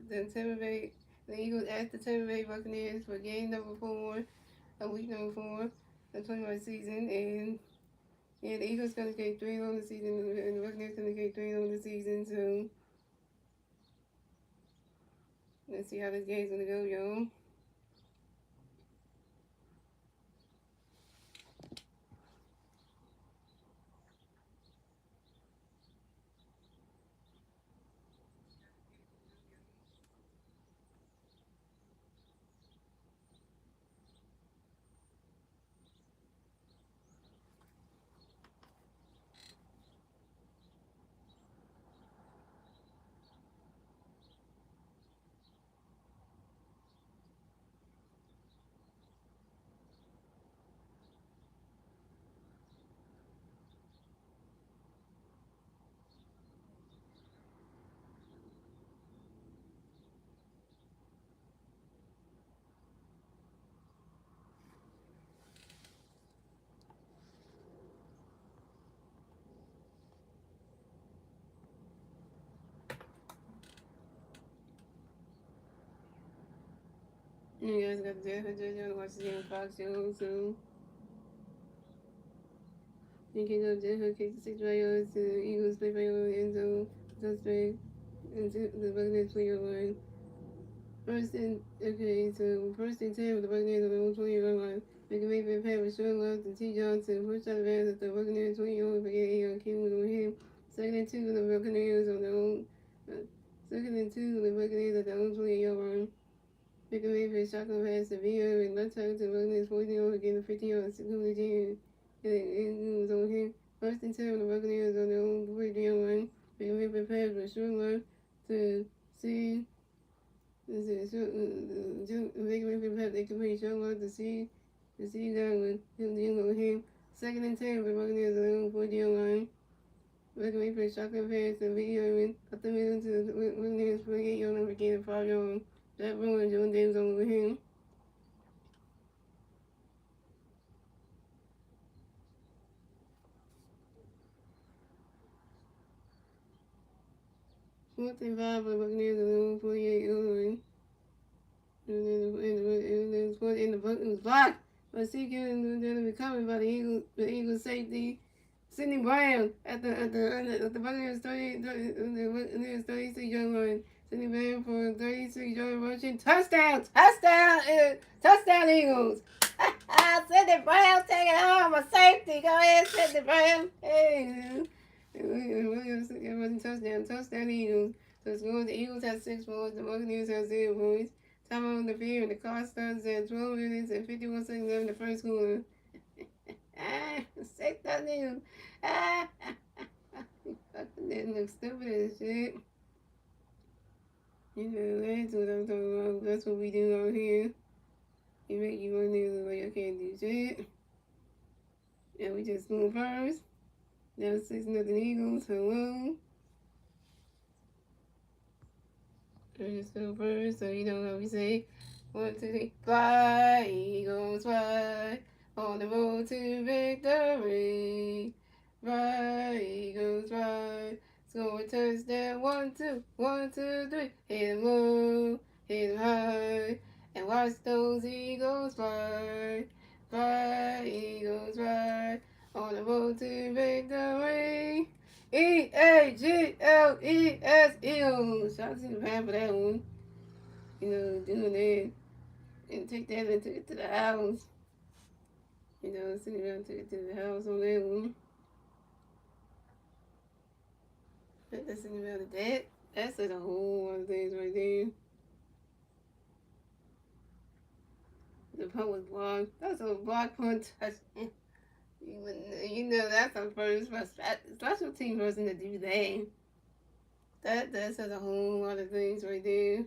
the Eagles at the Tampa Bay Buccaneers for game number 4, week number 4, the 21 season, and yeah, the Eagles gonna get 3 on the season, and the Buccaneers gonna get 3 on the season. So let's see how this game's gonna go, y'all. You guys got the Jeff watch the game on Fox, y'all. So you can go Jeff kick the 6 yards to the Eagles play by the end zone, suspect, and the Buccaneers play on. First and 10 with the Buccaneers on their own 20-yard line. Making Mayfield pass with short left to T. Johnson. First out of bounds at the Buccaneers 20-yard, but getting King was on him. Second and 2 with the Buccaneers on their own. Second and 2 with the Buccaneers at their own 28-yard line. Making Mayfield shotgun pass to Villa and left tackle to the Buccaneers 40-yard, getting the 50-yard to Cooley Jr. And it was on him. First and 10 with the Buccaneers on their own 43-yard line. Making Mayfield pass with short left to C. Big Mayfield pass they complete short left to C. The C guy with him on him. Second and 10 with the Buccaneers on their own 40-yard line. Making Mayfield shotgun pass to V. Irvin up the middle to the Buccaneers 48-yard line for getting 5-yard. That ruined John James over him. Fourth and 5 for the Buccaneers on their own 48-yard line. And the Buccaneers was blocked. But Seeker and then recovered by the Eagles safety, Sidney Brown at the Buccaneers 36-yard line. Sidney Brown for a 36-yard rushing touchdown, Eagles. Sidney Brown taking home a safety. Go ahead, Sidney Brown. Hey, it wasn't touchdown Eagles. So it's going. The Eagles have 6 points. The Buccaneers have 0 points. Time on the field, and the clock starts at 12 minutes and 51 seconds left in the first quarter. Say that nigga. You fucking didn't look stupid as shit. You know, that's what I'm talking about. That's what we do out here. You make you one nigga look like I can't do shit. And we just going first. Now 6-0 Eagles. Hello. Just go first, so you know how we say 1, 2, 3, fly, Eagles fly, on the road to victory. Fly, Eagles fly, score a touchdown, 1, 2, 1, 2, 3, hit 'em low, hit 'em high, and watch those Eagles fly. Fly, Eagles fly, on the road to victory. Eagles, Eagles. Shout out to the fan for that one. You know, doing that. And take that and took it to the house. You know, sitting around took it to the house on that one. But that's sitting around that. That's a whole lot of things right there. The punt was blocked. That's a block punt touch. You know, that's the first special team person to do that. That says a whole lot of things right there.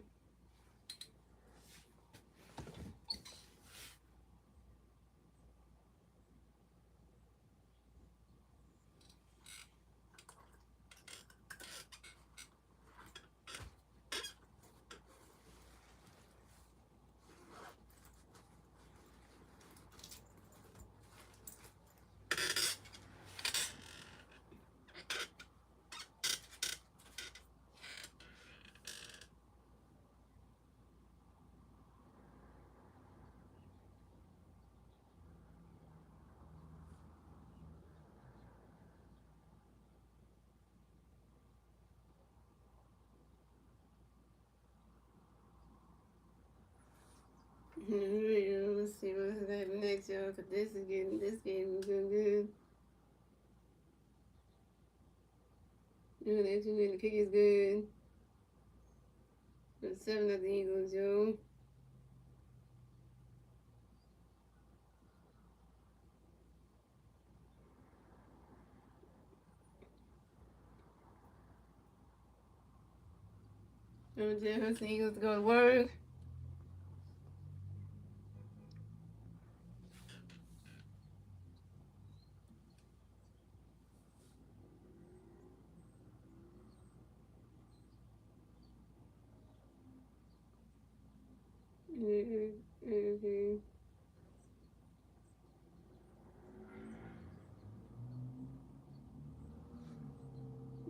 Let's see what's happening next, y'all, because this game is going good. That 2-minute kick is good. For 7 of the Eagles, yo. I'm going to tell the Eagles to go to work. Okay.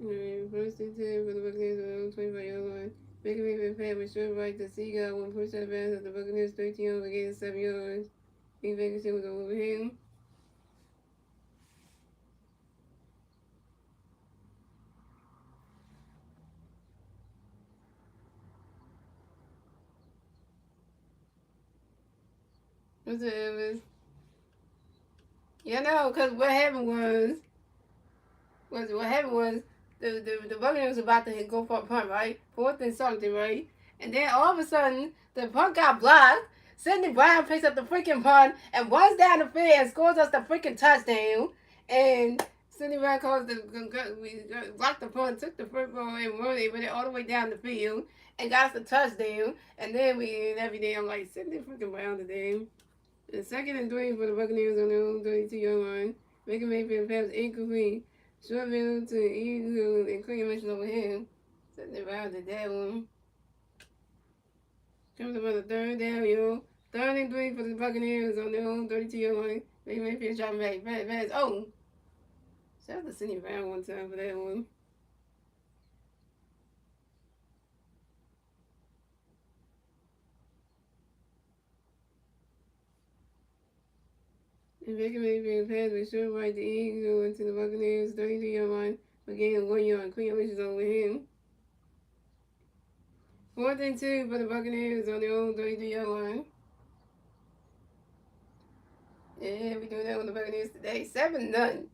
Alright, first and 10 for the Buccaneers on the 25-yard line. Making me prepare with short right to Seagull. One push out of bounds at the Buccaneers 13 over gain 7 yards. Big vacancy was over him. What's the Evans? Yeah, no, because what happened was the Buccaneers was about to go for a punt, right? 4th and something, right? And then all of a sudden, the punt got blocked. Sidney Brown picks up the freaking punt and runs down the field and scores us the freaking touchdown. And Sidney Brown calls we blocked the punt, took the first ball and run it all the way down the field and got us the touchdown. And then every day I'm like, Sidney freaking Brown today. And 2nd and 3 for the Buccaneers on their own 32-yard line. Making Mayfield pass incomplete. Short middle to Eagles and clear mention over him. Setting it around to that one. Comes about the 3rd down, yo. 3rd and 3 for the Buccaneers on their own 32-yard line. Making Mayfield drop back. Pass. Oh! Shout out to Sidney Brown one time for that one. And Baker Mayfield pass with short right to Eagles into the Buccaneers 33-yard line. But gain 1 yard. Clear mention over him. 4th and 2 for the Buccaneers on their own 33-yard line. Yeah, we doing that on the Buccaneers today. 7-0.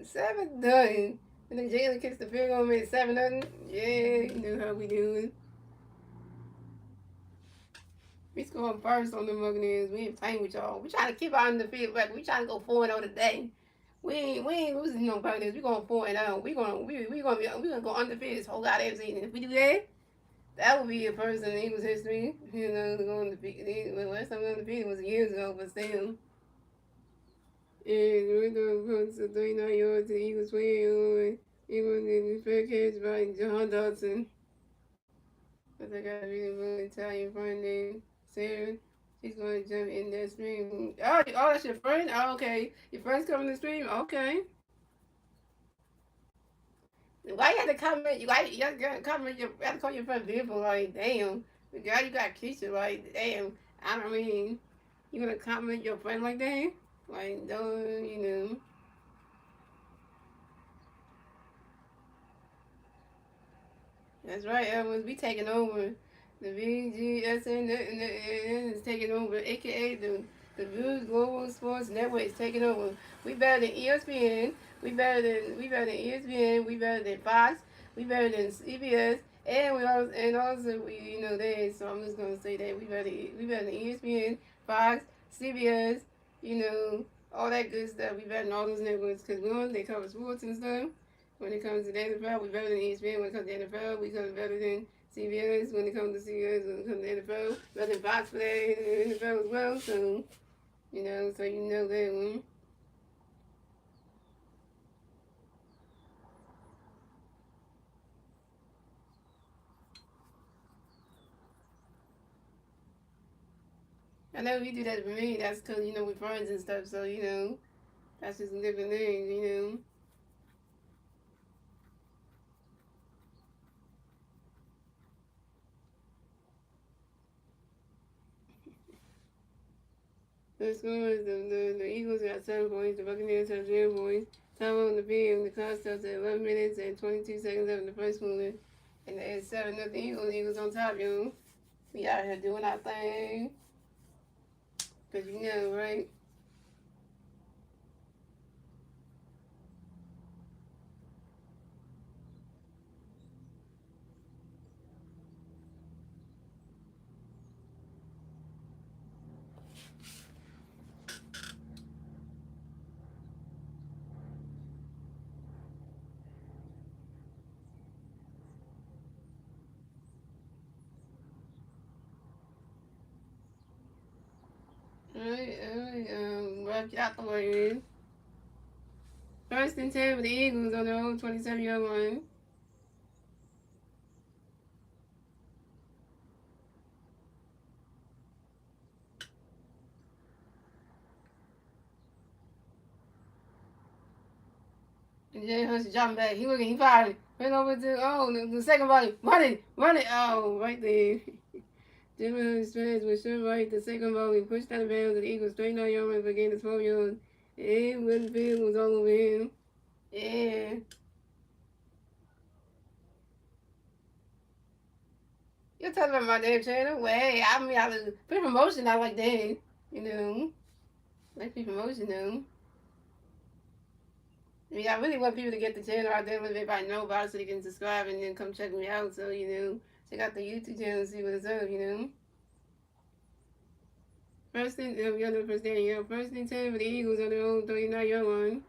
7-0. And then Jalen kicks the field goal, made 7-0. Yeah, you know how we doing. We scoring first on the Buccaneers. We ain't playing with y'all. We trying to keep our undefeated record. We trying to go 4-0 today. We ain't losing no Buccaneers. We going 4-0. We gonna go undefeated this whole goddamn season. If we do that, that would be a first in the Eagles history. You know, to go undefeated. Well, last time we undefeated was years ago, but still. And we're going to post a 39 yards to Eagles 20 Eagles in the fair catch by John Dodson. But I got a really Italian friend named Sarah. She's going to jump in that stream. Oh, that's your friend? Oh, okay. Your friend's coming to the stream? Okay. Why you had to comment? Why you have to comment? You have to call your friend beautiful? Like, damn. The girl you got Keisha, like, damn. I don't mean, you gonna compliment your friend like that? Like, don't, you know. That's right, Evans. We taking over. The VGSN is taking over, aka the News Global Sports Network is taking over. We better than ESPN. We better than ESPN. We better than Fox. We better than CBS. And also we that. So I'm just gonna say that we better than ESPN, Fox, CBS. All that good stuff. We better than all those networks because they cover sports and stuff. When it comes to the NFL, we better than ESPN. When it comes to the NFL, we better than CBS. When it comes to CBS, when it comes to the NFL, better than Fox for that NFL as well. So, so you know that one. I know we do that for me. That's because, we're friends and stuff. So, that's just a different thing. The score is the Eagles got 7 points. The Buccaneers have 0 points. Time on the field. The clock stops at 11 minutes and 22 seconds after the first quarter. And it's 7-0 Eagles. Eagles on top, yo. We out here doing our thing. Because you know, right? Work out the way. First and 10 for the Eagles on their own 27-yard line. And Jay Hurts jumping back. He fired. Went over to the second body. Run it. Oh, right there. Jimmy Hurts fans were sure right. The second volley pushed out of bounds and the Eagles 39-yard line for a gain of 12 yards. And Winfield was all over him. Yeah. You're talking about my damn channel? Well, hey, I mean, I was pretty promotion. I like that. You know, like free promotion though. I mean, I really want people to get the channel out there, let everybody know about it so they can subscribe and then come check me out. So, check out the YouTube channel and see what it's up. First and, we got the first down, First and 10 for the Eagles on their own 39-yard line.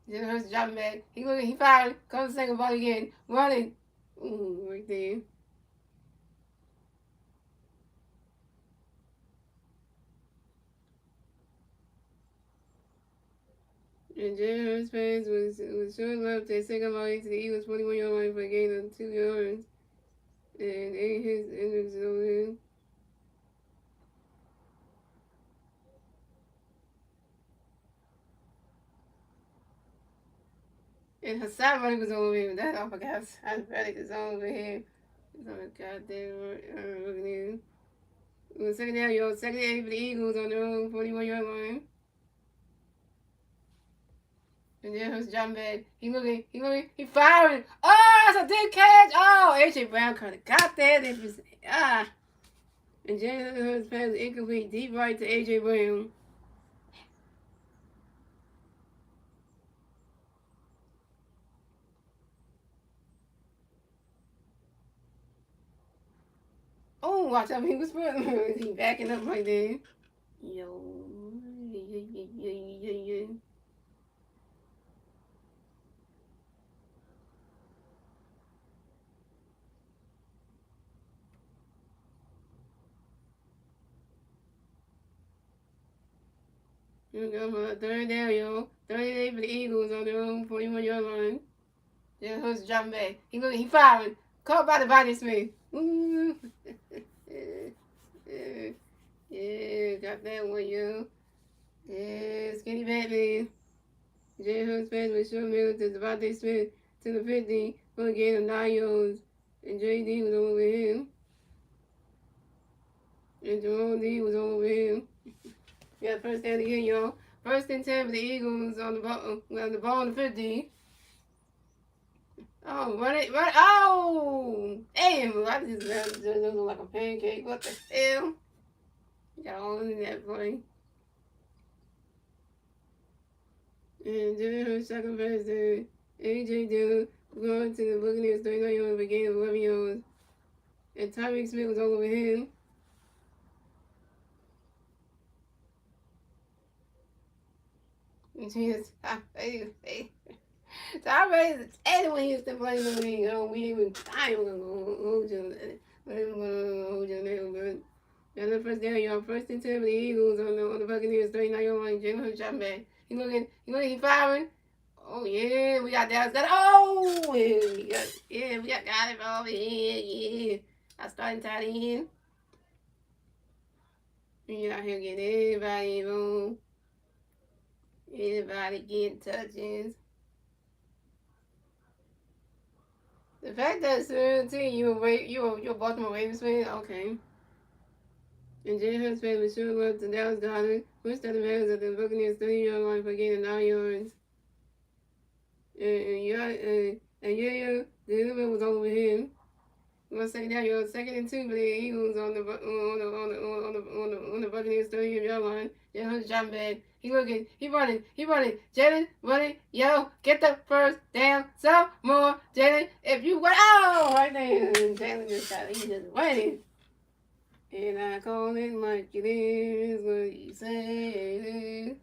Then Hurts dropping back. He fired. Comes the second ball again. Running. Ooh, right there. And Jalen Hurts fans was showing love to second ball into the Eagles 41-yard line for a gain of 2 yards. And his injuries over him. And Hassan Reddick was over him. That I forgot. Hassan Reddick is over here. It's on a goddamn Buccaneers. It was second down, Second and 8 for the Eagles on their own 41-yard line. And then Hurts jumping back. He firing. Oh, that's a deep catch. Oh, AJ Brown could have got that. And Jalen Hurts pass incomplete deep right to AJ Brown. Oh, watch out. He was he backing up right there. Yo. Here we go for third down, Third and 8 for the Eagles on their own 41-yard line. Then Hurts dropping back. He firing. Caught by the body Smith. Yeah, got that one, yo. Yeah, skinny Batman. Jay Hurts fans with Sean Miller to Devontae Smith to the 50 for a gain of 9 yards. And JD was over him. And Jerome D was over him. Yeah, first down again, y'all. First and 10 for the Eagles on the ball on the 50. Oh, run it. Oh! Damn, I just looked like a pancake. What the hell? Got all in that play. And then her second pass to AJ Dillon going to the Buccaneers 39 yards for a gain of 11 yards. And Tyreek Smith was all over him. And she is Tyreek is anyone used to play in the league. I ain't gonna hold you. I'm gonna hold you now, but another first down, y'all. First and 10 for the Eagles on the Buccaneers 39-yard line. Jalen Hurts shot back. He firing. Oh yeah, we got Dallas. We got it over here. Yeah, I starting tight end. We out here getting everybody involved. Everybody getting touches. The fact that 17, you're a Baltimore Ravens fan, okay. And Jay Hurts fan was sure up to Dallas Goddard, pushed out the bounds at the Buccaneers 30-yard line for a gain of 9 yards. And the other was over him. Well, second down, you're 2nd and 2 for the Eagles on the Buccaneers 30-yard line. Jalen Hurts dropping back. He running. Jalen running. Yo, get the first down. Some more. Jalen, if you went, oh, right there. Jalen he just running. And I call it like it is, what you say it is.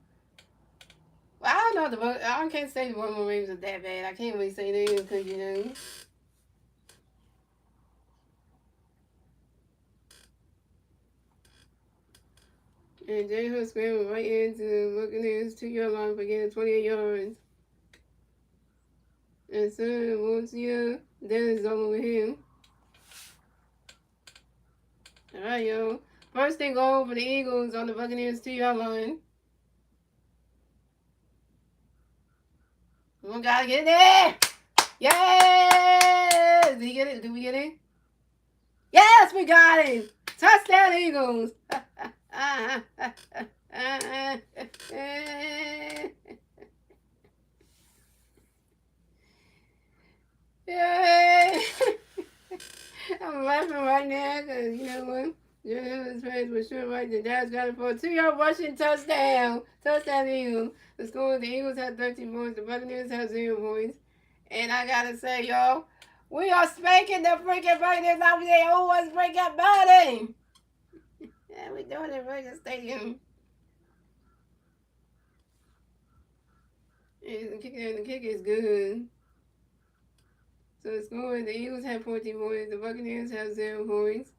Well, I don't know, I can't say the Baltimore Ravens are that bad. I can't really say they is because, And Jay Hood scrambled right into the Buccaneers 2-yard line for getting 28 yards. And so once Dennis is all over him. Alright, yo. First thing goal for the Eagles on the Buccaneers 2-yard line. We gotta get it there! Yes! Did he get it? Did we get it? Yes, we got it! Touchdown, Eagles! Yay! I'm laughing right now because you know what? His friends were sure right. The Dallas got it for a 2-yard rushing touchdown. Touchdown, Eagles. The score: the Eagles had 13 points. The Buccaneers had 0 points. And I gotta say, y'all, we are spanking the freaking Buccaneers out there. Who was freaking burning? Yeah, we doing it right in the stadium. And the kick is good. So the score: the Eagles have 14 points. The Buccaneers have 0 points.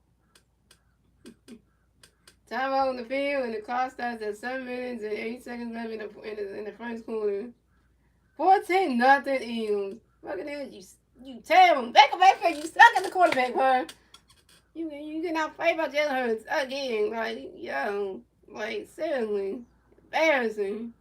Time out on the field, and the clock starts at 7 minutes and 8 seconds left in the first quarter. 14-0 Eagles. Buccaneers, you terrible. Baker Mayfield, you suck at the quarterback, bro. You cannot play by Jalen Hurts again. Like, yo, like, seriously. Embarrassing.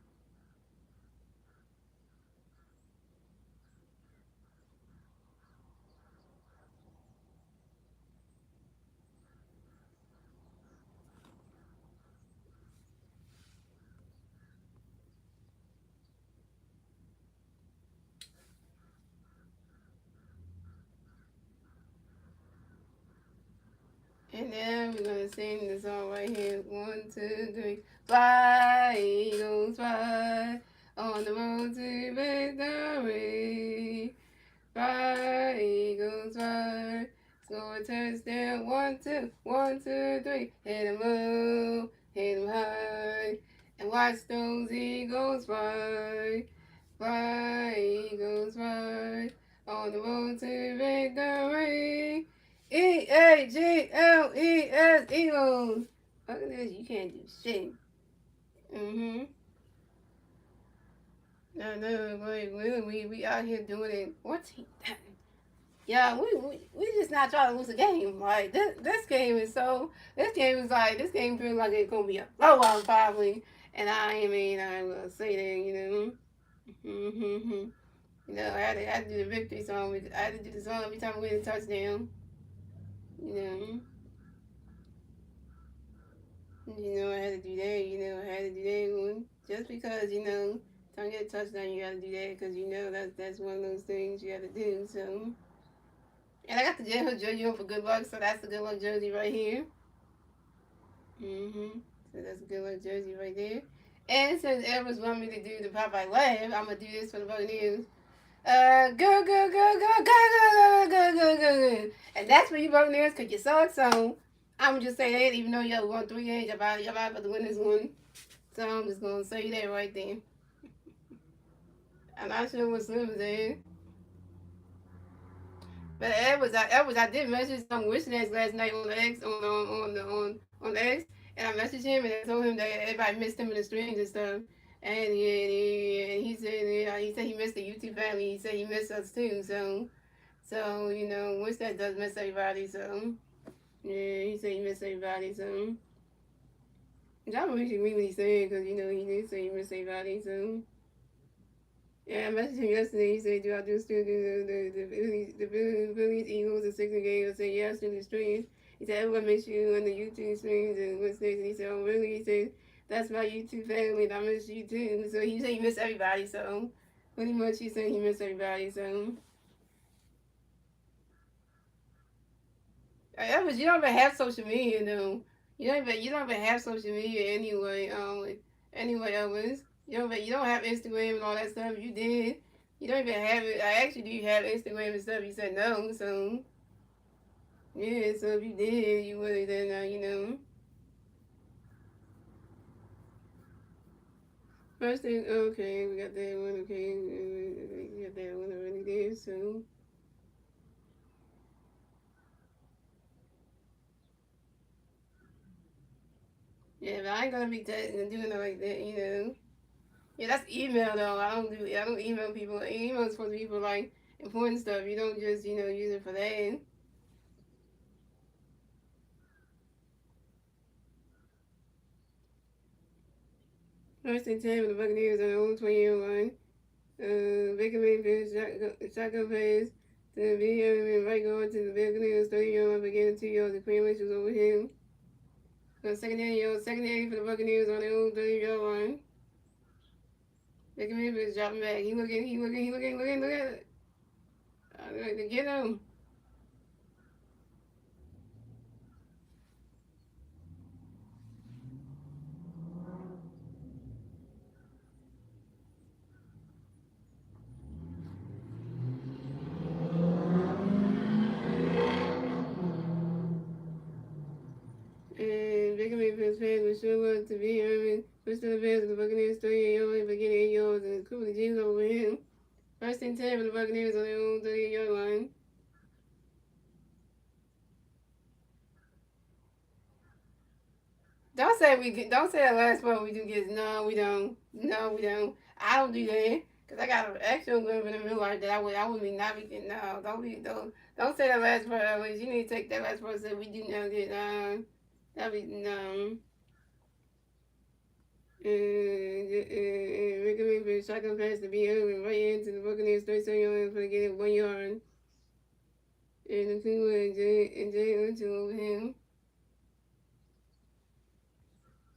And then we're gonna sing this song right here. 1, 2, 3. Fly, Eagles, fly on the road to victory. Fly, Eagles, fly. Score a touchdown. 1, 2, 1, 2, 3. Hit 'em low, hit 'em high, and watch those Eagles fly. Fly, Eagles, fly on the road to victory. Eagles, Eagles. Look at this, you can't do shit. No, we out here doing it. What's he done? Yeah, we just not trying to lose a game. Like this game is this game feels like it's gonna be a blowout probably. And I will say that, I had to do the victory song. I had to do the song every time we win a touchdown. I had to do that. I had to do that. Just because, don't get a touchdown, you got to do that because that's one of those things you got to do. So, and I got the jersey on for good luck, so that's the good luck jersey right here. So that's a good luck jersey right there. And since Edwards want me to do the Popeye Laugh, I'm gonna do this for the Buccaneers. Good. And that's for you Buccaneers because you suck. So I'm gonna just say that, even though y'all won 3 games, y'all about to win this one. So I'm just gonna say that right there. I'm not sure what Slim is. But Edwards, I did message some wishing X last night on the X on the X, and I messaged him and I told him that everybody missed him in the streams and stuff. And he said he missed the YouTube family. He said he missed us too. So wish that does miss everybody. So yeah, he said he missed everybody. So John really should read what he said because he did say he missed everybody. So. Yeah, I messaged him yesterday. He said, "Do I still do the Phillies Eagles the 6 game?" I said, "Yeah, I still do streams." He said, "Everyone miss you on the YouTube streams and what's next?" And he said, "Oh, really?" He said, "That's my YouTube family, and I miss you too." So he said he missed everybody. So pretty much he said he missed everybody. So Elvis, you don't even have social media though. You don't even have social media anyway. Anyway, Elvis, you don't have Instagram and all that stuff. You did. You don't even have it. I actually do have Instagram and stuff. You said no, so yeah. So if you did, you would have then First thing, okay, we got that one. Okay, we got that one already there. So yeah, but I ain't gonna be texting and doing it like that. Yeah, that's email though. I don't email people. Email is supposed to be for like important stuff. You don't just use it for that. First and 10 with the Buccaneers on the old 20-year line. Baker Mayfield shotgun pass to the video and right guard to the Buccaneers 30-yard line, but getting 2 yards. The Queen was over him. Secondary for the Buccaneers on the old 30-yard line. Baker Mayfield dropping back. He looking. Look at it. I like to get him. And Baker Mayfield's pass was sure to be Irvin. Pushed to the pass of the Buccaneers 38-yard line, but getting 8 yards, and Cooper James over him. First and 10 for the Buccaneers on their own 38-yard line. Don't say the last part we do get. No, we don't. No, we don't. I don't do that because I got an actual limb in real life that I would be not be. No, don't say the last part. Always. You need to take that last part. Say we do not get. That be no. Recommend for shotgun pass to be over right into the Buccaneers 37 yards for getting 1 yard. And the two and Jay Unto over him.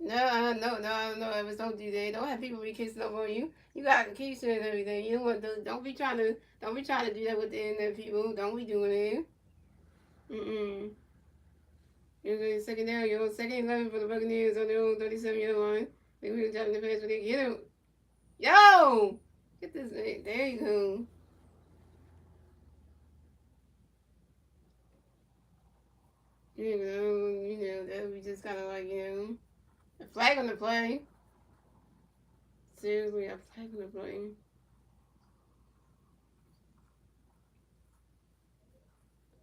No, Evans, don't do that. Don't have people be kissing up on you. You got keys and everything. You don't want to. Don't be trying to do that with the internet people. Don't be doing it. You're going second down. You're on second and 11 for the Buccaneers on their own 37-yard line. They were dropping the pass, but they get him. Yo, get this. There you go. That would be just kind of like a flag on the play. Seriously, a flag on the play.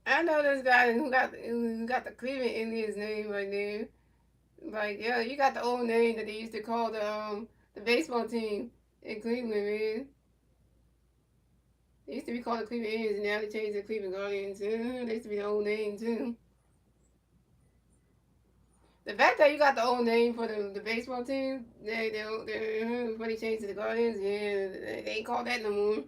I know this guy who got the Cleveland Indians name right there. Like, yeah, you got the old name that they used to call the baseball team in Cleveland, man. They used to be called the Cleveland Indians, and now they changed to Cleveland Guardians. They used to be the old name too. The fact that you got the old name for the baseball team, before they changed to the Guardians, yeah, they ain't called that no more.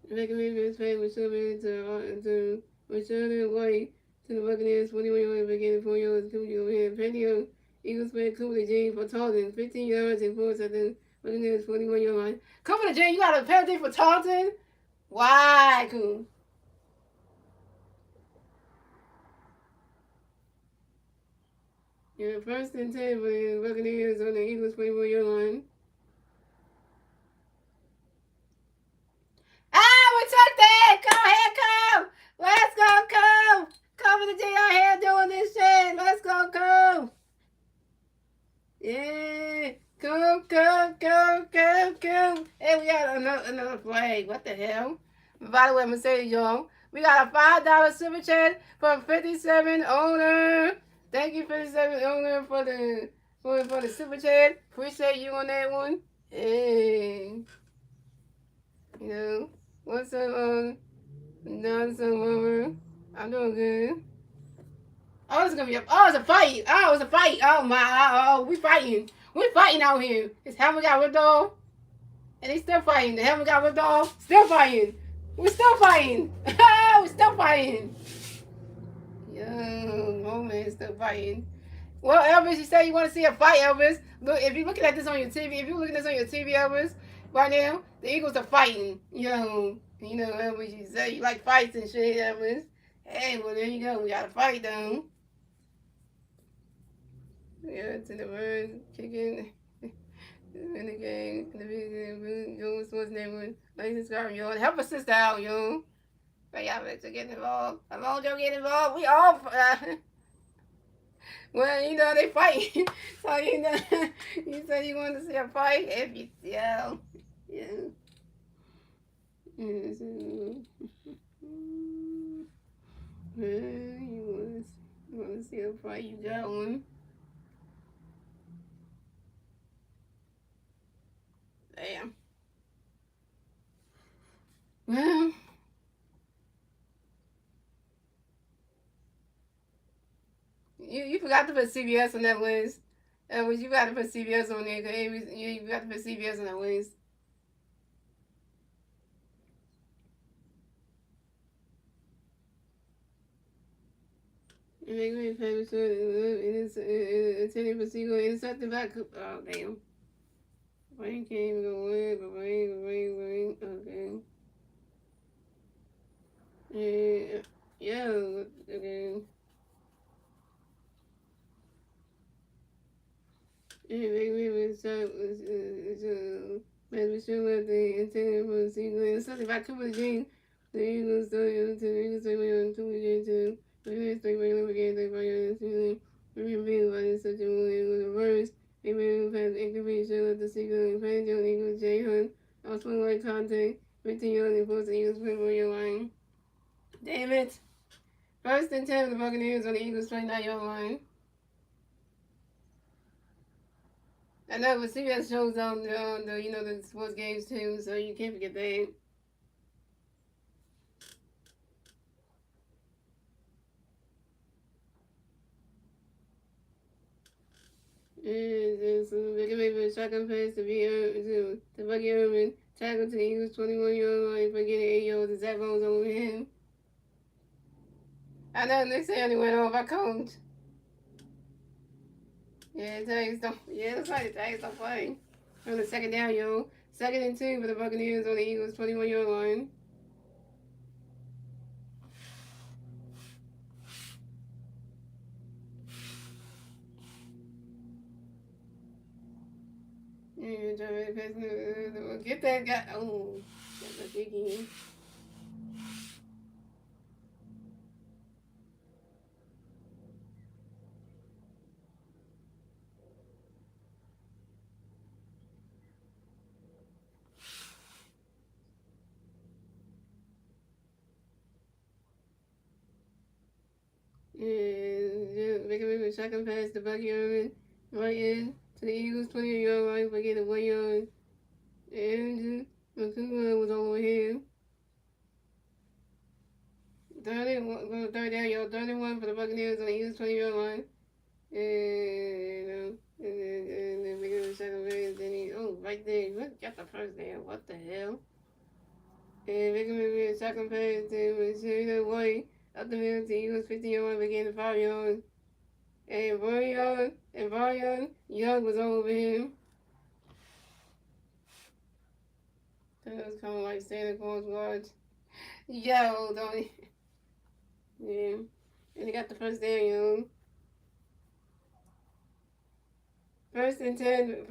Making Mayfield's pay was shoving to White to the Buccaneers 21 yards, beginning 4 yards, Cooper over here. Patio, Eagles played Cooper to James for Taunton, 15 yards and 4 at the Buccaneers 41-yard line. Cooper to James, you got a penalty for Taunton? Why, Cooper? Yeah, first and 10 for the Buccaneers on the Eagles 24-yard line. Ah, we took that! Go ahead, Cole! Let's go, Cole! Cover the J out here doing this shit! Let's go, Cole! Yeah! Come! Hey, we got another flag. What the hell? By the way, I'm going to say to y'all, we got a $5 super chat from 57 owner. Thank you, 57 owner, for the super chat. Appreciate you on that one. Hey. What's up, non-summer? I'm doing good. Oh, it's gonna be it's a fight. Oh, it's a fight. Oh my, we fighting. We fighting out here. His helmet got ripped off. And they still fighting. The helmet got ripped off. Still fighting. We're still fighting. We're still fighting. Yo, moment, still fighting. Well, Elvis, you say you want to see a fight, Elvis. Look, if you're looking at this on your TV, Elvis, Right now, the Eagles are fighting. That what you say. You like fights and shit. That was. Hey, well there you go. We got to fight though. Yeah, to the bird kicking in the game. The big Jones what's name was. Like subscribe, yo. Help a sister out, yo. But y'all better get involved. As long as y'all get involved, we all. Well, they fight. So you said you wanted to see a fight. If you, yeah. You want to see a fight? You got one. Damn. Well, you forgot to put CBS on that list. You got to put CBS on there. You got to put CBS on that list. It makes me famous for attending for Seagull and something back. Oh, damn. Brain can't even go away, but brain. Okay. Yeah, okay. Maybe we still let the intended for the season. And something about Cooper Jean. The Eagles still use to the Eagles they went on 2 again to the Eagles they went over again they fired the season. We revealed by this such a moment with a verse. They made him pass incubation of the season and playing the Eagles J Hunt. Also like contact. 15 yards and forced the Eagles play for your line. Damn it. First and 10 for the Buccaneers on the Eagles 29-yard line. I know, but CBS shows on the sports games too, so you can't forget that. And so they can make a shotgun pass to Bucky Irvin, tackle to the Eagles 21-yard line for getting 8 yards, and Zach Bones over him. I know they say only went off. I coach. Yeah, tags don't. Yeah, that's right. Tags don't play. On the second down, yo. 2nd and 2 for the Buccaneers on the Eagles 21-yard line. Yeah, get that guy. Oh, that's a biggie. And make a second pass to Bucky Irvin, right in to the Eagles 20-yard line for getting 1 yard. And Vancouver was over here. 3rd down, y'all. 31 for the Buccaneers on the Eagles 20-yard line. And then making a second pass. Right there. What got the first down? What the hell? And making a second pass to Shayna White up the middle to the Eagles 50-yard line for getting 5 yards. And Brian Young was over him. That was kind of like Santa Claus watch. Yo, don't he? Yeah. And they got the first down, yo. First and 10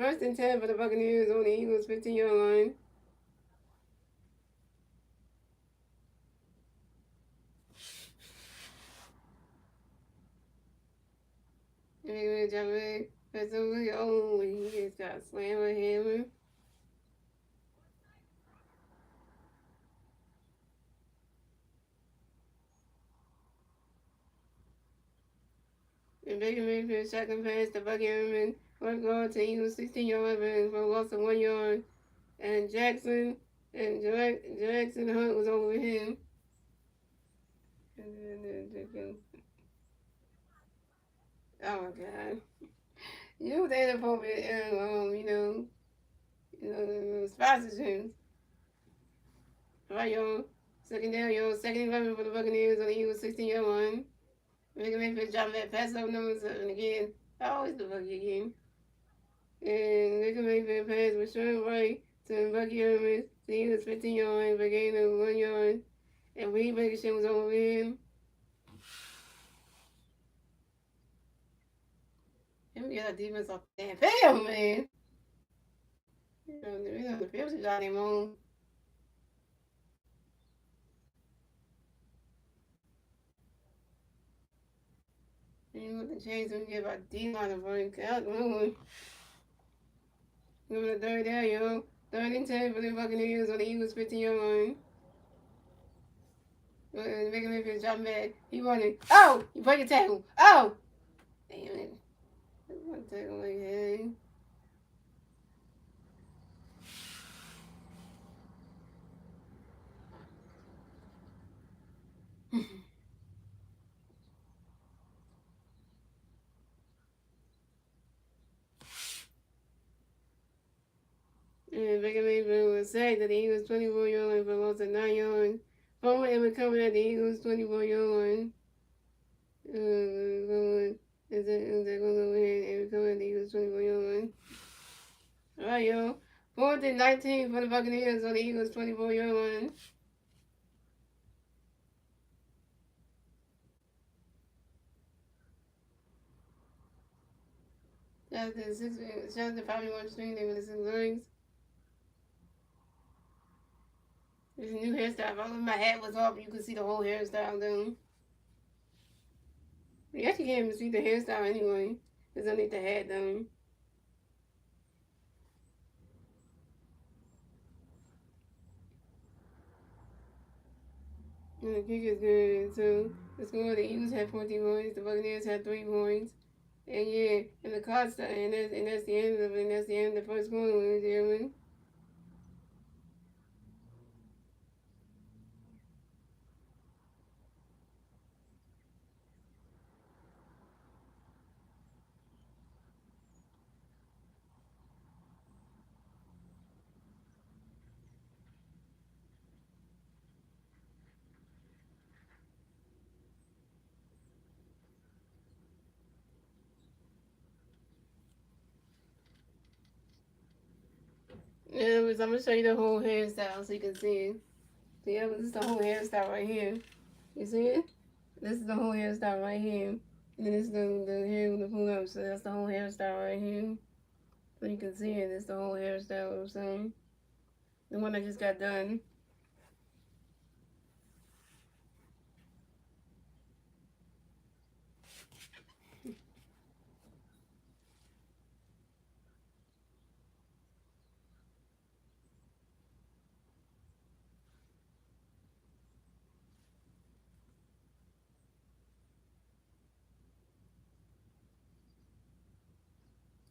for the Buccaneers on the Eagles 15-yard line. Anyway, Jared, that's over. Oh, he just got slammed with a hammer. And Baker Mayfield second pass to Bucky Irvin. One guard to Eagles 16-yard line for a loss of 1 yard. And Jackson Hunt was over him. Oh my God. You was inappropriate and sponsorships. Right, yo. Second down, yo. 2nd and 11 for the Buccaneers on the Eagles 16-yard line. Baker Mayfield dropping that pass up number 7 again. I always the Bucky again. And Baker Mayfield pass with Sean Wright to Bucky. The Eagles 15 yards, but gain of 1 yard. And Reed Blankenship was over him. Let me get our defense off the damn field, man. The field is out him on. You want to change them, get about D-line of running out. Give it a third down, yo. 3rd and 10 for the Buccaneers on the Eagles 15-yard line. Making Mayfield dropping back. He running. Oh! You break a tackle. Oh! Damn it. One tackle like that. And Baker Mayfield was sacked at the Eagles 24-yard line for a loss of 9 yards. Former Emma coming at the Eagles 24-yard line. Is that going over here? Emma coming at the Eagles 24-yard line. Alright, yo. 4th and 19 for the Buccaneers on the Eagles 24-yard line. Shout out to 51 string there with the 6 rings. There's a new hairstyle. If I my hat was off, you could see the whole hairstyle though. You actually can't even see the hairstyle anyway. It's underneath the hat though. And the kick is good too. The score, the Eagles had 14 points, the Buccaneers had 3 points. And yeah, and the clock started, and that's the end of it, and that's the end of the first quarter, ladies and gentlemen. Yeah, I'm gonna show you the whole hairstyle so you can see it. So yeah, this is the whole hairstyle right here. You see it? This is the whole hairstyle right here. And then this is the hair with the pull up. So that's the whole hairstyle right here. So you can see it. It's the whole hairstyle, what I'm saying. The one I just got done.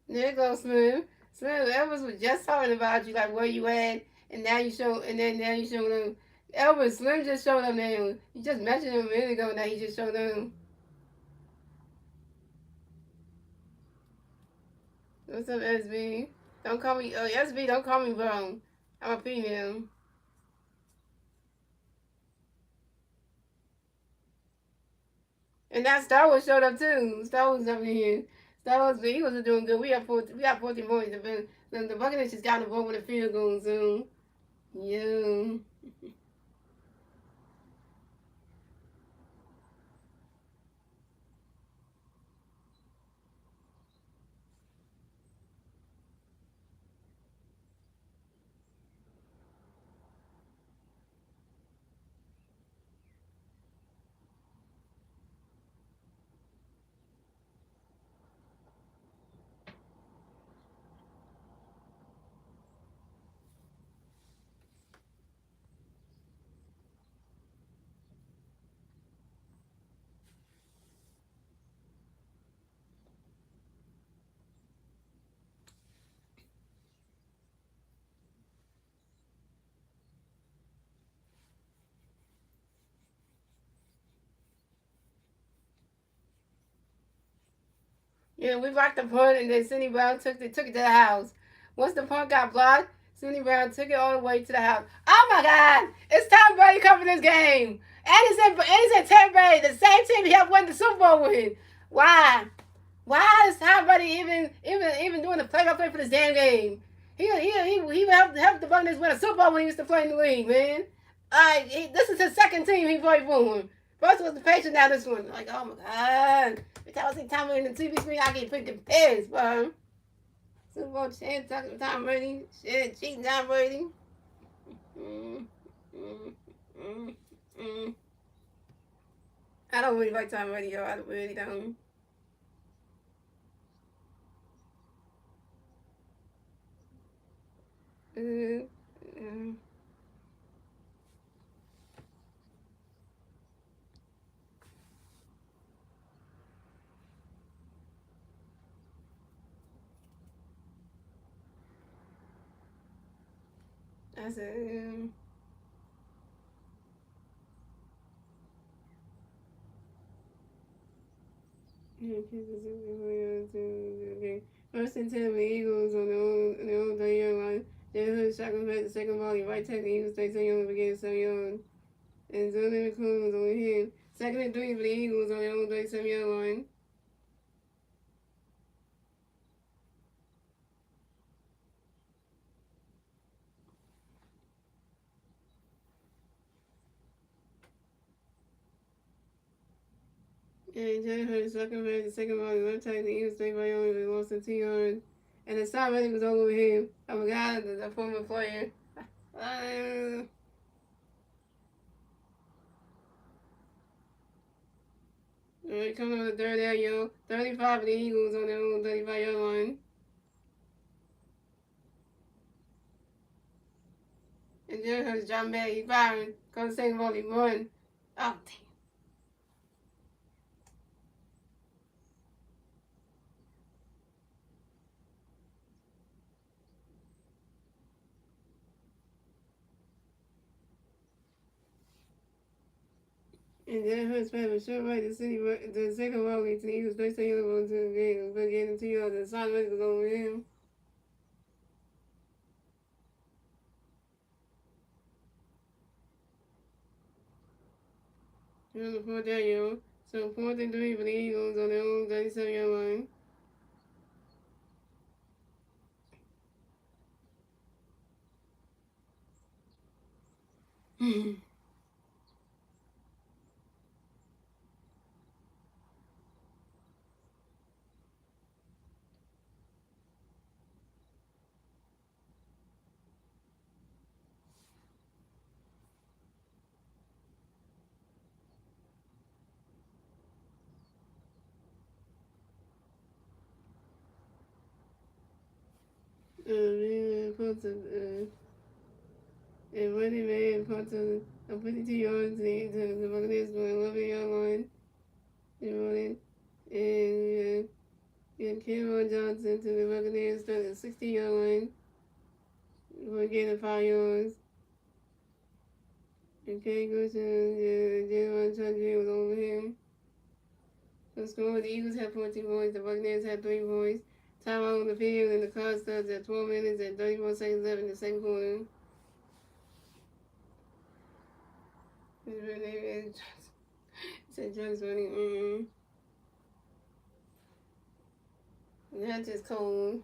There goes Slim. Slim, Elvis was just talking about you, like where you at, and now you show, and then now you show them. Elvis, Slim just showed up now. You just mentioned him a minute ago. Now he just showed up. What's up, SB? Don't call me, SB. Don't call me bro. I'm a female. And now Star Wars showed up too. Star Wars up in here. Star Wars, the Eagles are doing good. We have 14 points. The Buccaneers just got on the board with a field goal soon. Yeah. Yeah, we blocked the punt, and then Cindy Brown took it to the house. Once the punt got blocked, Cindy Brown took it all the way to the house. Oh my God! It's Tom Brady coming this game. And he said Tom Brady, the same team he helped win the Super Bowl with. Why? Why is Tom Brady even doing the play-by-play for this damn game? He helped the Buccaneers win a Super Bowl when he used to play in the league, man. This is his second team he played for. First was the Patriots, now this one. Like, oh my god. Every time I see Tom Brady in the TV screen, I get freaking pissed, bro. Super Bowl champ talking to Tom Brady. Shit, cheating Tom Brady. Mm, mm, mm, mm. I don't really like Tom Brady, yo. I really don't. Mm, mm. I said, okay. First and 10 with Eagles on their own 30-yard line. Jalen Hurts shotgun pass the second volley. Right tackle Eagles stay 10 yards again, 7 yards. And Zone McCollum was over here. Second and 3 for the Eagles on their own 37-yard line. And Jalen Hurts shotgun pass the second volley. Left tackle Eagles stay 5 yards. They lost to 2 yards. And the stop really was all over him. I forgot the former player. Uh, Alright, coming on the third down, yo. 35 for the Eagles on their own 35-yard line. And Jalen Hurts dropping back. He's firing. Call the second ball. He run. Oh, damn. And Jalen Hurts passed a short right to City. The second ball to the Eagles. They say he was to the game. But getting 2 yards. The side was over him. You're on the fourth down, yo. So 4th and 3 for the Eagles on their own 37-yard line. And running man puts a 52 yards to the Buccaneers for 11-yard line. They're running. And Cameron Johnson to the Buccaneers to the 60-yard line. We're getting 5 yards. And Kay goes to Jalen Chudley was over him. The score, the Eagles had 14 points, the Buccaneers had 3 points. Time out on the field, and the clock starts at 12 minutes and 34 seconds left in the second quarter. Said drugs running. That's just cold.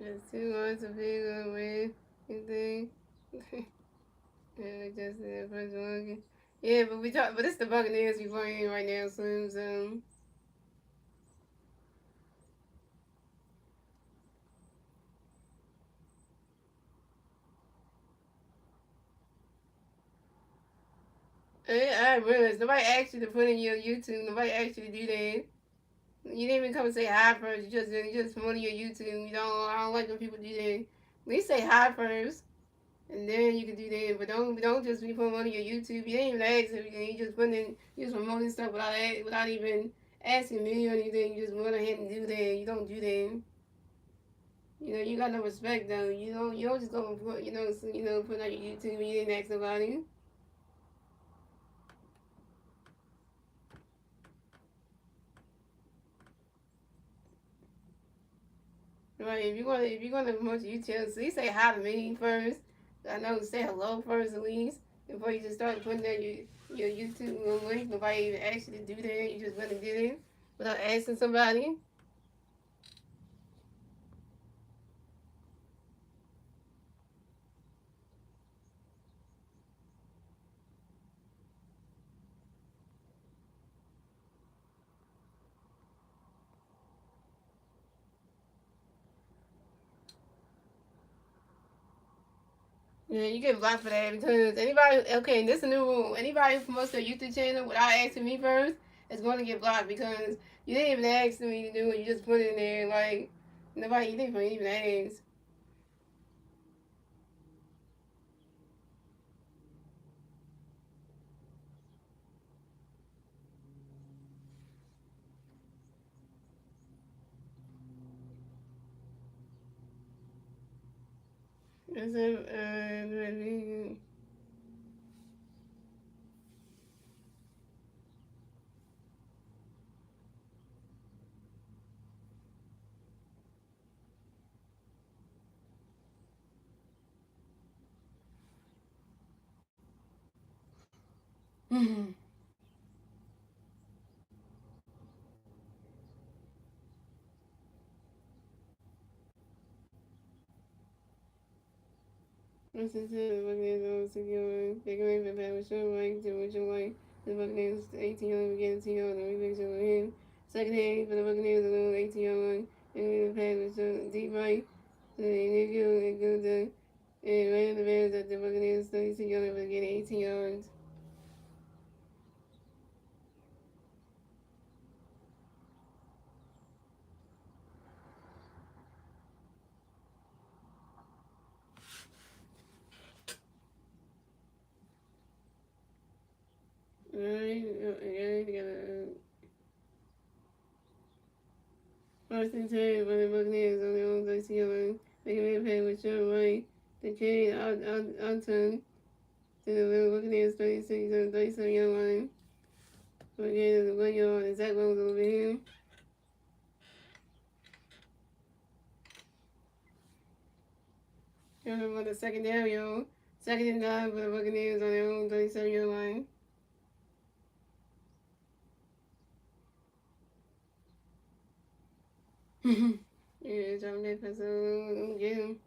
There's 2 months of figure with anything. And we just did the first one. Yeah, but it's the Buccaneers we playing right now, so. I realized nobody asked you to put in your YouTube. Nobody asked you to do that. You didn't even come and say hi first. You just put on your YouTube. I don't like when people do that. At least say hi first, and then you can do that. But don't just be putting on your YouTube. You didn't even ask everything. You just promoting stuff without even asking me or anything. You just went ahead and do that. You don't do that. You got no respect though. You don't just go and put on your YouTube and you didn't ask nobody. Right, if you're gonna promote your YouTube, at least say hi to me first. I know say hello first at least before you just start putting that your YouTube link. Nobody even asked you to do that. You just went and did it without asking somebody. Yeah, you get blocked for that because anybody, okay, this is a new rule. Anybody who promotes their YouTube channel without asking me first is going to get blocked because you didn't even ask me to do it. You just put it in there like nobody, you didn't even ask. It's a, Listen to the Buccaneers on secure. They can make the pass with short right to which way. The Buccaneers 18 yard begin 10 yard and we make sure him. Second hand for the Buccaneers alone 18 yard line. And we the pass with short deep right. So they go and go to and ran the Bears at the Buccaneers 36 yard but getting 18 yards. Alright, again, together. First and 10 for the Buccaneers on their own 36 yard line. They can make a pass with short right. The carry out turn to the Buccaneers 36 and 37 yard line. Again, the 1 yard, and Zach Rose over him. Coming for the second down, y'all. Second and 9 for the Buccaneers on their own 37-yard line. Yeah, drop that pass over. Get him.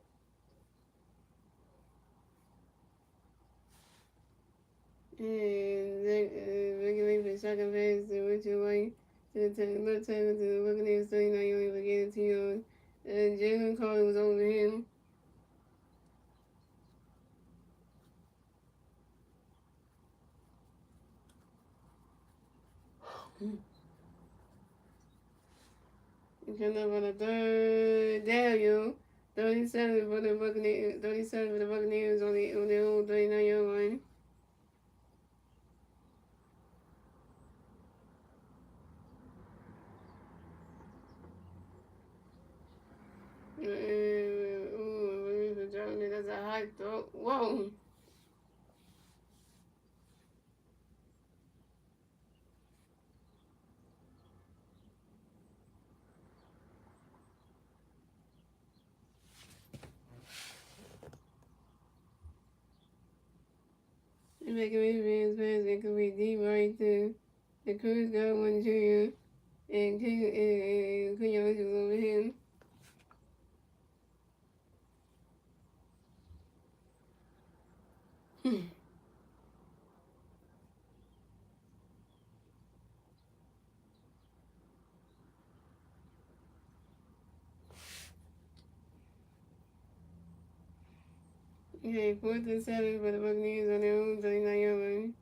And regulate the second pass to Richard White to the left tackle to the Buccaneers 39-yard line, getting 2 yards. And Jalen Carter was over him. Coming up on the third down, yo. 37 for the Buccaneers. 37 for the Buccaneers on their own 39-yard line. Ooh, that's a high throw. Whoa. You're making me fans pass and could be deep right to the Cruz got one junior and Cunha was over him. Okay, 4th and 7 for the Buccaneers on their own 39-yard line.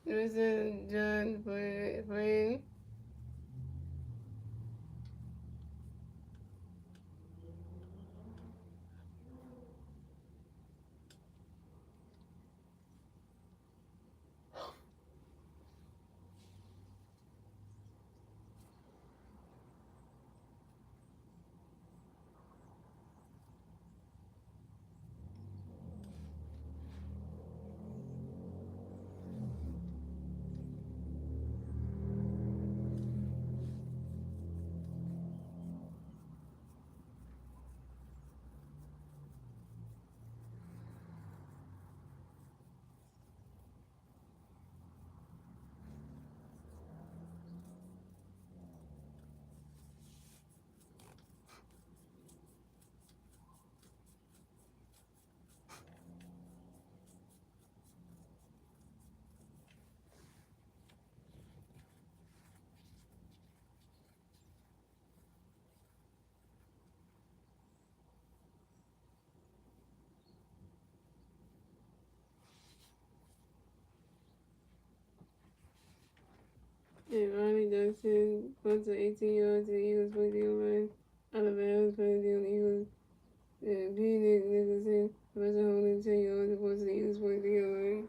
There's a John for him. And Ronnie Johnson punts to 18 yards to the Eagles' 20 line. Alabama's penalty on the Eagles. And P. Nicholson rushing home 10 yards to punts to the Eagles' 20 line.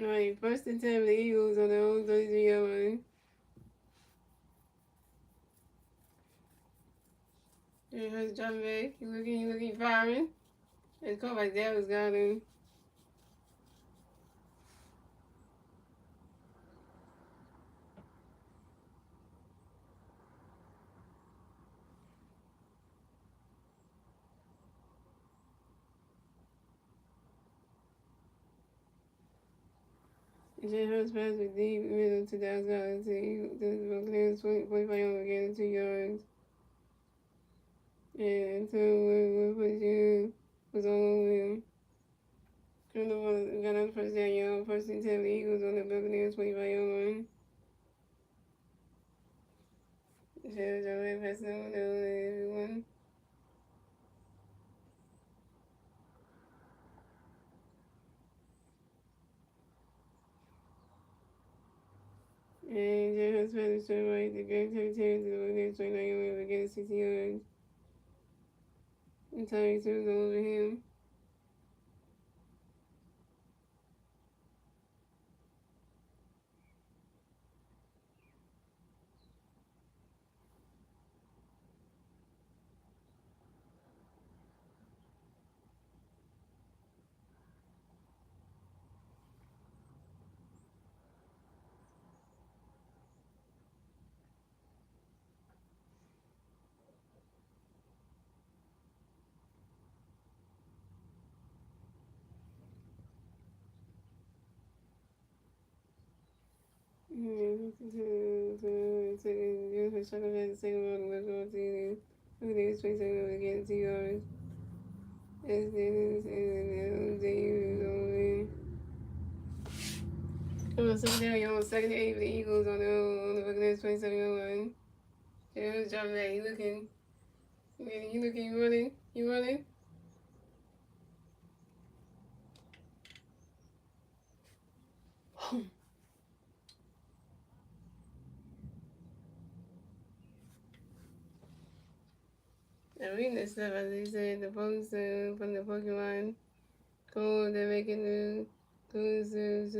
Alright, first and 10 for the Eagles on their own 33-yard line. There has John Bay. He looking, firing. And caught by Dallas got him. Jay Hurts pass with deep middle to Dallas got to the Buccaneers 45 yards again, 2 yards. And so we'll put you was on him. Got another first down, y'all. First and 10 for the Eagles on the Buccaneers 25-yard line. Jay Hurts passing over everyone. And Jay Hurts pass to right. The Greg Terry to the Buccaneers 29-yard line again, 60 yards. And Tyreek was over him. Second eight for the Eagles on the Buccaneers 27-yard line. Yeah, John Matt, you looking, you running. I'm reading this stuff as they said the folks from the Pokemon code they're making the exclusive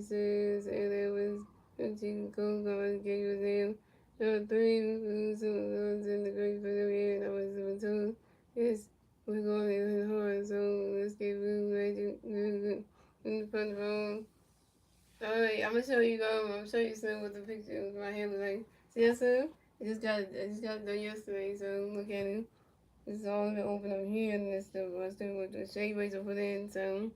says and there was 15 code cards gave you name. There were 3 ones in the great video and I was 2. Yes, we're going in hard, so let's get blue magic in the front row. Alright, I'm gonna show you I'm show you some with the picture of my hair was like. See that son? I just got done yesterday, so look at it. This is all gonna open up here and this stuff. I still with the shade razor put in, so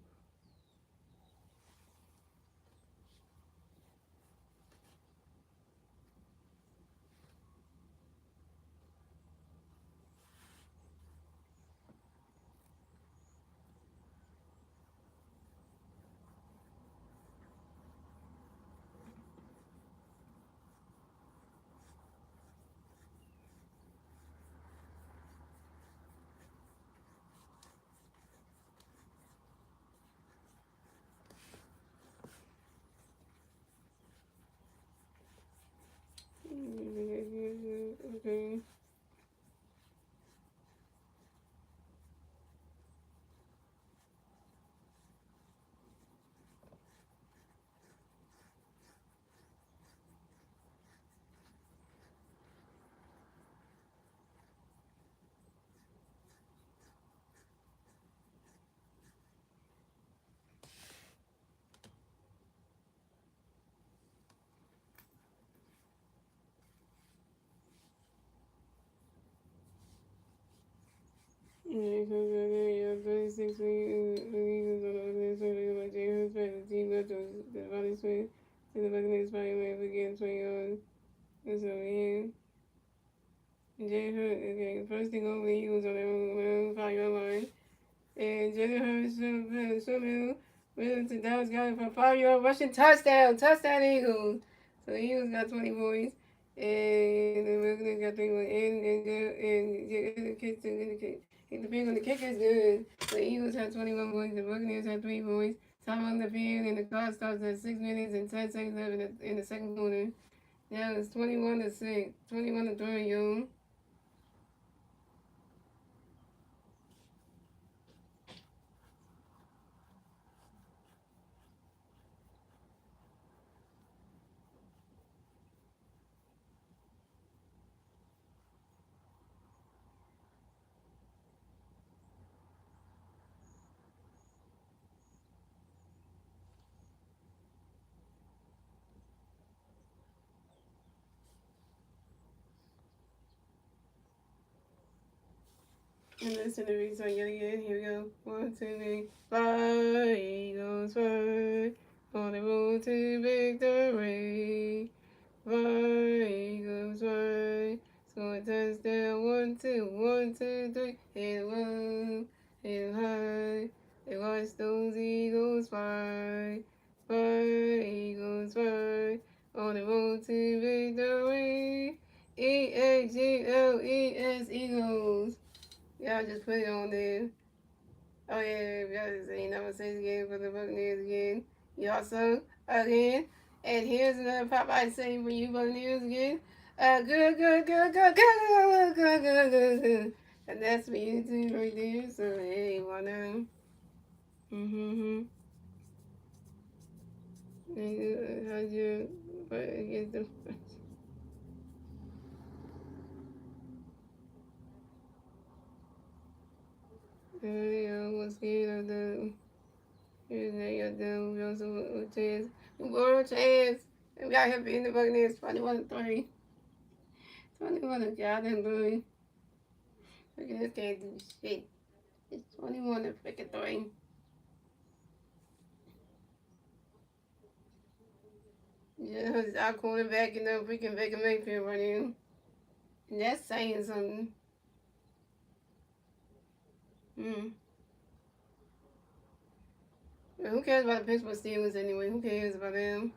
Yeah, 36 Eagles on the Buccaneers playing by James Hurst, the team left the Valley Swing to the Buccaneers fighting way again 20 yards. That's over here. James Hurst, okay, first thing over the Eagles on their own 5-yard line. And Jalen Hurts somehow went to Dallas, got it for a 5-yard rushing touchdown. Touchdown Eagles. So the Eagles got 20 points. And the Buccaneers got 3 points. And the kick, depending on the kick is good. The Eagles have 21 points. The Buccaneers have 3 points. Time on the field, and the clock starts at 6 minutes and 10 seconds left in the second quarter. Now it's 21-6, 21-3, yo. And listen to me, so yet again, here we go. 1, 2, 3, fly, Eagles fly, on the road to victory. Fly, Eagles fly, score a touchdown, 1, 2, 1, 2, 3, hit low, hit high, and watch those Eagles fly. Fly, Eagles fly, on the road to victory. Eagles, Eagles. Y'all just put it on there. Oh yeah, y'all just ain't never say it again for the Buccaneers again. Y'all so again. And here's another Popeye saying for you Buccaneers again. Good. And that's for you too right there. So hey, wanna how'd you get the what's scared of the we also chance. World chance. We got him being the Buccaneers 21-3. 21 to goddamn boy. Buccaneers can't do shit. It's 21 to freaking 3. Yeah, it's our quarterback and the freaking Baker Mayfield right now. And that's saying something. Hmm. But who cares about the Pittsburgh Steelers anyway? Who cares about them?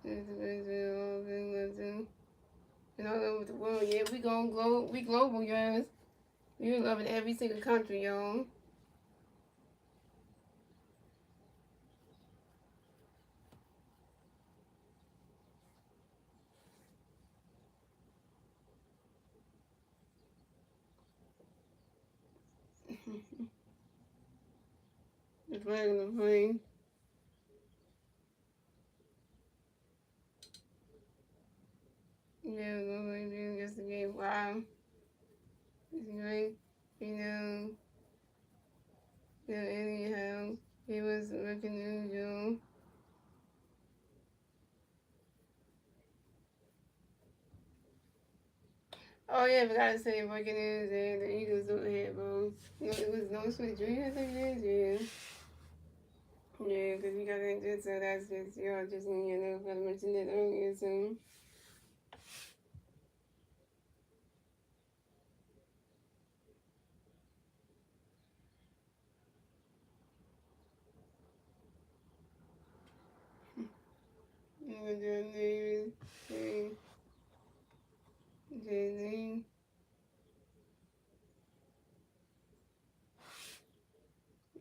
And all over the world, yeah, we gonna go. We global, guys. We love in every single country, y'all. The flag on the plane. Yeah, nobody did yesterday. Wow. It's great. You know, anyhow, he was looking unusual. Oh yeah, I forgot to say Buccaneers and the Eagles don't have no, it was no sweet dream. I think it is, yeah. Yeah, because you got injured, so that's just y'all just I mentioned it earlier, so. John Davis, Jay-Z.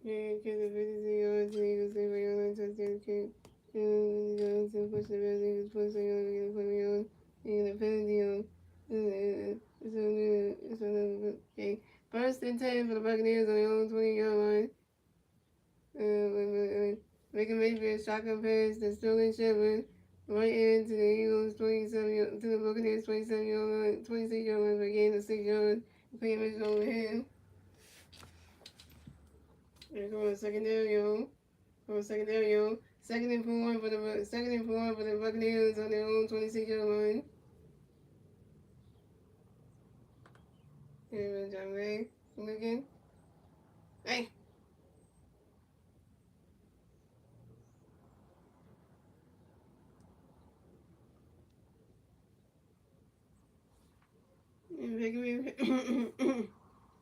Yeah, because the 56 yards, the Eagles say for your touchdown kick. Johnson pushed the best Eagles push so you're going to put me on. You're going to penalty on. Okay. First and 10 for the Buccaneers on their own 20-yard line. Making Mayfield shotgun pass to Sterling Shepard right into the Eagles 27 to the Buccaneers 27-yard line, 26-yard line, but gain of 6 yards. Pretty much over him. Here go a secondary, yo. Second and 4 for the Buccaneers on their own 26-yard line.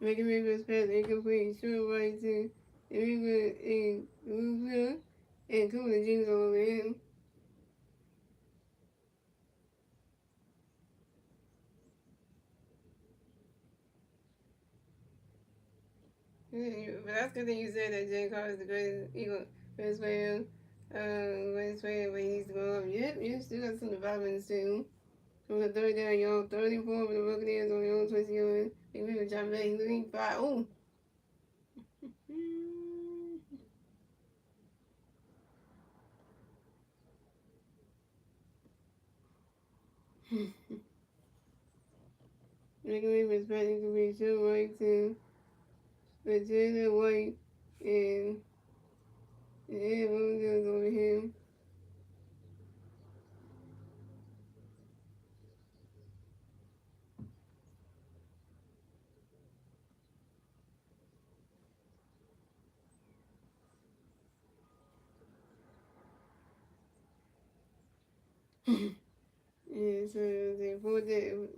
making Ravens pass incomplete, short right to the Ravens and Rufus and Cooper the Jeans all over him. But that's good that you said that Jay Carter is the greatest Eagle greatest player, but he needs to go up. Yep, you still got some developments too. From the third down, y'all 34 for the Buccaneers on your own 20 yard. They really drop back. He's looking 5. Oh. Making me respecting to be sure right to Virginia White and Williams over him. Yeah, so the fourth down,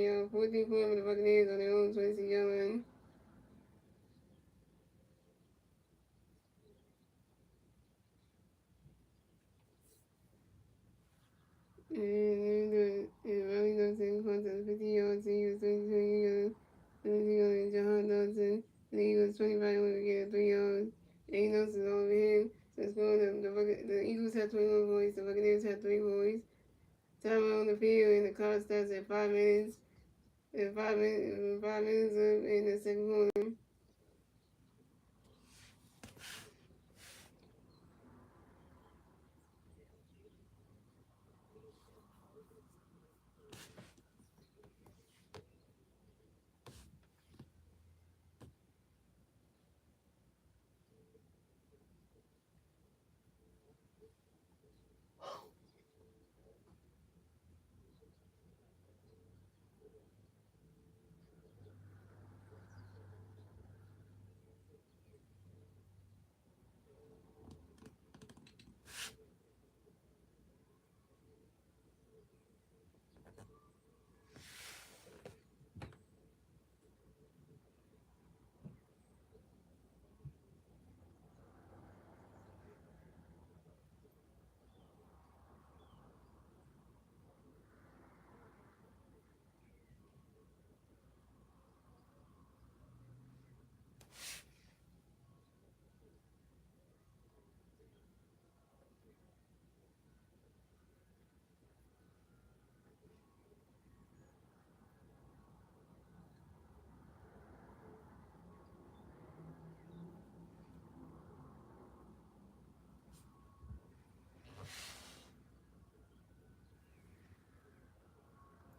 y'all. 14 for the Buccaneers on their own 20 yard line. And Riley Dawson contest 50 yards, he was 20 yards, 20 yards, Jahan Dawson, and he was 25 yards to get 3 yards. And he knows it's over him. So it's going the Eagles had 21 points, the Buccaneers had 3 points. Time on the field and the clock starts at 5 minutes. And 5 minutes up in the second quarter.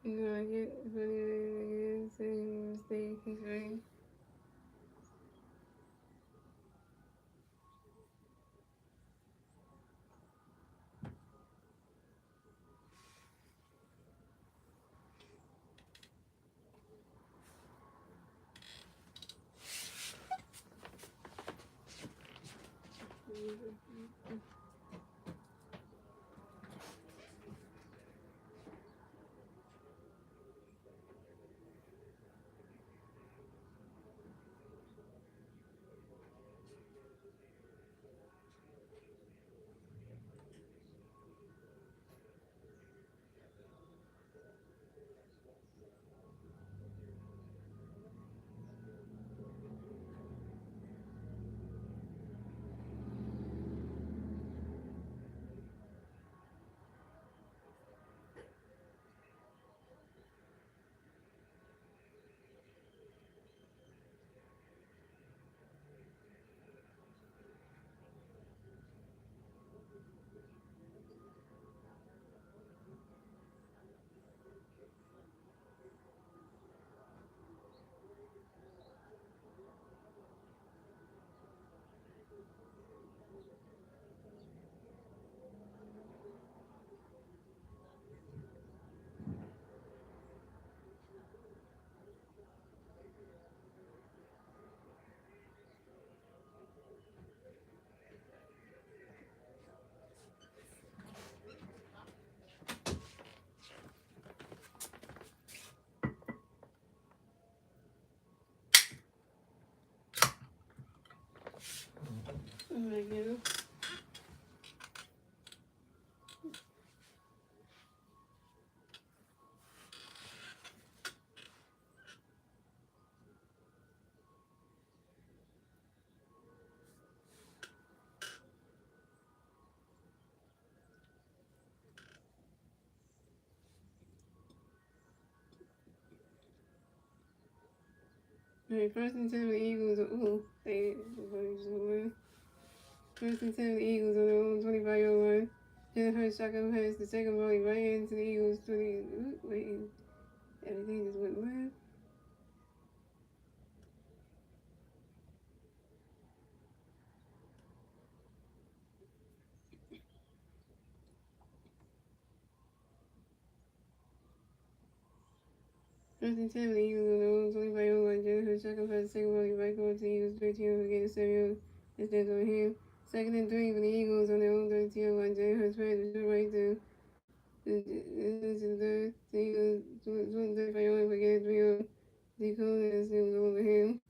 You know, I get funny saying mistake, he's right. Thank you. Alright, first and 10 of the Eagles. Ooh, they first and 10 of the Eagles on their own 25-yard line. Jalen Hurts shotgun pass the second volley right into the Eagles 20. Ooh, wait, everything just went left. First and 10 of the Eagles on their own 25-yard line. Jalen Hurts shotgun pass the second volley right over to the Eagles 13 to get a 7-yard. It stands on him. Second and 3 for the Eagles on their own 32-yard line. Jalen Hurts pass the right to the Eagles 25-yard line for getting 3-yard. Decode as it was over him.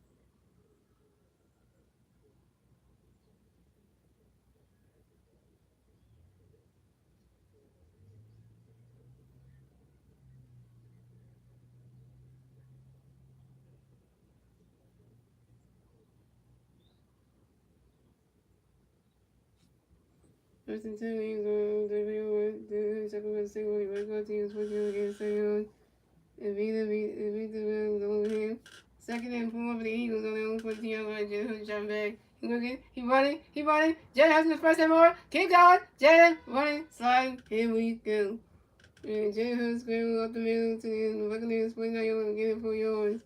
First and 10 Eagles on the second one, second one, right go to use 14 against Sayon. And beat the Rams over him. Second and 4 for the Eagles on their own 14-yard line. Jalen Hurts shot back. He running. Jalen Hurts with first and more. Keep going. Jalen running, sliding. Here we go. And Jalen Hurts scrambled up the middle to the Buccaneers 49-yard and getting 4 yards.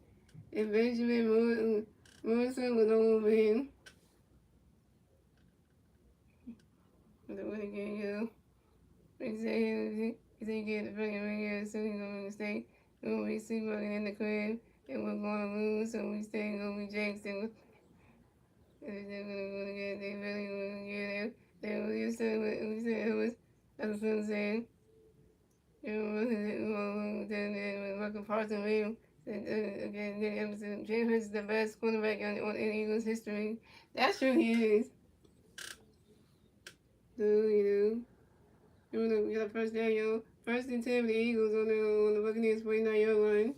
And Benjamin Morrison was all over him. The way again, go. He said he get the fucking radio, so he's gonna mistake. We're gonna be sleepwalking in the crib, and we're gonna lose, so we stay gonna be Jackson. And they're gonna get, they really wanna get it. They really said what we said it was, that's what I'm saying. With Michael Parsons Williams. Again, James Hurts is the best quarterback in Eagles history. That's true, he is. So, we got first down, yo. First and 10 for the Eagles on the Buccaneers 49-yard line.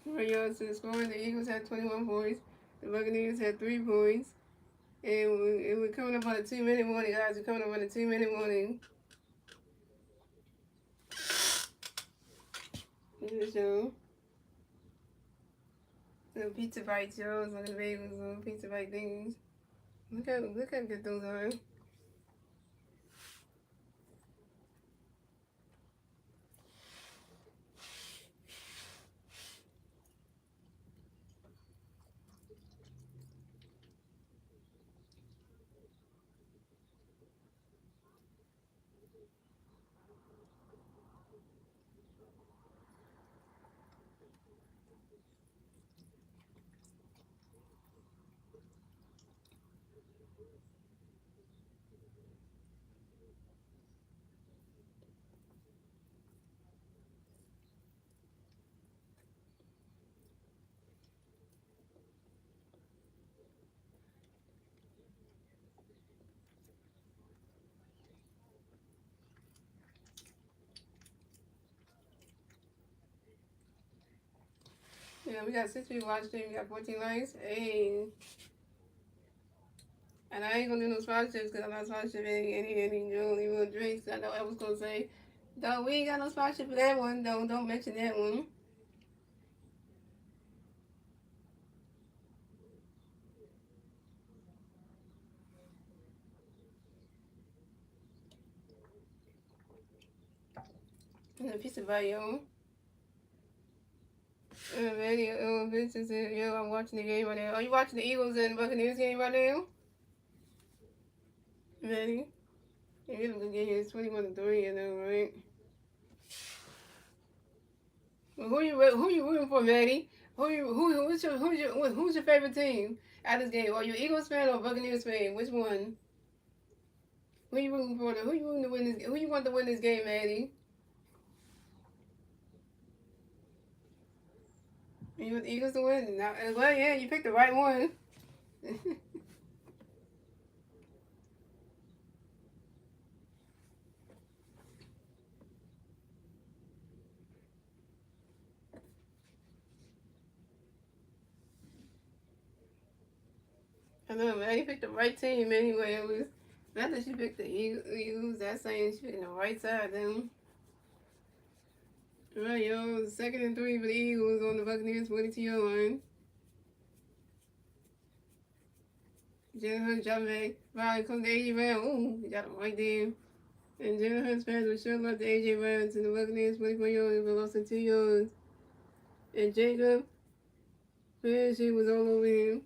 Right yards to the score. The Eagles had 21 points. The Buccaneers had 3 points. And we're coming up on a 2-minute warning, guys. We're coming up on a 2-minute warning. Here's the show. Little pizza bites, yo. Look at the bagels, little pizza bite things. Look how good those are. Yeah, we got 6 people watching. We got 14 likes. Hey. And I ain't gonna do no sponsorships because I'm not sponsoring any Julie Will drinks. I know I was gonna say, no, we ain't got no sponsorship for that one. Don't mention that one. And a piece of bio. Vincent said, yo, I'm watching the game right now. Are you watching the Eagles and Buccaneers game right now? Ready? The Eagles gonna get here. It's 21-3, you know, right? Well, who you rooting for, Maddie? Who's your favorite team? At this game, are you Eagles fan or Buccaneers fan? Which one? Who you rooting for? Who you rooting to win this? Who you want to win this game, Maddie? You want the Eagles to win? Now, well, yeah, you picked the right one. I know, man. You picked the right team anyway. It was not that you picked the Eagles. That's saying she picked the right side. Then, all right, yo, 2nd and 3 for the Eagles on the Buccaneers 42-yard line. Jalen Hurts dropping back. Right, comes to AJ Brown. Ooh, he got him right there. And Jalen Hurts pass was short left to AJ Brown to the Buccaneers 24 yards, but lost in 2 yards. And Jacob, man, she was all over him.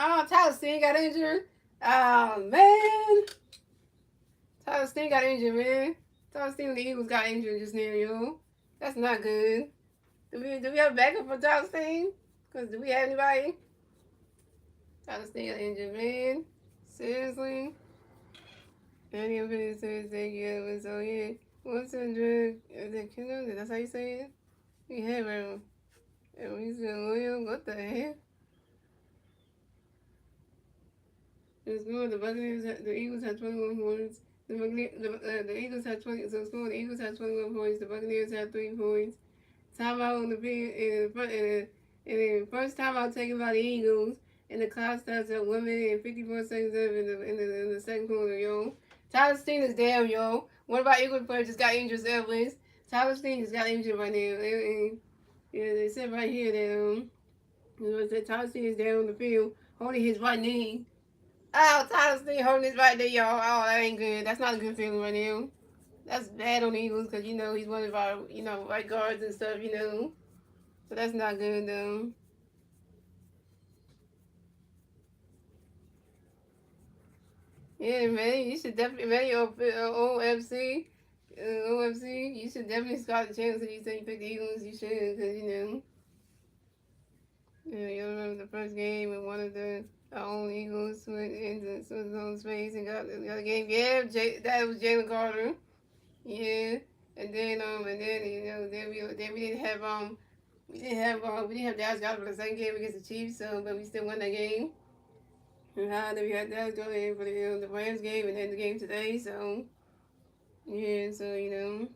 Oh, Tyler Steen got injured. Oh, man. Tyler Steen got injured, man. Tyler Steen and the Eagles got injured just now, yo. That's not good. Do we have a backup for Tyler Steen? Because do we have anybody? Tyler Steen got injured, man. Seriously? And he finished Thursday, yeah, so yeah. What's the drug? Is it Kendall? That's how you say it? We have him. And we said, William, what the heck? It's good. The Buccaneers, the Eagles had 21 points. The Eagles had 20. So it's good. The Eagles had 21 points. The Buccaneers had 3 points. Timeout on the field in the first timeout taken by the Eagles. And the clock starts at 1 minute and 54 seconds left in the second quarter, yo. Tyler Steen is down, yo. One of our Eagles players just got injured, Elvis. Tyler Steen just got injured right now. Yeah, they said right here that Tyler Steen is down on the field holding his right knee. Oh, Tyler Steen holding his right knee, y'all. Oh, that ain't good. That's not a good feeling right now. That's bad on the Eagles because, he's one of our, right guards and stuff. So that's not good, though. Yeah, man, you should definitely, man, your OFC, you should definitely score the chance if you say you pick the Eagles. You should, because, you remember the first game and one of our own Eagles went into his own space and got the game. Yeah, that was Jalen Carter. Yeah, and then we didn't have Dallas Goddard for the second game against the Chiefs, but we still won that game. And then we had Dallas Goddard for the Rams game and then the game today. So yeah, so.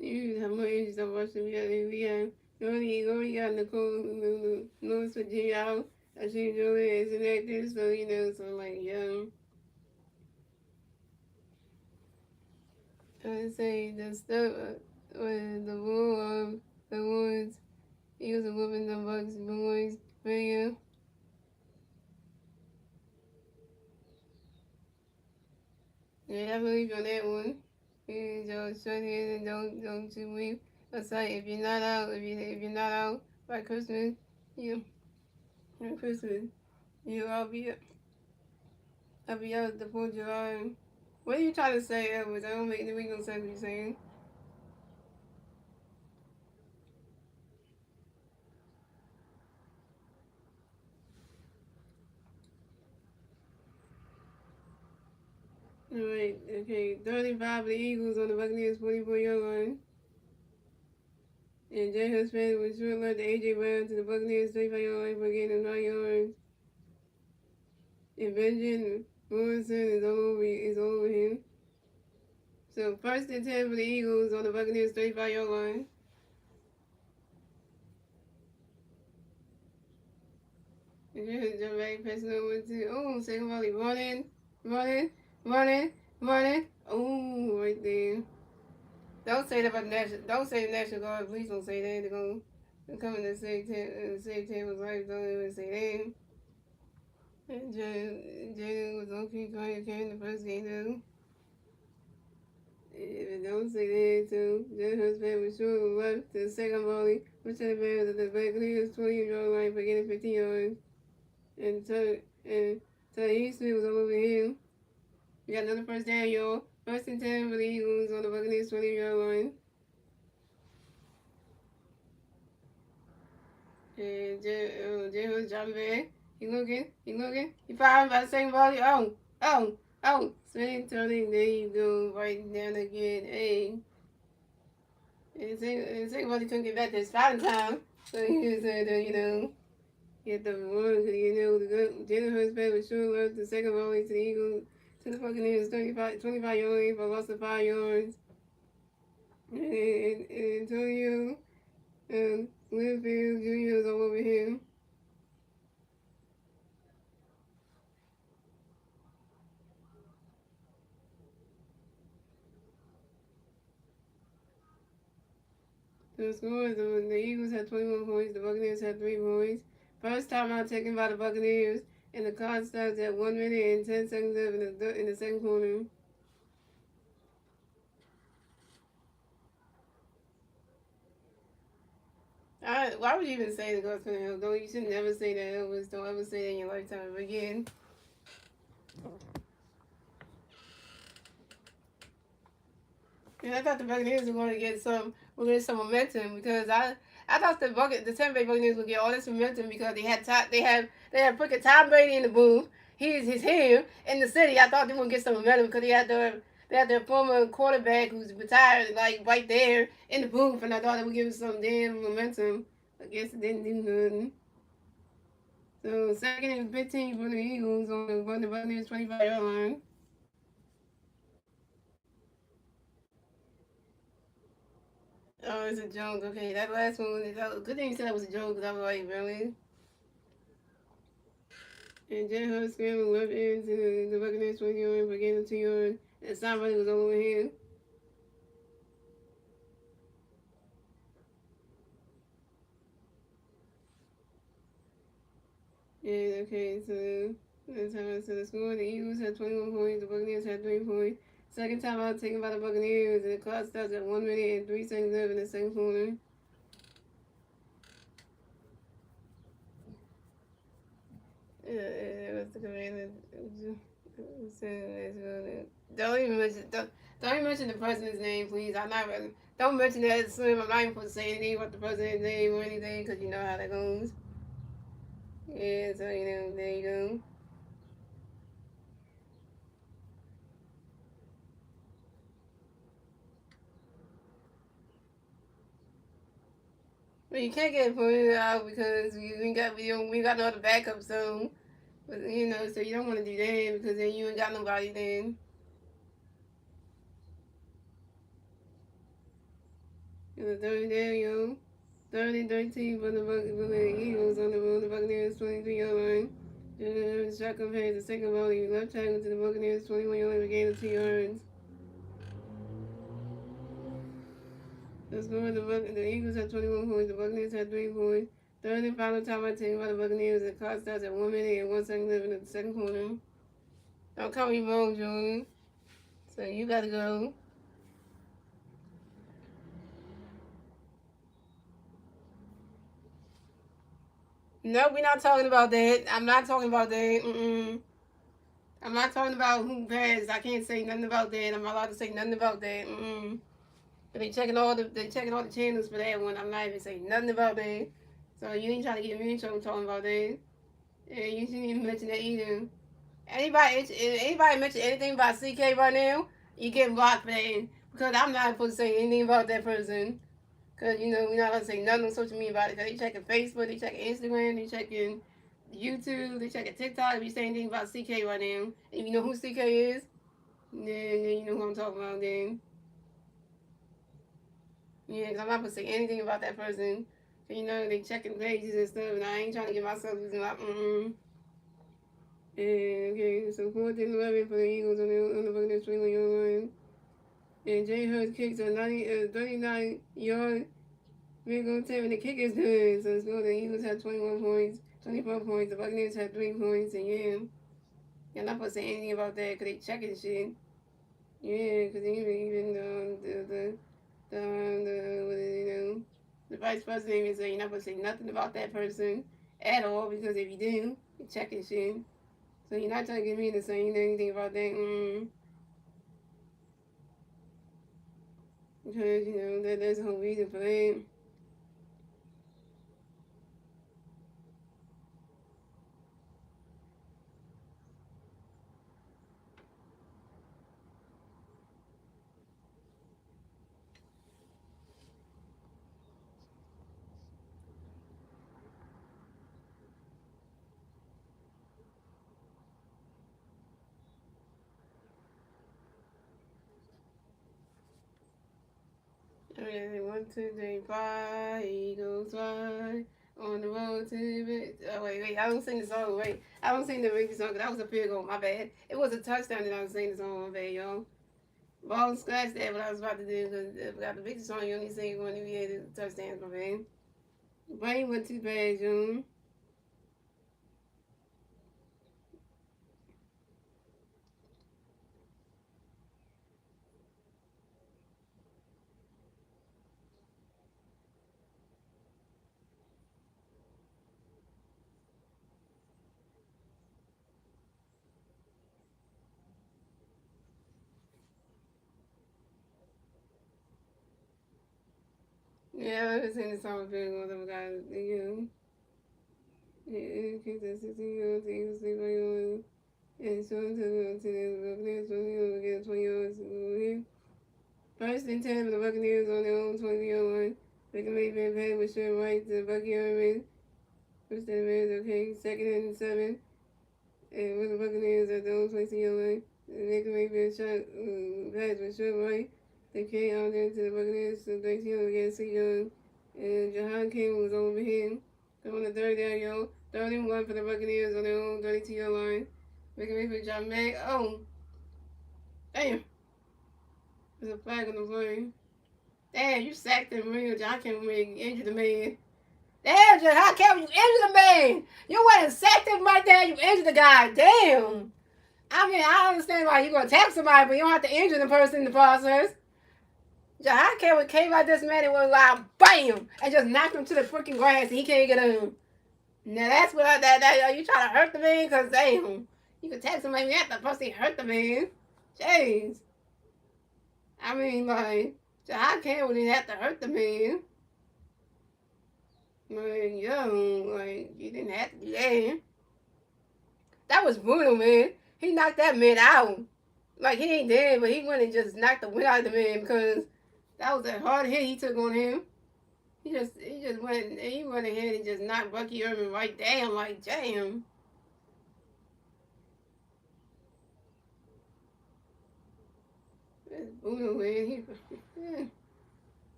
You have more injuries of us. We already got Nicole North Virginia out. She really is an actor, so like, yeah. I would say the stuff with the rule of the ones he was a woman the Bucks boys video. Yeah, I believe on that one. Yeah, so shut in and don't you leave. That's like if you're not out, if you're not out by Christmas, you on Christmas, I'll be out the 4th of July. What are you trying to say, Edwards? I don't make the week no sense what you're saying. Alright, okay. 35 for the Eagles on the Buccaneers 44-yard line. And Jay Husband was short left to AJ Brown to the Buccaneers 35-yard line for getting 9 yards. And Benjamin Morrison is all over him. So 1st and 10 for the Eagles on the Buccaneers 35-yard line. And then jump back, passing over to second volley, running. Oh, right there. Don't say that about the national. Don't say the National Guard. Please don't say that. They're coming to save Tampa's life. Don't even say that. And Jalen was on key carrying the first game though. If it don't say that too, Jalen Hurts fan was short left to the second volley, which had been at the Buccaneers 20-yard line for getting 50 yards. And Tyree Smith was all over him. We got another first down, y'all. First and 10 for the Eagles on the Buccaneers 20-yard line. And Jay Hurts dropping back. He looking. He firing by the second volley. Spinning, turning, there you go. Right down again. Hey. And second volley couldn't get back to his fighting time. So he was get the one because Jalen Hurts back with sure left the second volley to the Eagles. To the Buccaneers 25 yards for a loss of 5 yards. And Antonio Winfield Jr. is all over him. The scores, the Eagles had 21 points, the Buccaneers had 3 points. First timeout taken by the Buccaneers, and the clock starts at 1 minute and 10 seconds left in the second quarter. Why would you even say the God's gonna help? You should never say that, Elvis. Don't ever say that in your lifetime again. And I thought the Buccaneers were going to get some momentum because I thought the Tampa Bay Buccaneers would get all this momentum because they had freaking Tom Brady in the booth. He's here in the city. I thought they would get some momentum because they had their former quarterback who's retired like right there in the booth, and I thought it would give them some damn momentum. I guess it didn't do nothing. So second and 15 for the Eagles on the Buccaneers 25-yard line. Oh, it's a joke. Okay, that last one was good thing you said that was a joke because I was like, really? And Jay Hurts scrambled left end to the Buccaneers 20 yard for getting 2 yards. And somebody was all over him. And okay, so that's how I said the score. The Eagles had 21 points, the Buccaneers had 3 points. Second time out taken by the Buccaneers, and the clock starts at 1 minute and 3 seconds left in the second quarter. What's the command? Don't even mention the president's name, please. I'm not really. Don't mention that Slim. I'm not even supposed to say anything about the president's name or anything because you know how that goes. Yeah, so there you go. But you can't get pointed out because we got no other backup, so but, so you don't want to do that because then you ain't got nobody then. And the third down, 3rd and 13 for the Eagles on the Buccaneers 23-yard line. The shotgun pass the second volley, left tackle to the Buccaneers 21-yard line, gain of 2 yards. The score, the Eagles had 21 points, the Buccaneers had 3 points. Third and final time I take by the Buccaneers, the clock starts at 1 minute and 1 second left in the second quarter. Don't call me wrong, Jordan. So you gotta go. No, we're not talking about that. I'm not talking about that. I'm not talking about who passed. I can't say nothing about that. I'm not allowed to say nothing about that. But they checking all the channels for that one. I'm not even saying nothing about that. So you ain't trying to get me in trouble talking about that. And you shouldn't even mention that either. Anybody mention anything about CK right now, you get blocked for that. Because I'm not supposed to say anything about that person. Because, we're not going to say nothing on social media about it. Because they checking Facebook, they checking Instagram, they checking YouTube, they checking TikTok. If you say anything about CK right now, and you know who CK is, then you know who I'm talking about then. Yeah, because I'm not going to say anything about that person. So, they checking pages and stuff, and I ain't trying to get myself losing like, And, okay, so 4th and 11 for the Eagles on the Buccaneers 21-yard line. And Jay Hurts kicks a 39-yard field goal attempt, and the kick is good. So the Eagles have 21 points. 24 points. The Buccaneers had 3 points, and yeah. You're not supposed to say anything about that because they checking shit. Yeah, because even the vice president even said you're not supposed to say nothing about that person at all because if you do, you're checking shit. So you're not trying to get me to say anything about that. Because, there's a whole reason for that. Okay, 1, 2, 3, 5, Eagles fly on the road to the. Oh, wait, I don't sing the song. Wait, I don't sing the Ricky song because that was a field goal. My bad. It was a touchdown that I was singing the song. My bad, y'all. Ball scratch that what I was about to do because if I got the Victor song, you only sing when you had the touchdowns, my man. Brady went too bad, June. Yeah, I was singing the song field goals. I forgot, Yeah, keep that 16 yards, the Eagles sleep by you. And so to the Buccaneers, 20 yards, get 20 yards. First and 10 for the Buccaneers on their own 20-yard line. They can make that pass with short right to Buccaneers. First and 10, okay. Second and 7. And with the Buccaneers at their own 20-yard line. They can make that shot, pass with short right. They came out there to the Buccaneers to 13 yards against 6 yards. And Jahan King was over him. They're on the third down, yo. 31 for the Buccaneers on their own 32-yard line. They can make for John Mack. Oh, damn. There's a flag on the play. Damn, you sacked him real. John can't injure the man. Damn, John, how can you injure the man? You went and sacked him right there. You injured the guy. Damn. I mean, I understand why you're going to tap somebody, but you don't have to injure the person in the process. John, how can we came like this man and was like, bam, and just knocked him to the freaking grass and he can't get on. Now that's what you trying to hurt the man? Because damn, you can tap somebody at the pussy hurt the man. Jeez. I mean, like, how can we have to hurt the man? Like, yo, like, you didn't have to do that. That was brutal, man. He knocked that man out. Like, he ain't dead, but he went and just knocked the wind out of the man because that was a hard hit he took on him. He went ahead and just knocked Bucky Irvin right down, like, damn. That's brutal, man. Yeah.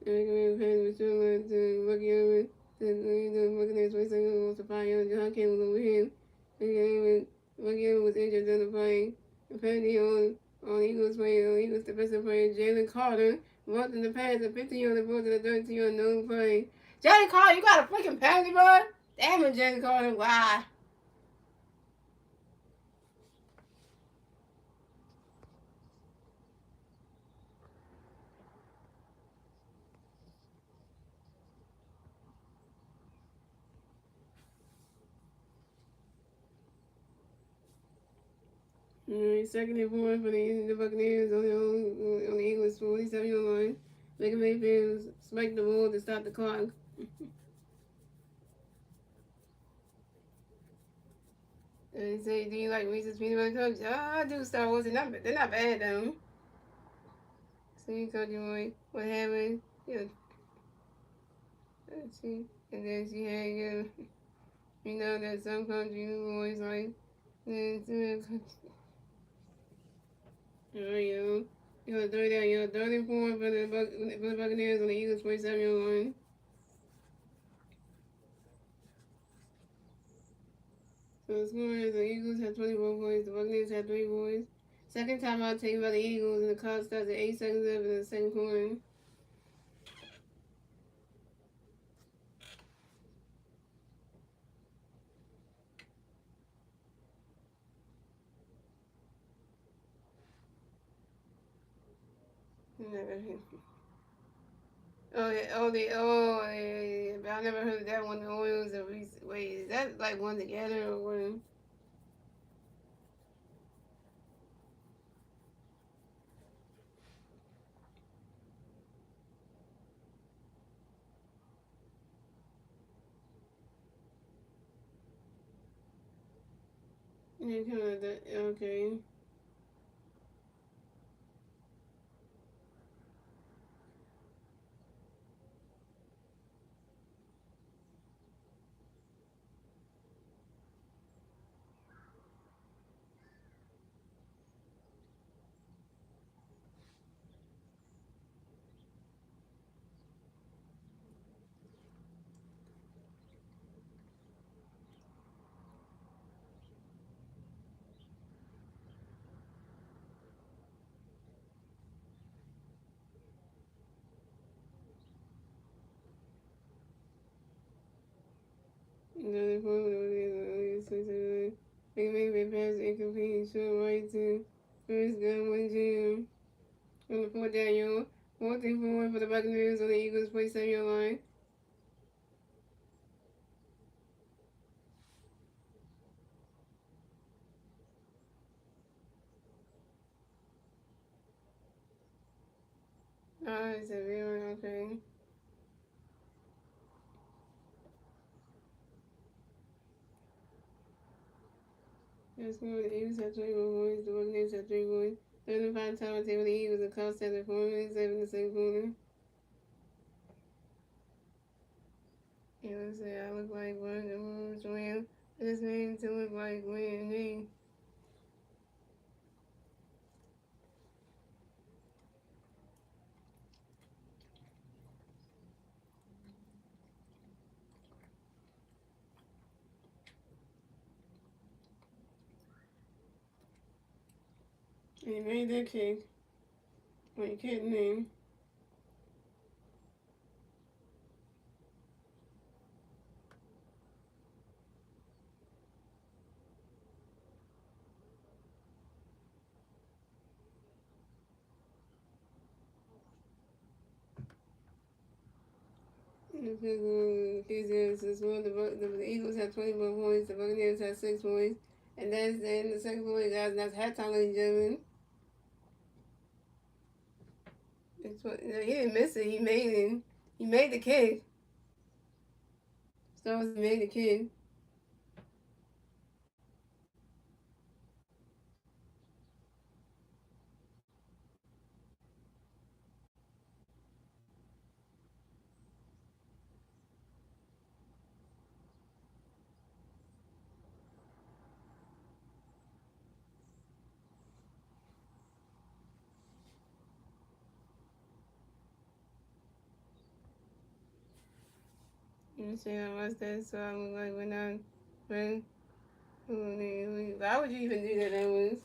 Bucky Irvin. The Buccaneers 22nd was the fire. John Campbell was over him. Bucky was injured on the play. Apparently on Eagles play, Eagles defensive player Jalen Carter walked in the pass a 15-yard ball to the 13-yard no play. Jalen Carter, you got a freaking penalty, bro? Damn it, Jalen Carter, why? Second and 4 for the Buccaneers on the Eagles 47-yard line. Baker Mayfield spiked the ball to stop the clock. And they say, do you like Reese's peanut butter cups? I do Star Wars. They're not bad though. So you told you what happened? Yeah. Let's see. And then she had you know that some country always like. You know, 34 for the Buccaneers on the Eagles 47-yard line. So the score is the Eagles had 24 points, the Buccaneers had 3 points. Second time out taken by the Eagles, and the clock starts at 8 seconds left in the second quarter. Never. Oh, yeah, oh, yeah. But I never heard that one. The oils and wait, is that like one together or one? Yeah, kind of that. Okay. Another form of the they may be past incomplete short right to first down one jam. On the fourth down, y'all. Fourth and forward for the Buccaneers on the Eagles play your line. It's a real okay. Let's go. The Eagles have 21 points. The Buccaneers have 3 points. 35 times table. The Eagles are cost at the 4 minutes, 7 the second quarter. You know what I'm saying? I look like one of the moves when I just made it to look like when me. And he made that kick. Well, you can't name. The Eagles as well. The Eagles have 21 points. The Buccaneers have 6 points. And that's the end of the second quarter, guys. That's halftime, ladies and gentlemen. He didn't miss it. He made it. He made the kick. Stars made the kick. Let me see how much that so I look like when I when why would you even do that? That was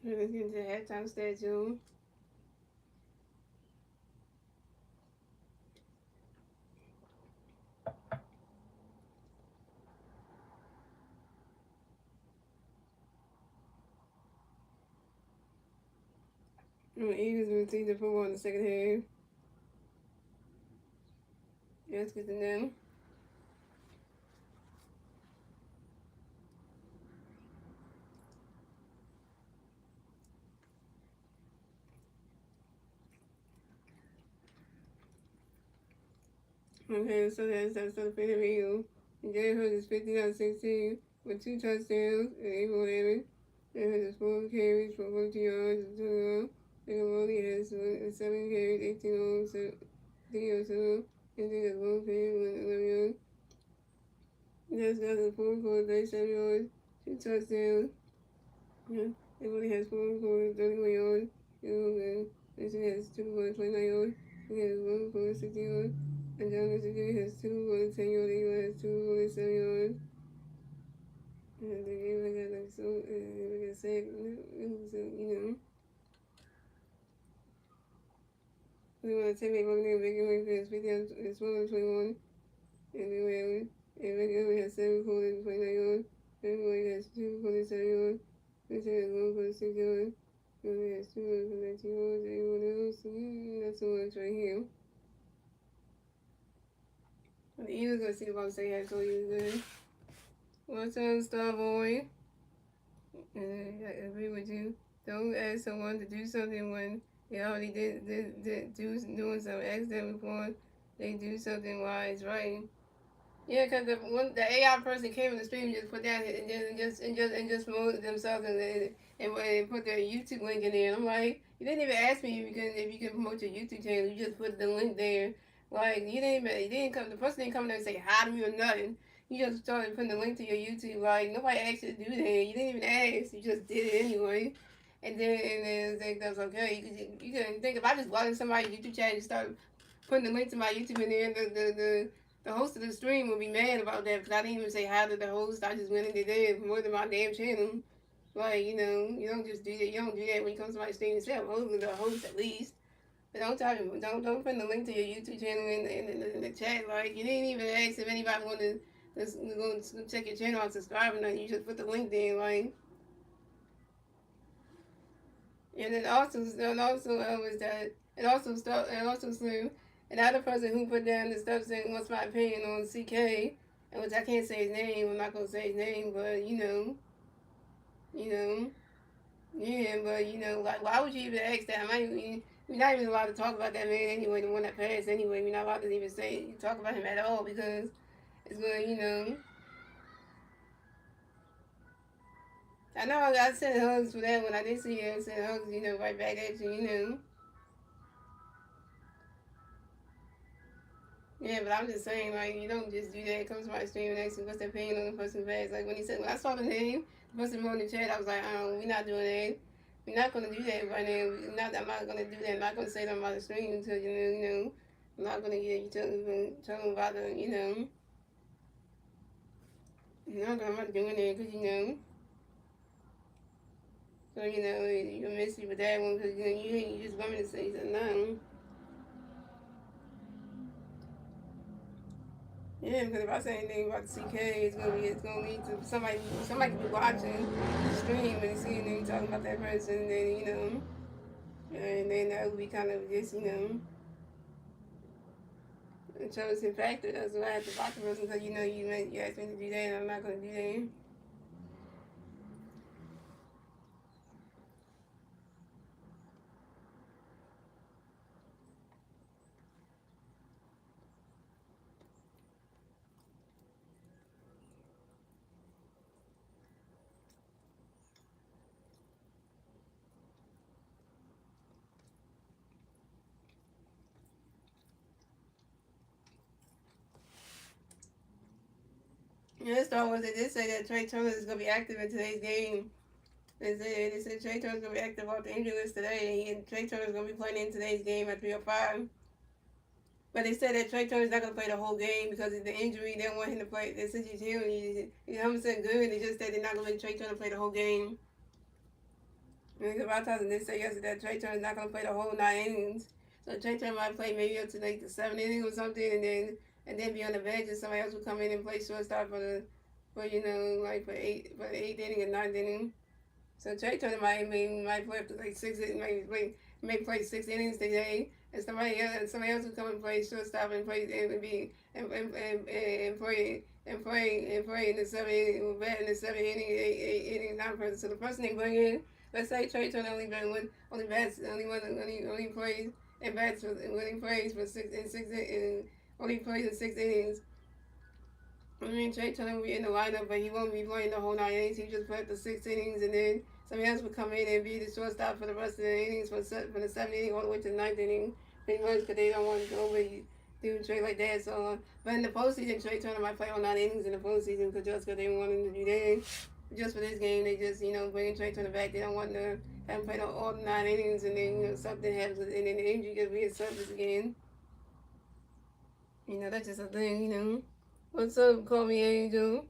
let's get into the halftime statue. The Eagles will take the football in the second half. Yeah, let's get to them. Okay, so that's the Philadelphia Eagles. Jalen Hurts is 15 out of 16 with 2 touchdowns and 8 whatever. Jalen Hurts is 4 carries for 14 yards and 2 yards. Jacob Rowley has 7 carries, 18 yards, 3 yards, 2 and then has 1 carry, 11 yards. That's got the 4 for 37 yards, 2 touchdowns. Yeah, everybody has 4 for 31 yards. And Mason has 2 for 29 yards. He has 1 for 60 yards. And John Michigan has 2 for 10 yards. Eagle has 2 for 7 yards. And the game I got like so, like I said, so, you know. We want to take me Buccaneers making way for his 50th and 21. And we were and Buccaneers has 7 quarters, 29 yards. Everybody has 2 quarters, 7 yards. This has 1 quarter, 6 yards. Everybody has 2 quarters, 19 yards. Everyone else, not so much right here. The Eagles gonna see the ball say I told you good. What's up, Starboy? And I agree with you. Don't ask someone to do something when they already doing something. Ask them before they do something while it's right. Yeah, because the AI person came in the stream and just put that and just promoted themselves and put their YouTube link in there. And I'm like, you didn't even ask me if you can promote your YouTube channel. You just put the link there. Like you didn't come. The person didn't come there and say hi to me or nothing. You just started putting the link to your YouTube. Like nobody asked you to do that. You didn't even ask. You just did it anyway. And then think that's okay. You can think if I just log in somebody's YouTube channel and start putting the link to my YouTube in there, the host of the stream will be mad about that because I didn't even say hi to the host. I just went in there and promoted my damn channel. Like, you don't just do that. You don't do that when you come to my stream and say I'm hosting the host at least. But don't put the link to your YouTube channel in the chat. Like, you didn't even ask if anybody wanted to go check your channel out, subscribe or nothing. You just put the link there, like. And then also was that and also Slim, another person who put down the stuff saying what's my opinion on CK, and which I can't say his name. I'm not gonna say his name, but you know, yeah, but like why would you even ask that? We're not even allowed to talk about that man anyway. The one that passed anyway. We're not allowed to even talk about him at all because it's going. I know I sent hugs for that when I did see it. I sent hugs, right back at you. Yeah, but I'm just saying, like, you don't just do that. Come to my stream and ask me what's their opinion on the person's face. Like, when I saw the name, the person wrote in the chat, I was like, we're not doing that. We're not going to do that right now. I'm not going to do that. I'm not going to say that on the stream until, I'm not going to get you tell them about the, I'm not doing that because, so, you miss me with that one because, you just want me to say something. No. Yeah, because if I say anything about the CK, it's gonna lead to somebody could be watching the stream and seeing me talking about that person, and then and then that would be kind of just a chosen factor. That's why I have to block the person because you asked me to do that, and I'm not gonna do that. Yeah, Star Wars, they did say that Trey Turner is gonna be active in today's game. They said Trey Turner's gonna be active off the injury list today, and Trey Turner's gonna be playing in today's game at 3:05. But they said that Trey Turner's not going to play the whole game because of the injury. They don't want him to play. They said he's healing. He's 100% good. They just said they're not going to make Trey Turner play the whole game. And because they said yesterday that Trey Turner's not going to play the whole 9 innings. So Trey Turner might play maybe up to like the 7th inning or something, and then be on the bench, and somebody else will come in and play shortstop for like for the 8th inning and 9th inning. So Trey Turner might play up to like 6. May play 6 innings today, and somebody else will come and play shortstop and play and play in the 7th inning, 8 inning, 9 person. So the person they bring in, let's say Trey Turner only plays and bats only plays for 6 innings. Trey Turner will be in the lineup, but he won't be playing the whole 9 innings. He just played the 6 innings, and then somebody else will come in and be the shortstop for the rest of the innings for the 7th inning all the way to the 9th inning, pretty much, because they don't want to nobody do Trey like that. So, but in the postseason, Trey Turner might play all 9 innings in the postseason because they don't want him to do that. Just for this game, they just bringing Trey Turner back. They don't want to have him play all the 9 innings, and then something happens, and then the injury gets resurfaces again. That's just a thing. What's up, Call Me Angel?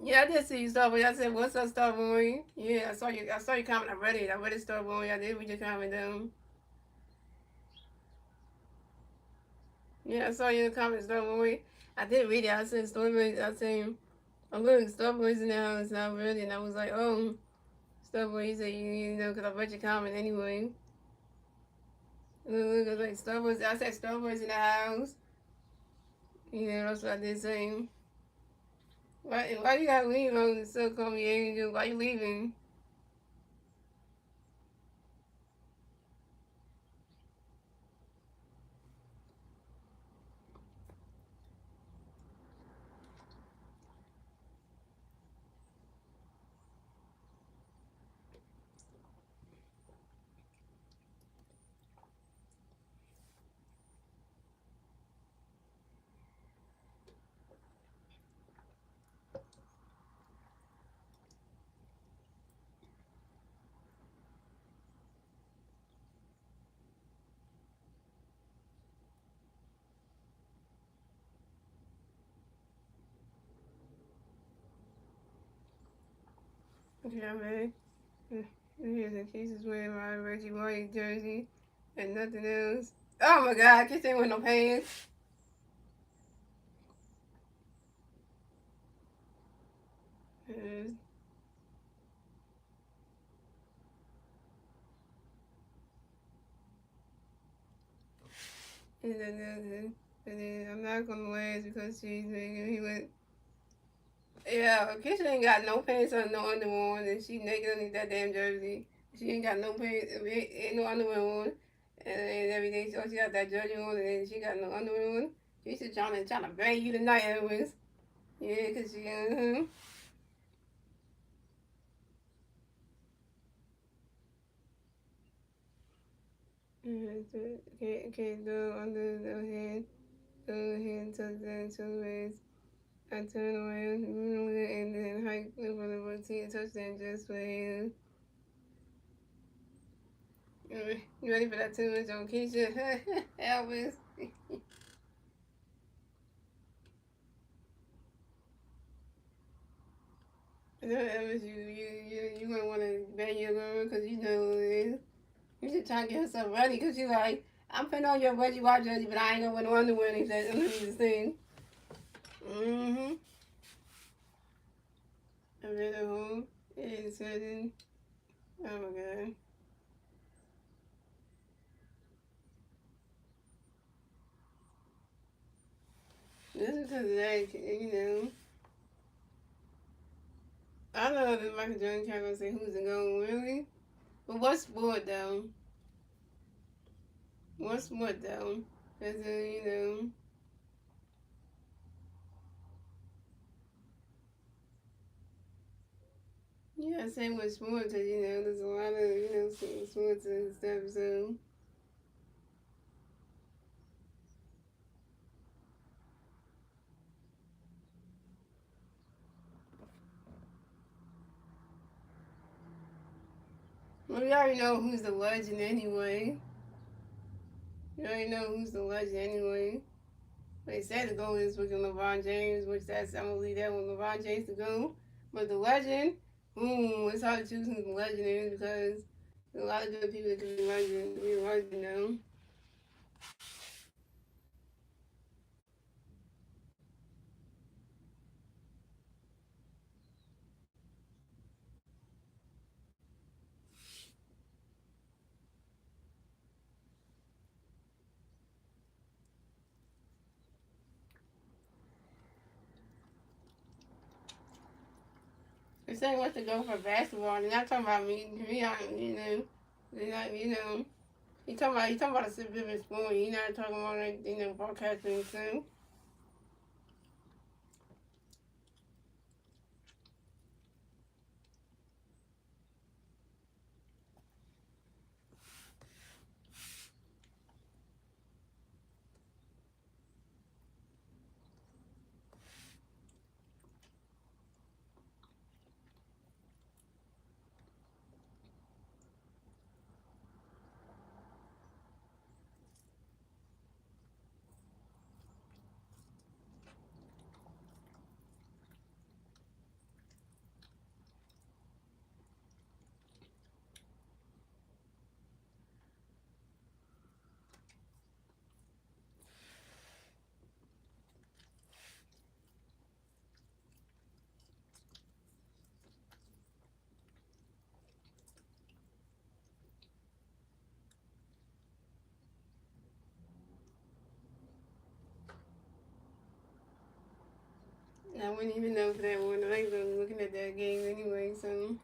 Yeah, I did see you, Starboy. I said, "What's up, Starboy?" Yeah, I saw you. I saw your comment. I read it. I read it, Starboy. I did read your comment down. Yeah, I saw you in the comments, Starboy. I did read it. I said, "Starboy." I said, "Oh look, Starboy's in the house now, really." And I was like, "Oh, Starboy." He said, "You know, because I read your comment anyway." Look, I was like, "Starboy's." I said, "Starboy's in the house." You know, that's what I did say. Why you gotta leave on the so call me Angel? Why you leaving? Yeah, man. Here's the cases wearing my Reggie White jersey and nothing else. Oh my God, I can't say with no pants. Uh, and then I'm not gonna last because she's making he went. Yeah, Keisha ain't got no pants on, no underwear on, and she naked underneath that damn jersey. She ain't got no pants, ain't no underwear on, and everything. So she got that jersey on, and she got no underwear on. Keisha trying to bang you tonight, anyways. Yeah, cause she, can't do under the head, the hand tucked into his. I turn around, and then hike over the routine touchdown just for him. You ready for that too much on Keisha? Elvis. I know Elvis, you gonna want to bang your girl because you know you should try to get herself ready because you like, I'm putting on your Reggie White jersey, but I ain't gonna wear no underwear underneath this thing. Mm-hmm. I'm at home. And sudden. Oh my God. This is because of that, I know that Michael Jordan can't gonna say who's the goal, really. But what's sport though? What's sport though? Cause yeah, same with sports. Cause there's a lot of sports and stuff. So well, we already know who's the legend anyway. You already know who's the legend anyway. They said the goal is freaking LeBron James, which that's I'm gonna leave that one LeBron James to go. But the legend, it's hard to choose who the legend is because there's a lot of good people that could be legend now. They're saying what to go for basketball. They're not talking about me, they're not, he talking about a specific sport. He's not talking about like, broadcasting too. I wouldn't even know for that one. I ain't really looking at that game anyway, so.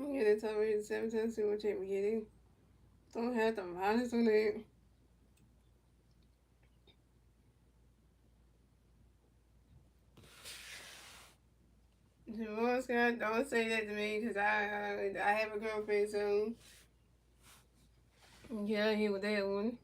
Yeah, that's how we hit 7 times Super Bowl we get it. Don't have the minus on it. Jamal Scott, don't say that to me because I have a girlfriend, so yeah, he with that one.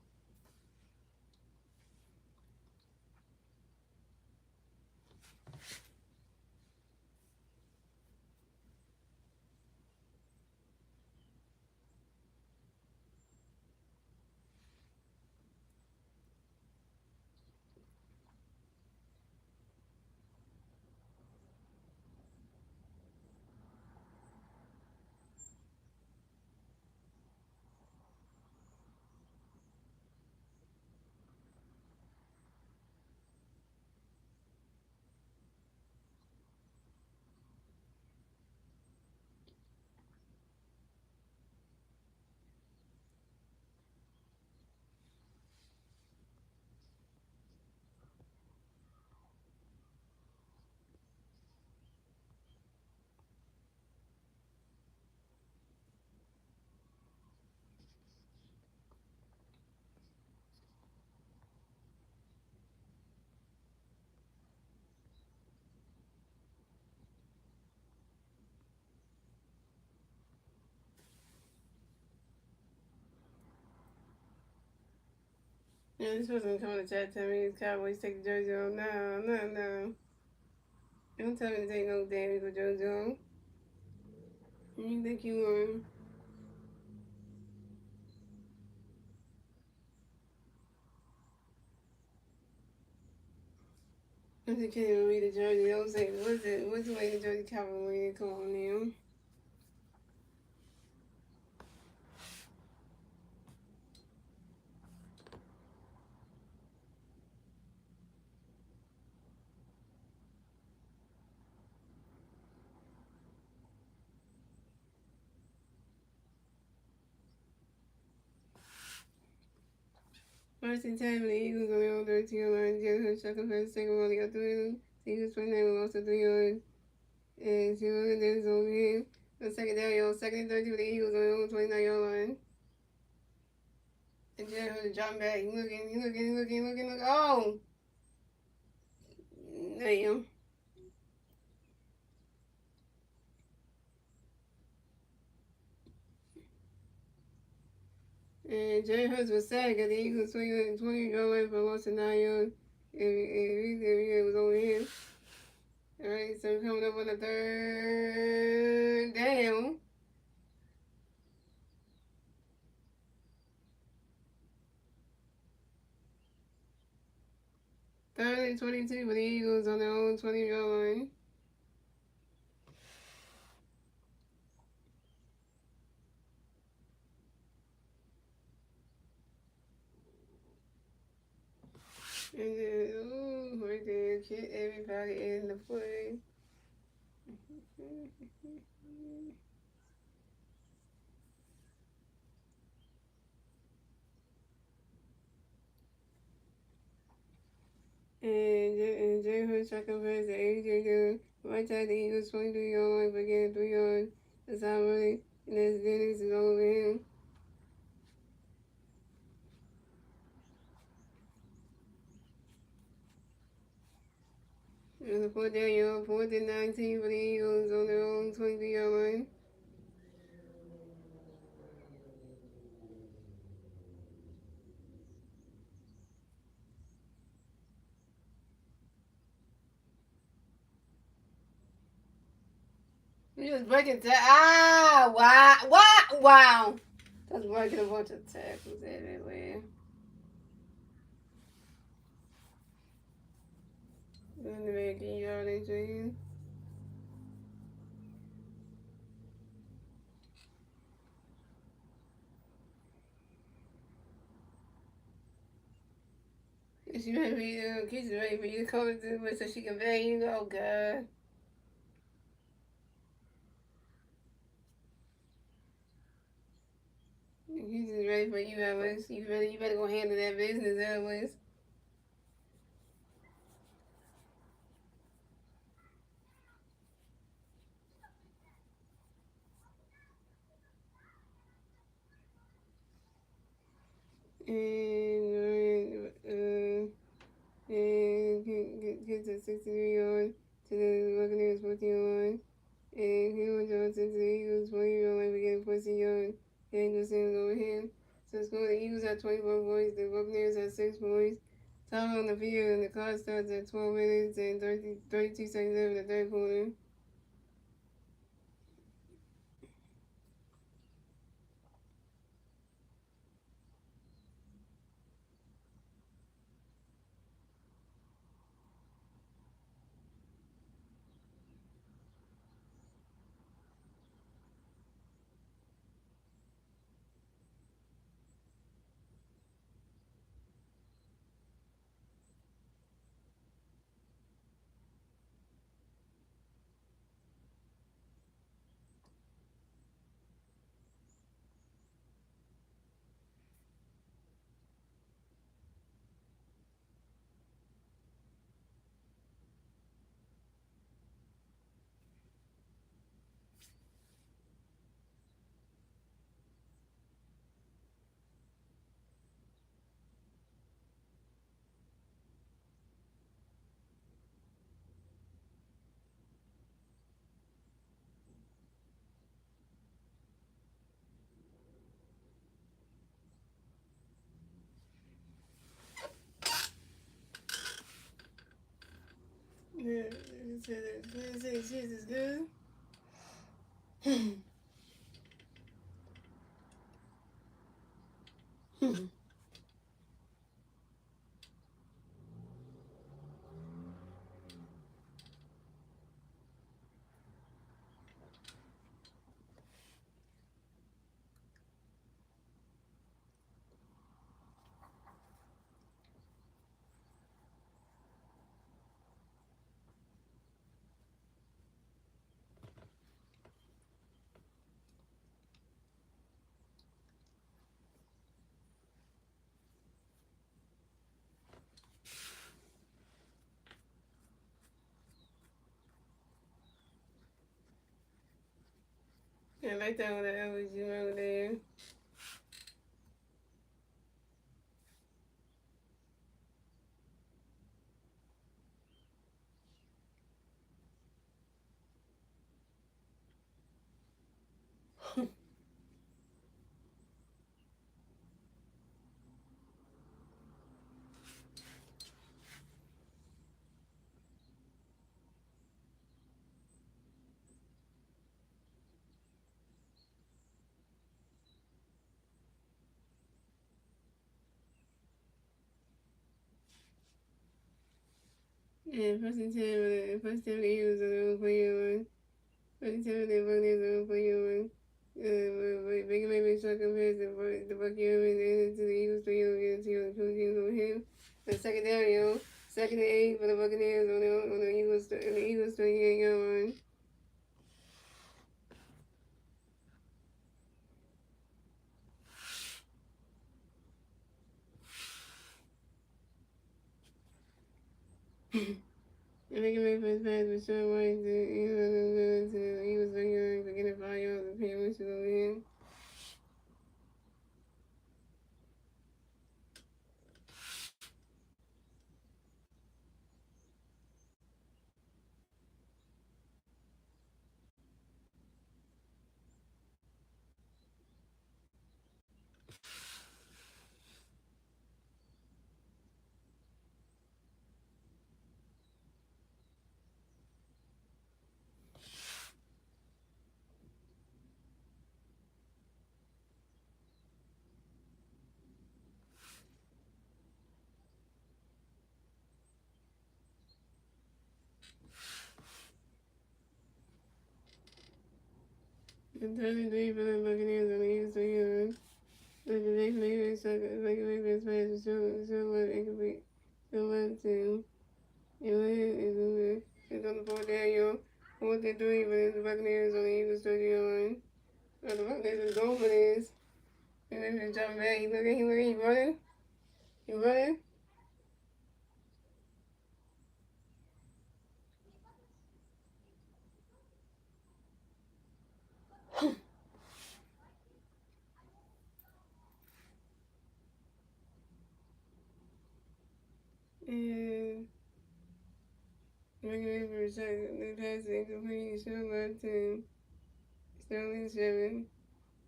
Yeah, this wasn't coming to chat to me. Cowboys take the jersey off. No, no, no. Don't tell me to take no damn Eagle jersey off. You think you won? I just can't even read the jersey. Don't say, what's it? What's the way the jersey Cowboys? Come on now. First and 10 for the Eagles on their own 13 line. Jalen Hurts second for the second one. They got 3 The Eagles 29 lost to 3 yards. And see, look at this over here. The second down, y'all. Second and 13 for the Eagles on their own 29-yard line. And Jalen Hurts dropping back. He looking. Oh! Damn. And Jalen Hurts was sad because the Eagles 20-yard line for a loss of 9 yards. And it was over here. Alright, so coming up on the third down. 3rd and 22 for the Eagles on their own 20-yard line. And then, ooh, right there, hit everybody in the play. And Jay Hurts second pass to AJ Dillon. Right side the Eagles 23-yard line, but getting 3 yards. That's how really. And that's Dennis is over him. And the 4th down, y'all. 4th and 19 for the Eagles on their own 23-yard line. We just breaking wow. Just breaking a bunch of tackles everywhere. And the making yardage in. She ready for you to, Keisha's ready for you to come into it so she can bang you. Oh, God. Keisha's ready for you, Ellis. You better go handle that business, Ellis. And get to 63 on to the Buccaneers 14 on. And Cleveland Johnson to the Eagles 20 on line again 14 on. Daniel Sanders over him. So score the Eagles at 24 points, the Buccaneers at 6 points. Time on the field and the clock starts at 12 minutes and 32 seconds left in the third quarter. Yeah, Kansas City is good. I like that one that was you over there. Yeah, first time the Eagles are the player one. First time the Buccaneers are the player one. Big maybe shot compares the Buccaneers and to the Eagles 3 on against the two teams on him. The second down, second and 8 for the Buccaneers on the Eagles 28-yard line. And they can make first pass with Sean White to the Eagles 30 for getting 5 yards of pay which is over him. And 33 for the Buccaneers on the Eagles 3 yards. Like the next maybe it's like a maybe it's pass was still incomplete. The left team. It's on the fourth down, 4th and 3, but it's the Buccaneers on the Eagles 30-yard line. The Buccaneers is going for this. And then he's jumping back. He running. He running. And Buccaneers for a second. They pass it incomplete. Still left team. Sterling 7.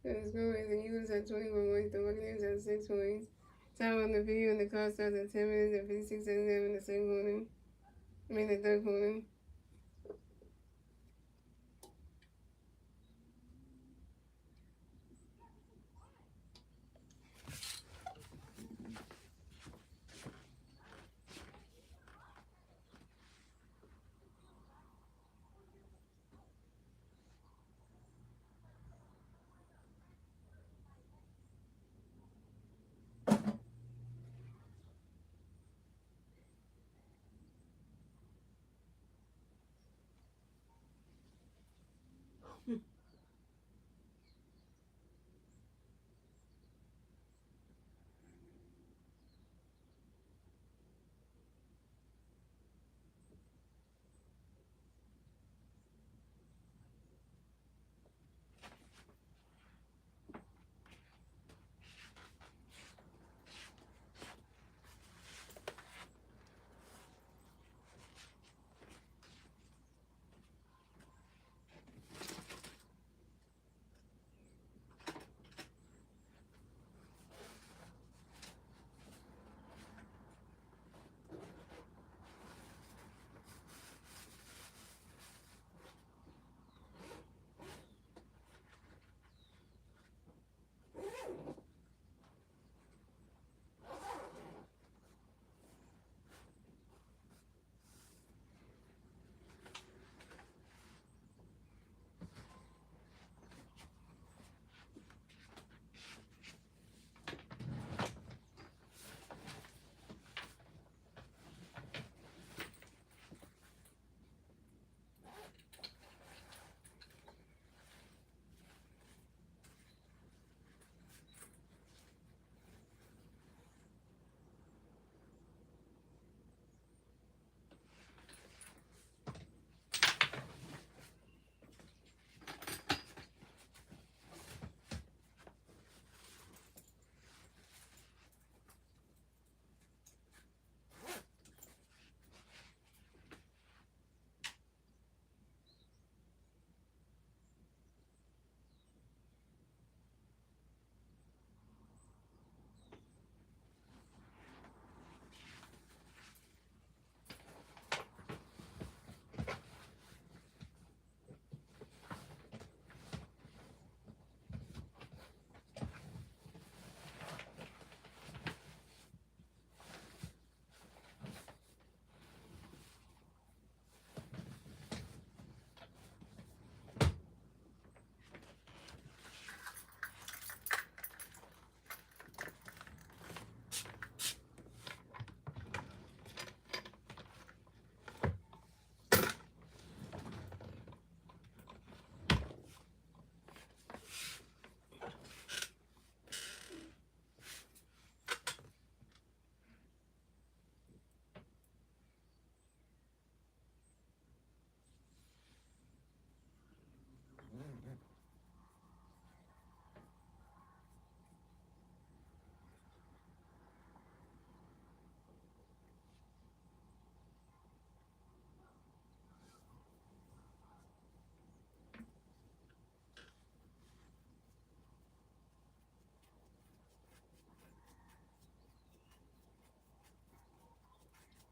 So the score is the Eagles at 21 points. The Buccaneers at 6 points. Time on the video and the clock starts at 10 minutes and 56 seconds in the second quarter. The third quarter.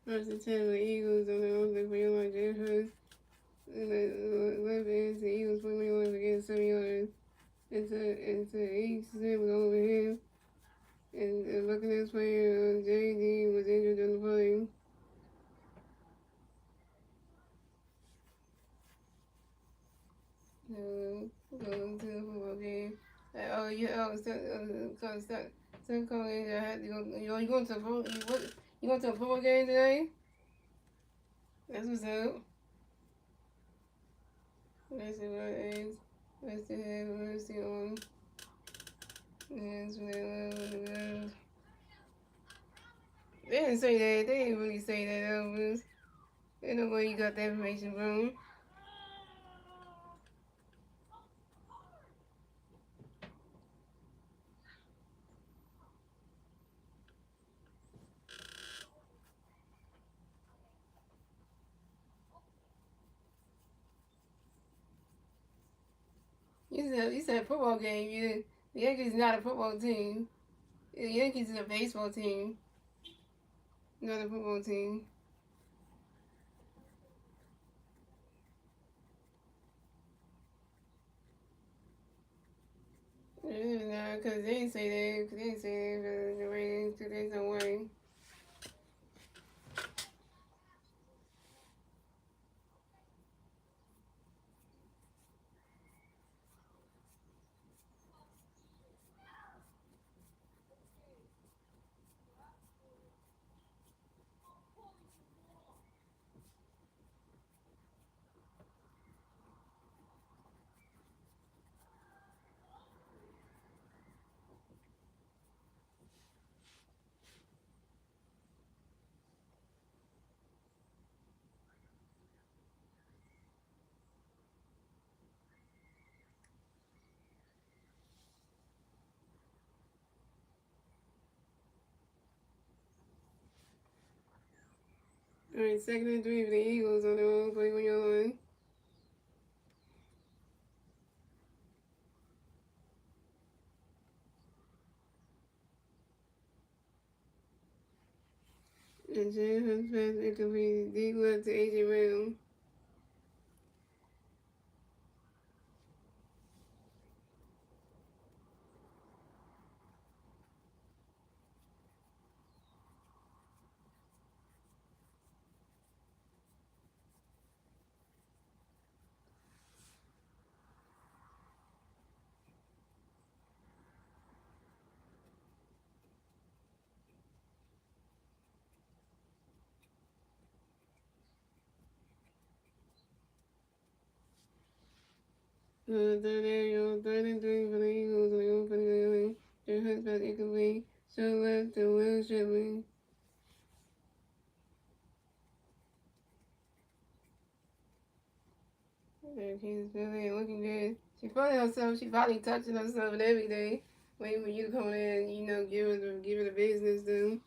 First and 10 the Eagles on the own for your line. James Hurst. Left end, the Eagles put me on to get 7 yards. Into East Sim was over him. And the Buccaneers player, JD, was injured on the play. Going to the football game. Stop calling. I had to go. You're going to the football. You went to a football game today? That's what's up. Let's see what is. Let's see have mercy on. Yes, they didn't say that. They didn't really say that, Elvis. They know where you got that information from. You said football game. The Yankees not a football team. The Yankees is a baseball team, not a football team. Nah, because they didn't say that. Cause they didn't say that for the ratings. Cause there's no way. Alright, 2nd and 3 for the Eagles on their own 41-yard line. And James has passed incomplete. Deep left to A.J. Brown. Third and 3 for the Eagles on their own 49-yard line. James has passed incomplete. Short left to Will Shipley. She's really looking good. She's probably herself. She's probably touching herself and every day, waiting for you to come in. Give her the business though.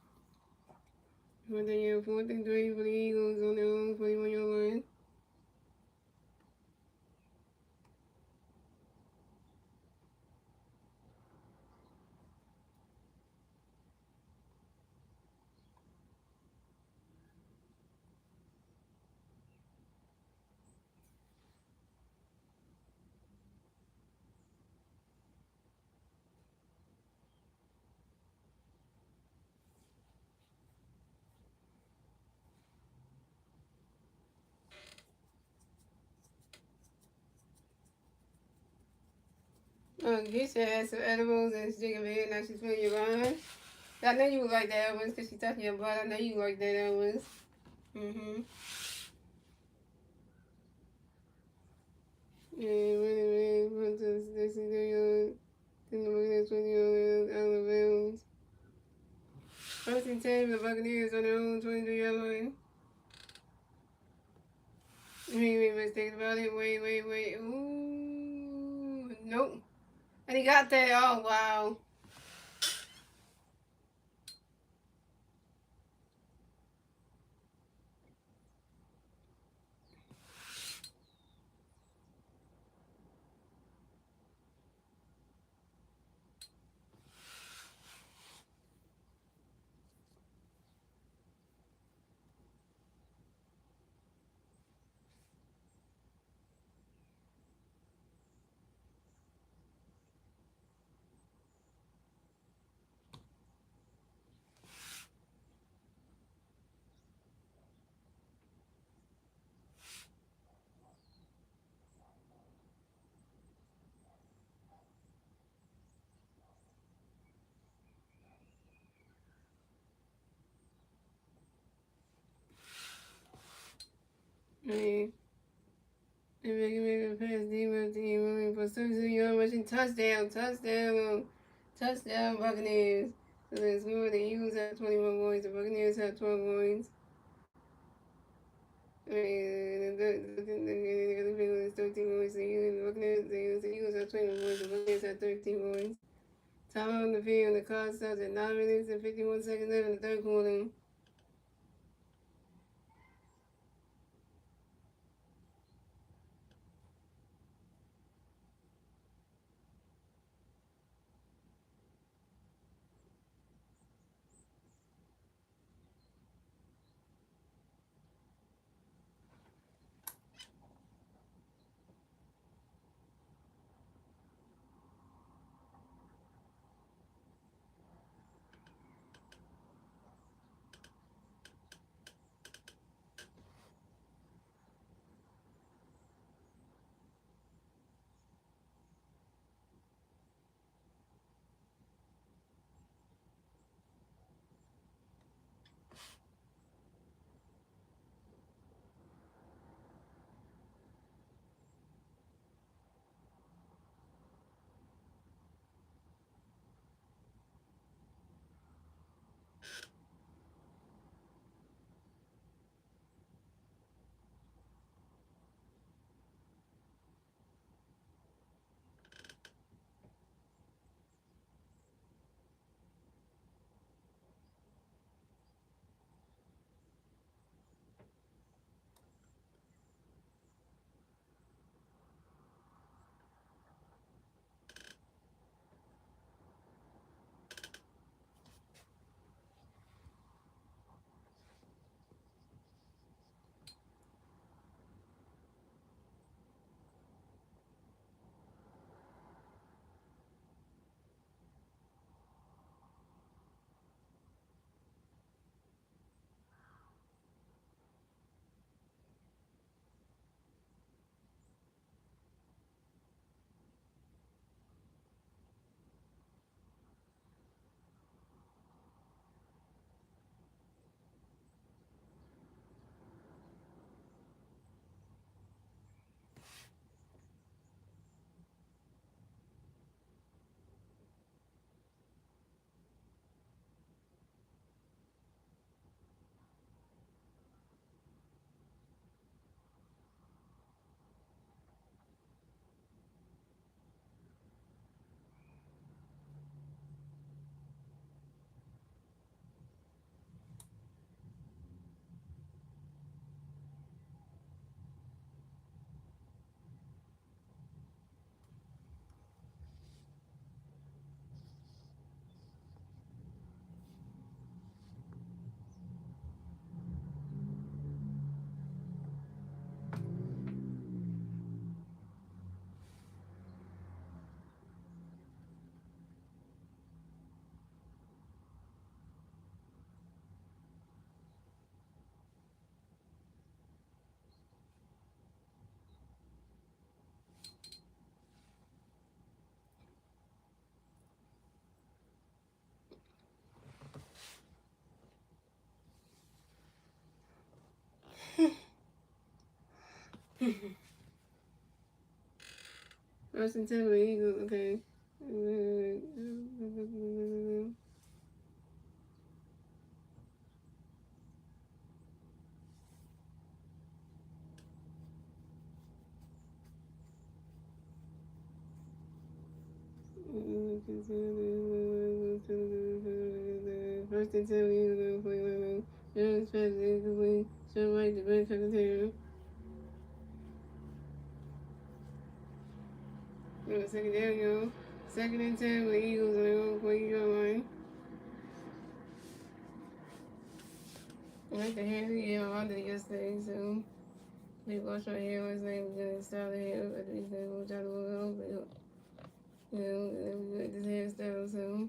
But then 4th and 3 for the Eagles on their own 41-yard line. Keisha had some edibles and she's drinking beer. Now she's feeling your behind. I know you would like that, Elvis, because she's touching your butt. I know you like that, Elvis. Mm-hmm. Yeah, really, front to the 63-yard. Then the Buccaneers 20-yard out of bounds. 1st and 10 for the Buccaneers on their own 23-yard line. He made mistakes about it. Wait. Ooh. Nope. And he got that. Oh, wow. I mean, and make a pass, defense team running for 32-yard rushing touchdown, touchdown, Buccaneers. So they score. The Eagles have 21 points. The Buccaneers have 12 points. I mean, the Eagles 13 points. The Eagles have 21 points. The Buccaneers have 13 points. Time on the field. The clock stops at 9 minutes and 51 seconds left in the third quarter. Washington Tampa Bay Eagles. Okay. First and 10, Eagles for 11. Jones pass incomplete. Show right to Ben Secretary. Second down, y'all. Second and 10 with Eagles on their own 40-yard line. I like the hair. Yeah, I did it yesterday, so we washed our hair last night. We're gonna style the hair up. At least we'll try to work out, but we got this hairstyle, so.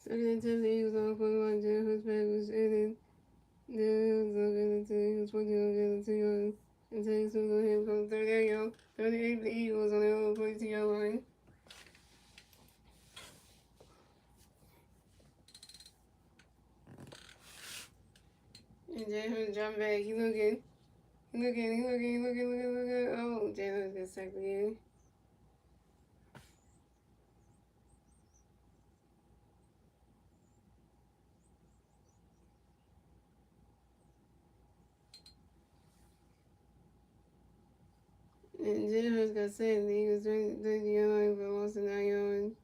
Second and 10, the Eagles on 41. Jalen Hurts back was in. The Eagles on the 10. He was 20 on the 2 yards. And takes to go ahead from 38 yard. 38 for the Eagles on their own 22 yard line. And Jalen Hurts dropping back. He looking. Oh, Jalen Hurts gets sacked again. And Jalen Hurts got sacked. The Eagles 30 yard line for a loss of 9 yards.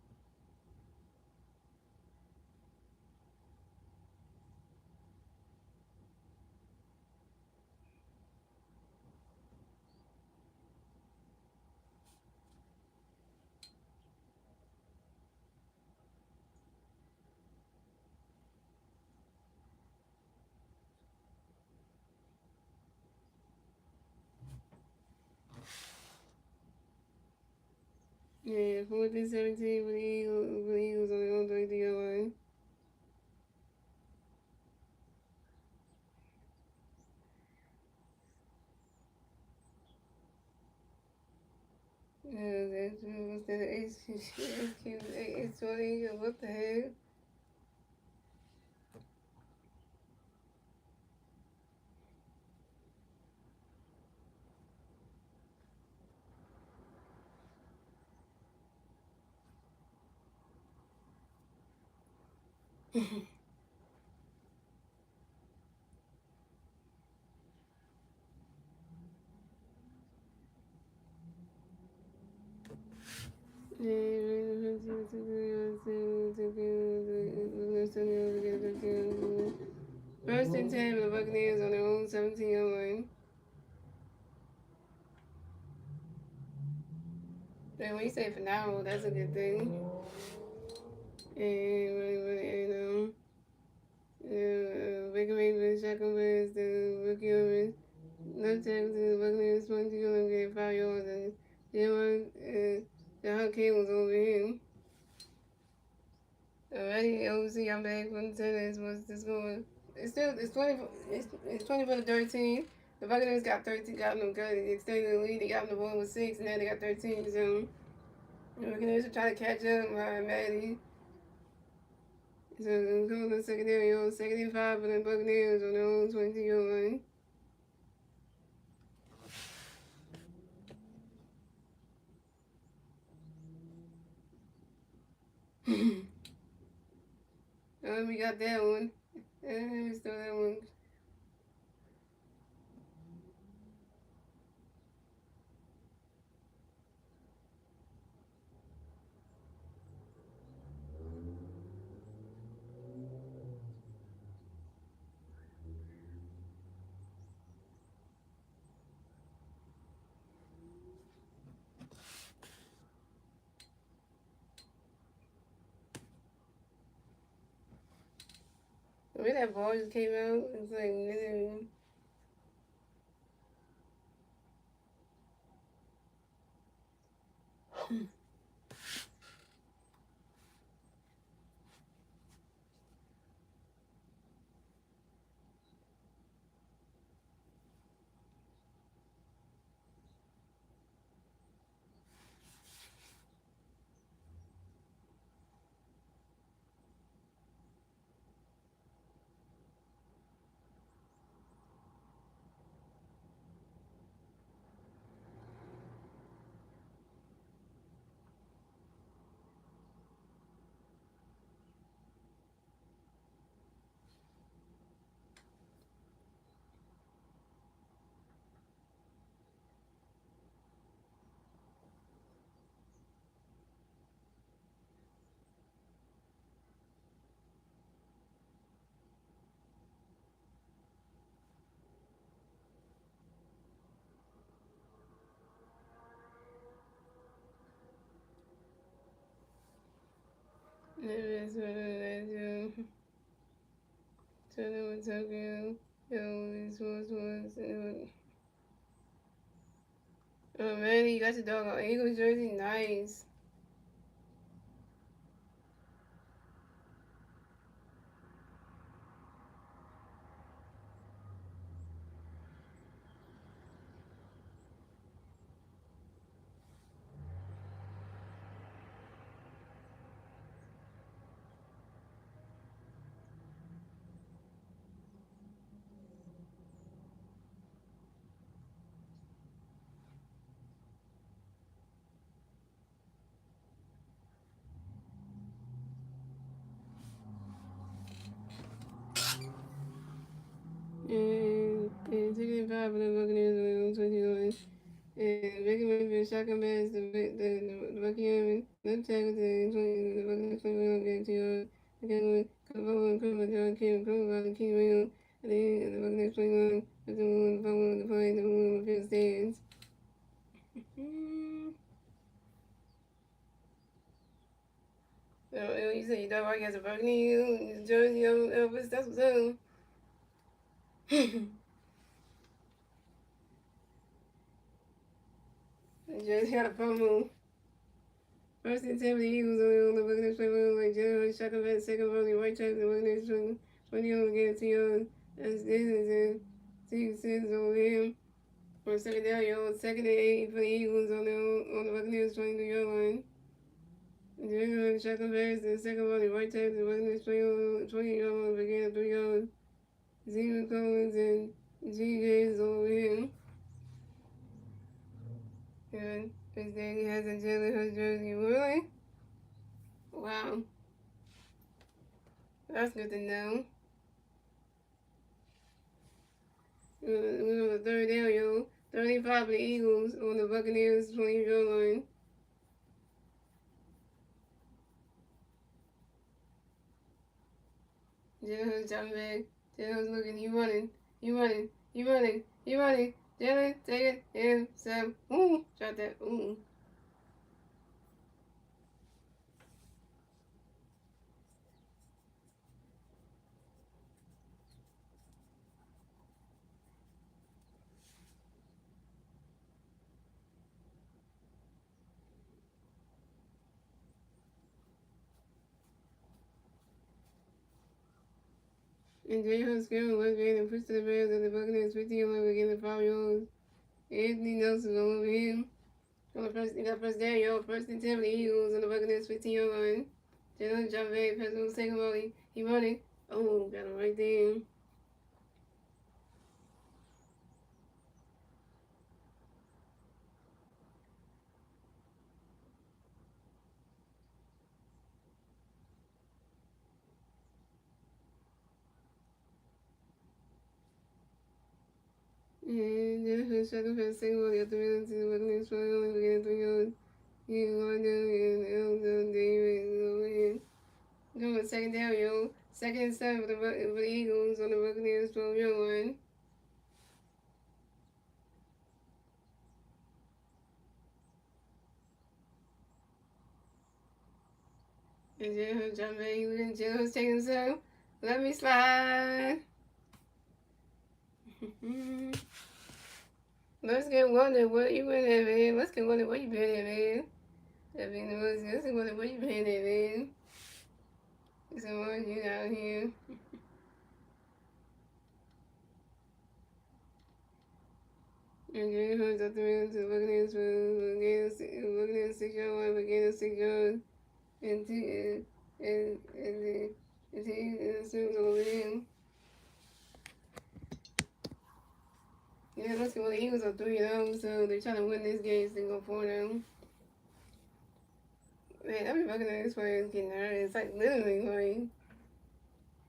Yeah, 4th and 17 for the Eagles on their own 33 yard line. Yeah, that's what's that? H20. What the heck? First and 10 for the Buccaneers on their own 17 yard line. And when you say for now, that's a good thing. And Baker Mayfield, Shotgun Bears, the rookie of left tackle to the Buccaneers, 22 yard, get 5 yards, and the Hurricane was over him. Already, OC, I'm back from the tennis. What's the score? It's 24 to 13. The Buccaneers got 13, got them good. They extended the lead. They got them the one with 6, and now they got 13. So the Buccaneers are trying to catch up. Maddie. So go to the secondary on 2nd and 5 for the Buccaneers on their own 22 yard line. We got that one. We stole that one. The way that ball just came out, it's like, That's what it is. Turner with Tokyo. These was. Oh man, you got your dog on Eagles jersey. Nice. second best, the Buccaneers, left tackle to 20, the Buccaneers 21 game to again with Cabo and Cruz, John Kim, Cruz, and King William, and then the Buccaneers 21, with the one, the play, the one, the stands. You say you don't like as a Buccaneers, jersey, Elvis, that's what's up. Jersey got a promo. First and 10 for the Eagles on the Buccaneers play like Jalen second best, second volley, white tape, the Buccaneers 20 on again, T.O. That's this and T. Sins over him. For second down, second and 8 for the Eagles on the Buccaneers 22-yard line. Jalen second best, and second volley, white tape, the Buccaneers 20-yard line, began 3 yards. Zeno Collins and G. Gaines over him. And his daddy has a Jalen Hurts jersey. Really? Wow. That's good to know. We're on the third down, 35 for the Eagles on the Buccaneers 20-yard line. Jalen Hurts jumping back. Jalen Hurts looking. He running. Jalen, take it. And Sam. Ooh. Shot that. Ooh. And Jay Hunt's scaring left hand and pushed to the Bears at the Buccaneers 15 line again the 5 yards. Anthony Nelson over him. On the first, he got first down, First and 10 for the Eagles on the Buccaneers 15-yard line. Jalen jump back, pass on the second volley. He running. Oh, got him right there. And then second pass, second volley at the middle to the Buccaneers 20 only beginning 3 yards. He lined up and Elder David over here. Doing second down, Second and 7 for the Eagles on the Buccaneers 12-yard line. And Jalen jump back. Jalen's taking himself. Let me slide. Let's get wonder what you been at, man. Let's get wonder what you been at, man. Let's get wonder what you been at, man. There's some more you out here. And Jalen Hurts up the middle to the Buccaneers for Buccaneers 6-yard line, Buccaneers 6 yards. And the swings over him. Yeah, let's see. Well, the Eagles are 3-0, so they're trying to win this game to go 4-0. Man, every Buccaneers player is getting hurt. It's like literally like.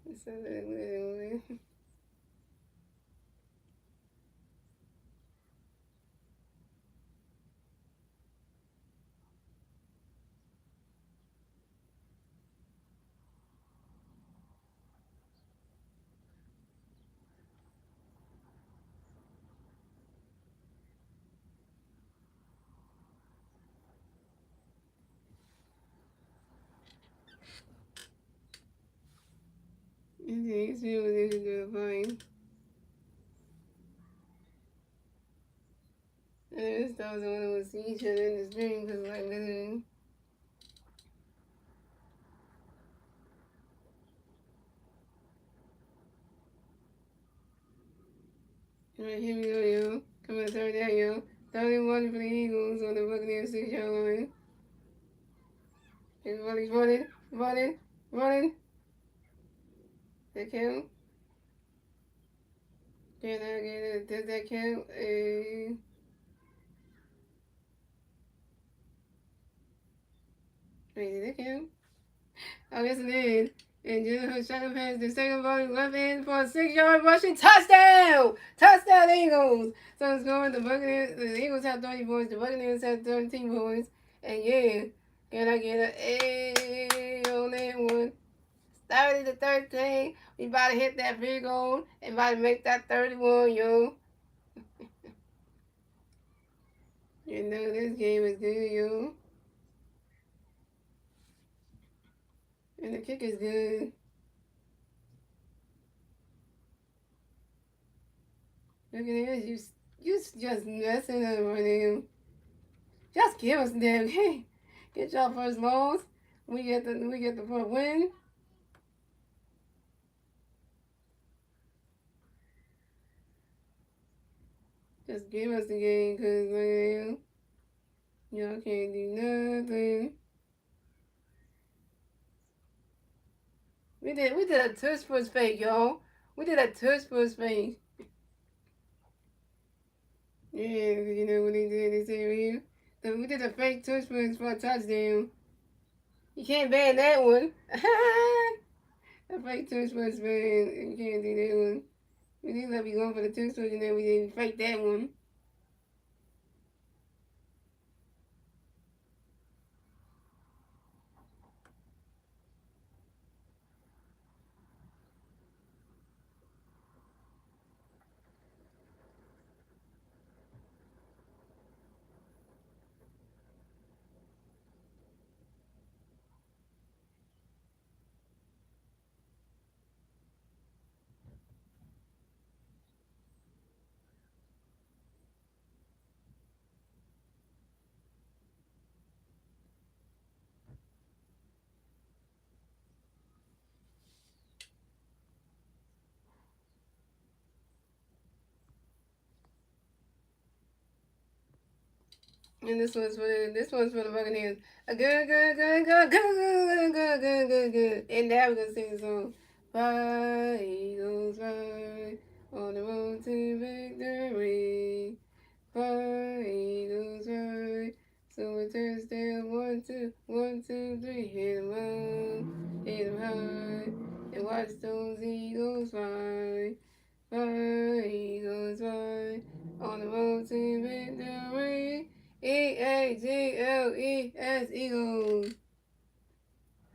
It's so literally. He's really good fine. And this doesn't want to see each other in the stream because like literally. Alright, here we go, Come on, third down, 31 for the Eagles on the Buccaneers 6-yard line. Everybody's running. That count? Can I get it? Does that count? Wait, did that count? Oh, yes, it did. And then her second pass, the second ball left hand for a 6-yard rushing touchdown! Touchdown Eagles! So it's going the Buccaneers, the Eagles have 30 points, the Buccaneers have 13 points. And yeah, can I get an A on that one? 30-13. We about to hit that big goal and about to make that 31, yo. You know this game is good, yo. And the kick is good. Look at this, you just messing up right now. Just give us the damn game. Get y'all first loss. We get the first win. Just give us the game, cause like, y'all can't do nothing. We did a touch push fake, y'all. We did a touch push fake. Yeah, you know what they did? They said right here. So we did a fake touch push for a touchdown. You can't ban that one. A fake touch push, man. You can't do that one. We did let me go for the touch push, and then we didn't fake that one. And this one's for the Buccaneers. A good, good, good, good, good, good, good, good, good, good. And now we're gonna sing the song. Fly, Eagles, fly, on the road to victory. Fly, Eagles, fly. So it turns down 1, 2, 1, 2, 3. Hit 'em low, hit 'em high, and watch those Eagles fly. Fly, Eagles, fly, on the road to victory. Eagles. Eagles.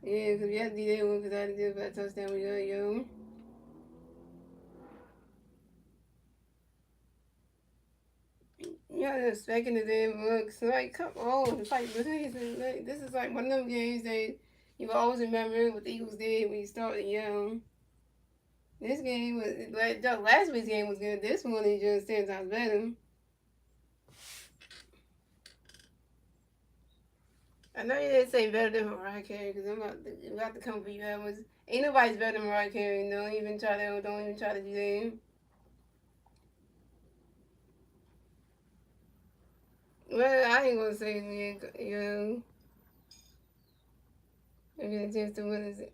Yeah, because we have to do that one because I had to do it for that touchdown we got, yo. Y'all just expecting the damn books. Like, come on. It's like, this is like one of them games that you will always remember what the Eagles did when you started young. This game was, like, last week's game was good. This one is just 10 times better. I know you didn't say better than Mariah Carey because I'm about to come for you. Ain't nobody's better than Mariah Carey. Don't even try to do that. Well, I ain't gonna say you know, I get a chance to win it.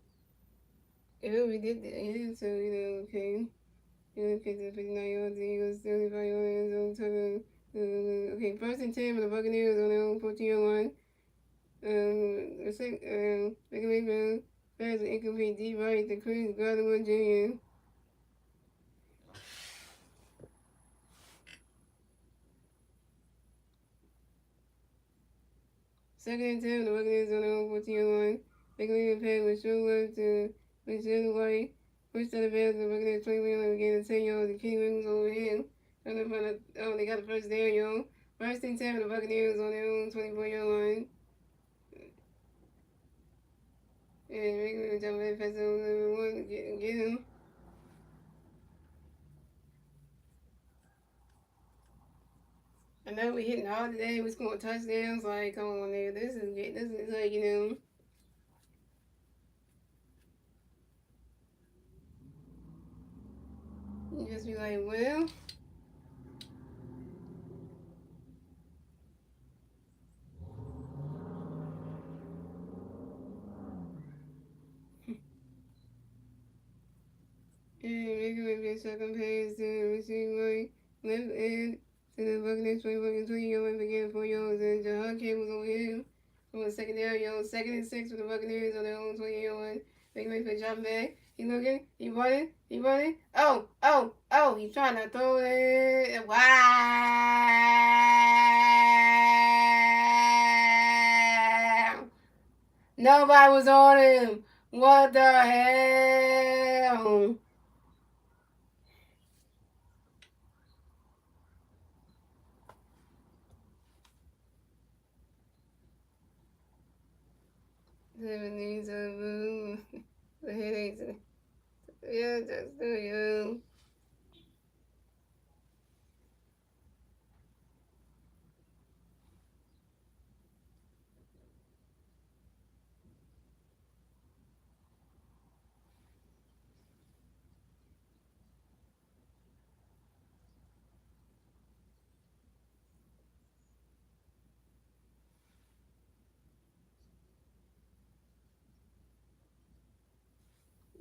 If we did that, yeah, so okay. You know, kids at 59 yards, the Eagles 75 yards, okay, first and 10 for the Buccaneers on their own 14-yard line. Second Mayfield, pass an incomplete deep right to Chris Godwin Jr. Second and 10 for the Buccaneers on their own 14-yard line. Second Mayfield pass with short left to Michelle White. Pushed out the pass, the Buccaneers 20 yards, again 10 yards, the King Wings over here. They got the first down, yo. First and 10 for the Buccaneers on their own 24-yard line. And we're going to jump in fast over one, get him. I know we hitting hard today. We scoring touchdowns. Like, come on, nigga. This is like, you just be like, well. And making a second pass to the receiving line, left end to the Buccaneers 20 again 4 yards. And Jahad Cables over here from the secondary, yo. Second and 6 for the Buccaneers on their own 20-yard line. Make me for drop back. He looking. He running. He running. Oh. He's trying to throw it. Wow. Nobody was on him. What the hell? Seven needs a room. The headaches. Yeah, just do you.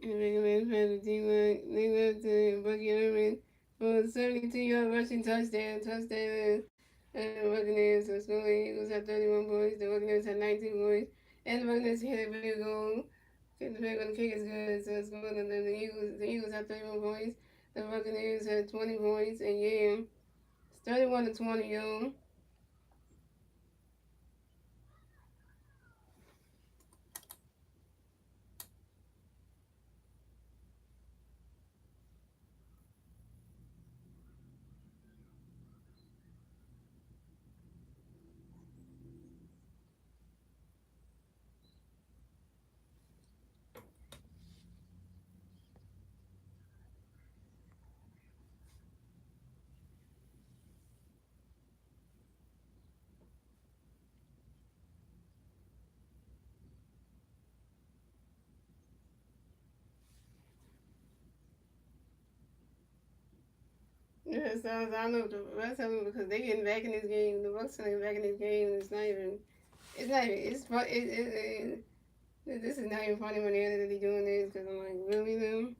Recommend for the team they left to Buccaneers for a 72-yard rushing touchdown. And the Buccaneers are scoring. Eagles have 31 points. The Buccaneers have 19 points. And the Buccaneers hit a field goal. The field goal kick is good, so it's good. And then the Eagles have 31 points. The Buccaneers have 20 points. And yeah, it's 31-20, yo. Yeah, so I don't know the rest of them because they getting back in this game. The Bucks are getting back in this game. This is not even funny when they're really doing this because I'm like, really them?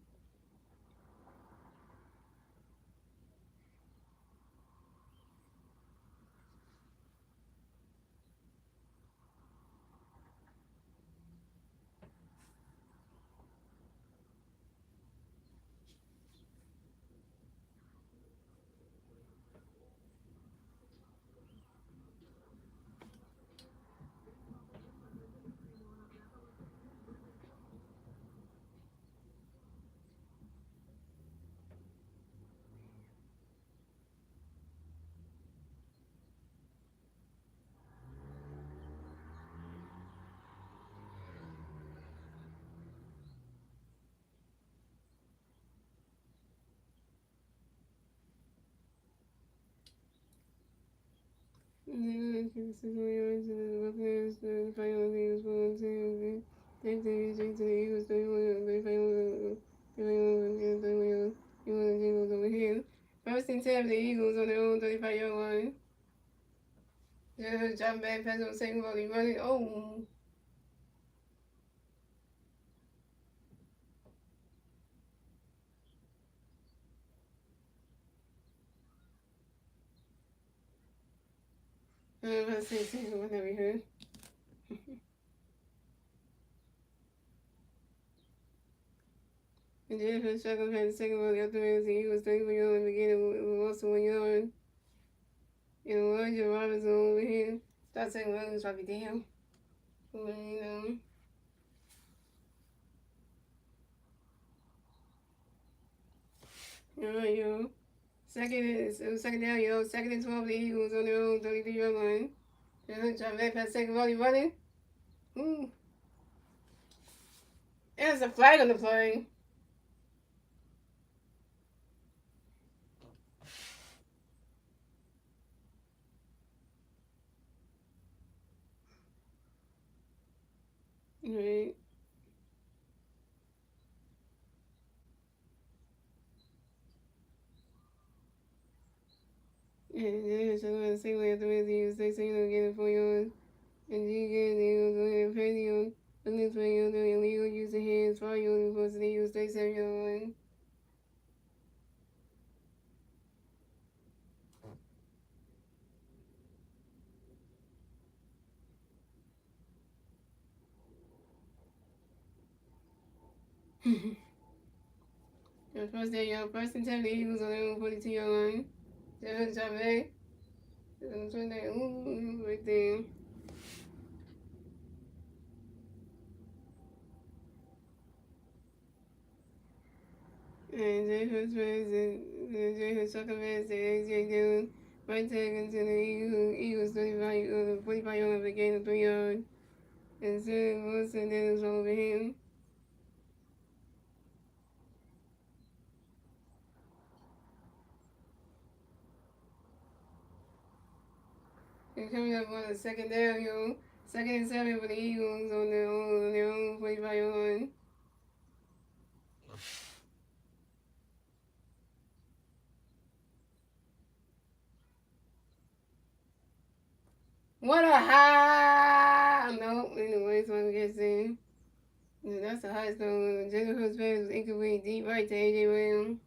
The Buccaneers, the final Eagles will to the Eagles, over here. First and 10 the Eagles on their own 35-yard line. Just drop back, pass on second ball, running. Oh. Let's see what that we heard. And then for Chicago had the second ball, the afterwards, the Eagles 34-yard in the beginning with also 1 yard. And Elijah Robinson over here. Thought second ball was probably down. But, Alright, yo. Second down, yo. Second and 12, the Eagles on their own 33-yard line. Drop back past second ball, running. Ooh. There's a flag on the play. Right. Yeah, so I'm going to say what afterwards, he was 16, getting 4 yards. And you get the Eagles on here, Brady on. The next play, you're doing illegal use of hands, 5 yards, opposed to the Eagles 37-yard line. The first day, first and 10, the Eagles on their own 42-yard line. Eagles Tampa Bay. Right there. And Jay Hurts and Jay Hurts second pass to AJ Dillon. Right tag into the Eagles 45-yard line for a gain of 3 yards. And Zach Wilson then it was all over him. And coming up on the second down, second and 7 for the Eagles on their own 45-yard line. What a high! No, anyways, I'm guessing. That's the highest though. Jalen Hurts pass was incomplete deep right to AJ Williams.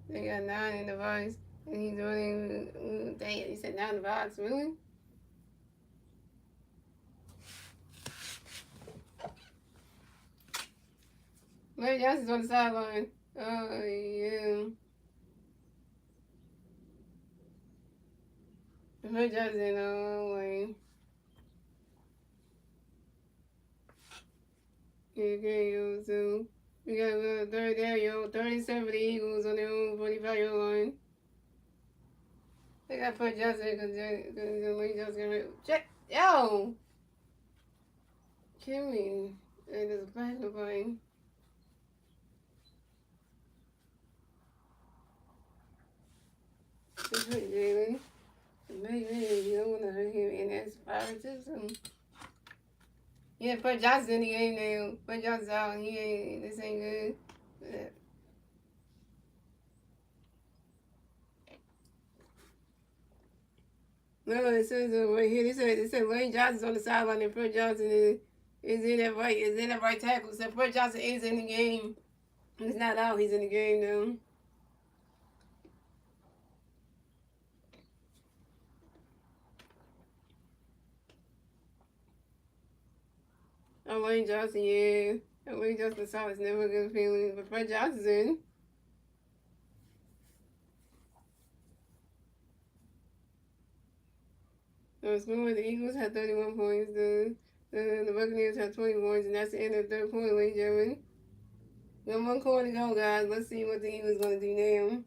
They got 9 in the box. And he's running. Dang, he said 9 in the box, really? Larry Johnson's on the sideline. Oh, yeah. Larry Johnson, oh, like. Okay, so we got a third down, 37 for the Eagles on their own 45-yard line. They got to put Johnson because Larry Johnson check. Yo! Kill me. And there's a flag nobody. They put Jalen. Maybe you don't want to hurt him, and that's favoritism. Yeah, put Johnson in the game now. Put Johnson out. This ain't good. No, it says right here. It said Lane Johnson's on the sideline, and Fred Johnson is in that right tackle. So Fred Johnson is in the game. He's not out. He's in the game now. Oh, Lane Johnson, yeah. Lane Johnson saw it's never a good feeling, but Fred Johnson's in. So it's more the Eagles had 31 points. The Buccaneers had 20 points, and that's the end of the third quarter, ladies and gentlemen. We got 1 quarter to go, guys. Let's see what the Eagles going to do now.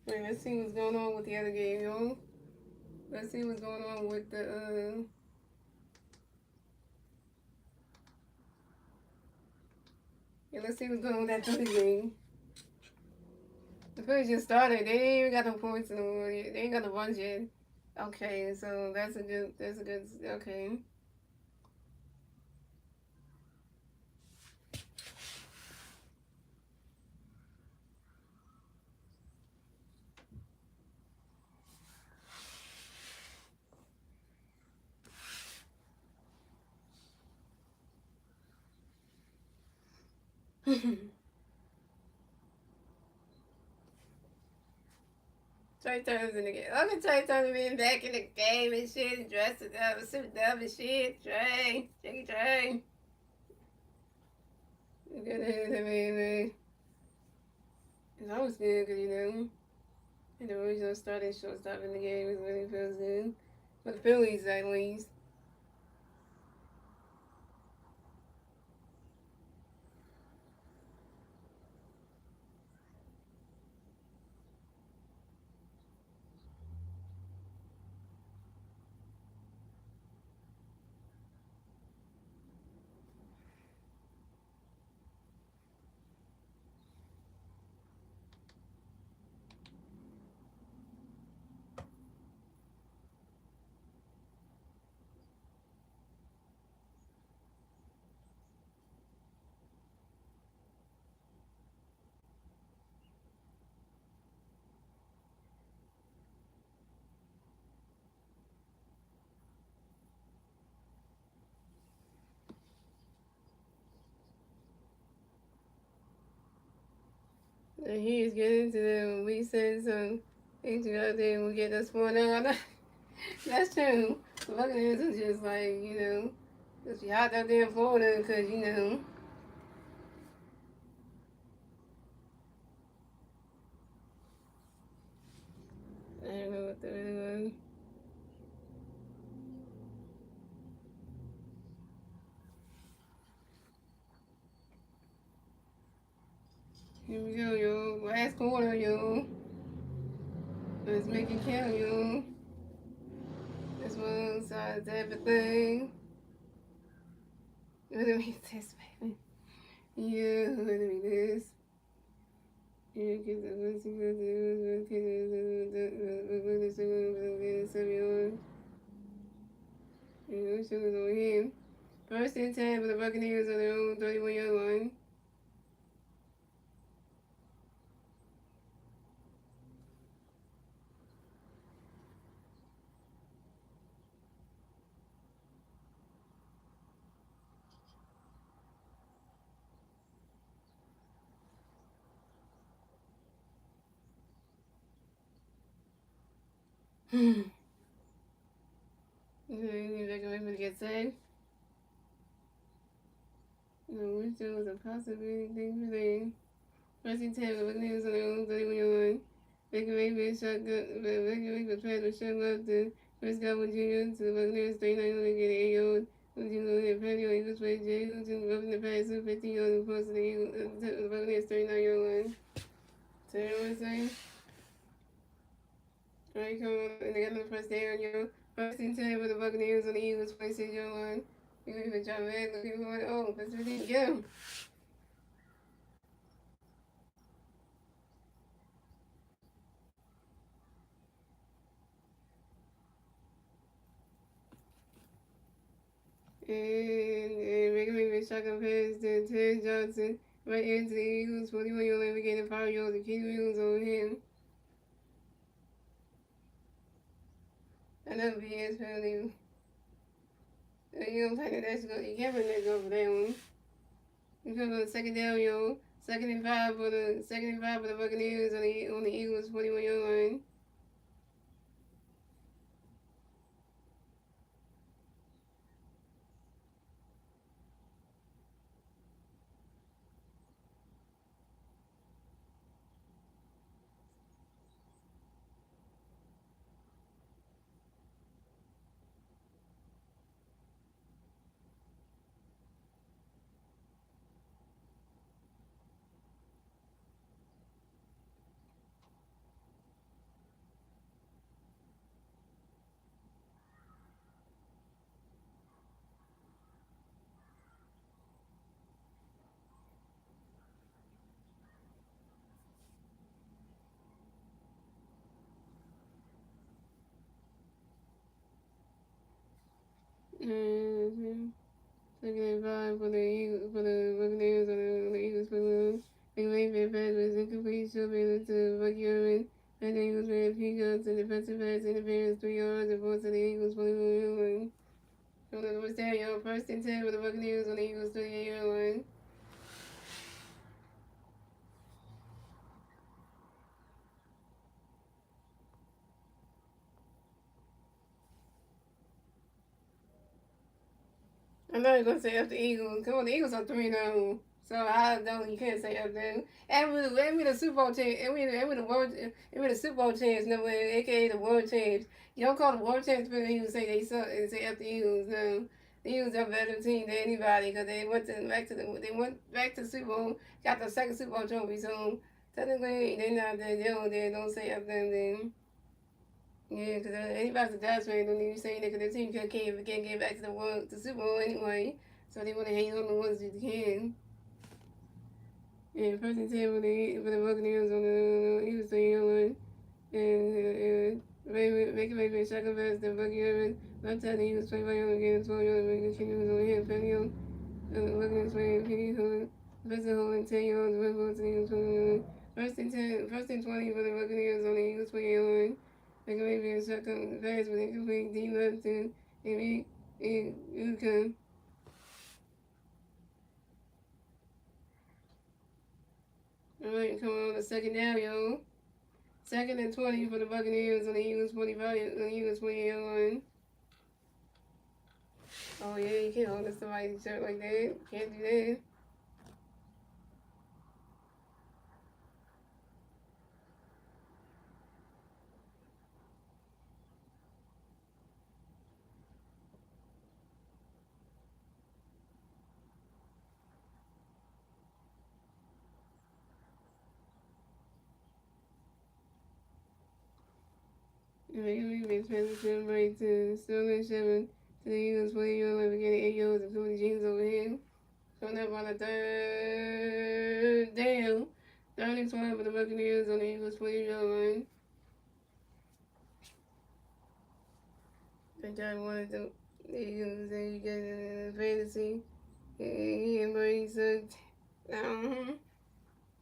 Wait, let's see what's going on with the other game, y'all. Let's see what's going on with the yeah, let's see what's going on with that Phillies game. The Phillies just started. They ain't even got no points in the world yet. They ain't got no runs yet. Okay, so that's a good okay. Trey Turner's in the game. Look at Trey Turner being back in the game and shit, dressed up, suited up and shit. Trey, Trey. Look at that, man. It's always good because, and the original starting shortstop in the game is really feels good. For the Phillies, at least. And he is getting to them when we said some things out there will get us more now. That's true. The Buccaneers are just like, because you hot out there in Florida because, I don't know what the other one. Here we go, yo. Last quarter, yo. Let's make it count, yo. This one side of everything. What do we test, baby? Yeah, what do we this? Yeah, get the one thing to do, on him. First and 10 for the Buccaneers on their own 31-yard line. They're going to get saved. Which there was a possibility thing for them. First and 10 for the Buccaneers on their own 31-yard line. Baker Mayfield shotgun, Baker Mayfield tried to shut up the Chris Godwin Jr. to the Buccaneers 39 to get 8 yards. Jr. hit Patio Eagles play Jay Hilton roughing the pass 15 yards in front of the Buccaneers 39-yard line. So you know what I'm saying? Alright, come on, and they got another first down, yo. First and 10 for the Buccaneers on the Eagles 26-yard line. You can even drop back, looking for it. Oh, that's what they get him. And Baker Mayfield shotgun pass to Ted Johnson right into the Eagles 41-yard line. We getting 5 yards to keep Eagles on him. Another BS penalty. You don't think that's good. You can't let go for that one. You come to the second down, yo. Second and five for the Buccaneers on the Eagles 41-yard line. Mm-hmm. Second and five for the Buccaneers on the Eagles balloons. They made their pass was incomplete. Should be able to Bucky Irvin. And the Eagles made a peek out to defensive pass interference 3 yards and forced to the Eagles 41-yard line. So the first down, yo. First and 10 for the Buccaneers on the Eagles 38-yard line. I'm not gonna say up the Eagles. Come on, the Eagles are 3-0. So I don't. You can't say up them. And we the Super Bowl champs. And we the world. And we the Super Bowl champs. No, aka the world champs. You don't call the world champs for the Eagles. Say they suck and say up the Eagles. No, the Eagles are a better team than anybody because they went back to the Super Bowl. Got the second Super Bowl trophy. So technically they're not there. Don't say up them then. Yeah, because anybody's a Dallas fan don't even say that because their team can't get back to the Super Bowl anyway. So they want to hang on the ones that can. And first and 10 for the Buccaneers on the Eagles line. And Baker shotgun pass to Bucky Irvin. Left side the Eagles play by again 12 yards. Making continues on him. Penny Buccaneers play Penny Hood. Defensive holding 10 yards. West Ball to the Eagles 20 yards. First and 20 for the Buccaneers on the Eagles 20 line. Baker Mayfield shotgun pass with incomplete D left to Amy Ucon. Alright, coming on the second down, yo. 2nd and 20 for the Buccaneers on the Eagles 25, on the Eagles 28 line. Oh yeah, you can't hold somebody's shirt like that. Can't do that. Maybe we transition right to Sterling 7 to the Eagles 20 yard line. We're getting 8 yards and 20 jeans over here. Coming up on the third down. 3rd and 12 for the Buccaneers on the Eagles 20 yard line. I just wanted to, you know, say you get in fantasy. He and Brady sucked. And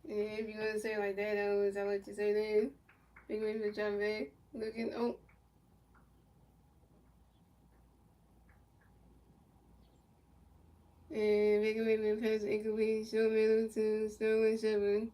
if you're gonna say it like that, I let you say that. Big win for Tampa Bay. Looking, oh. And big win for pass incomplete. Short middle to Sterling Shepard.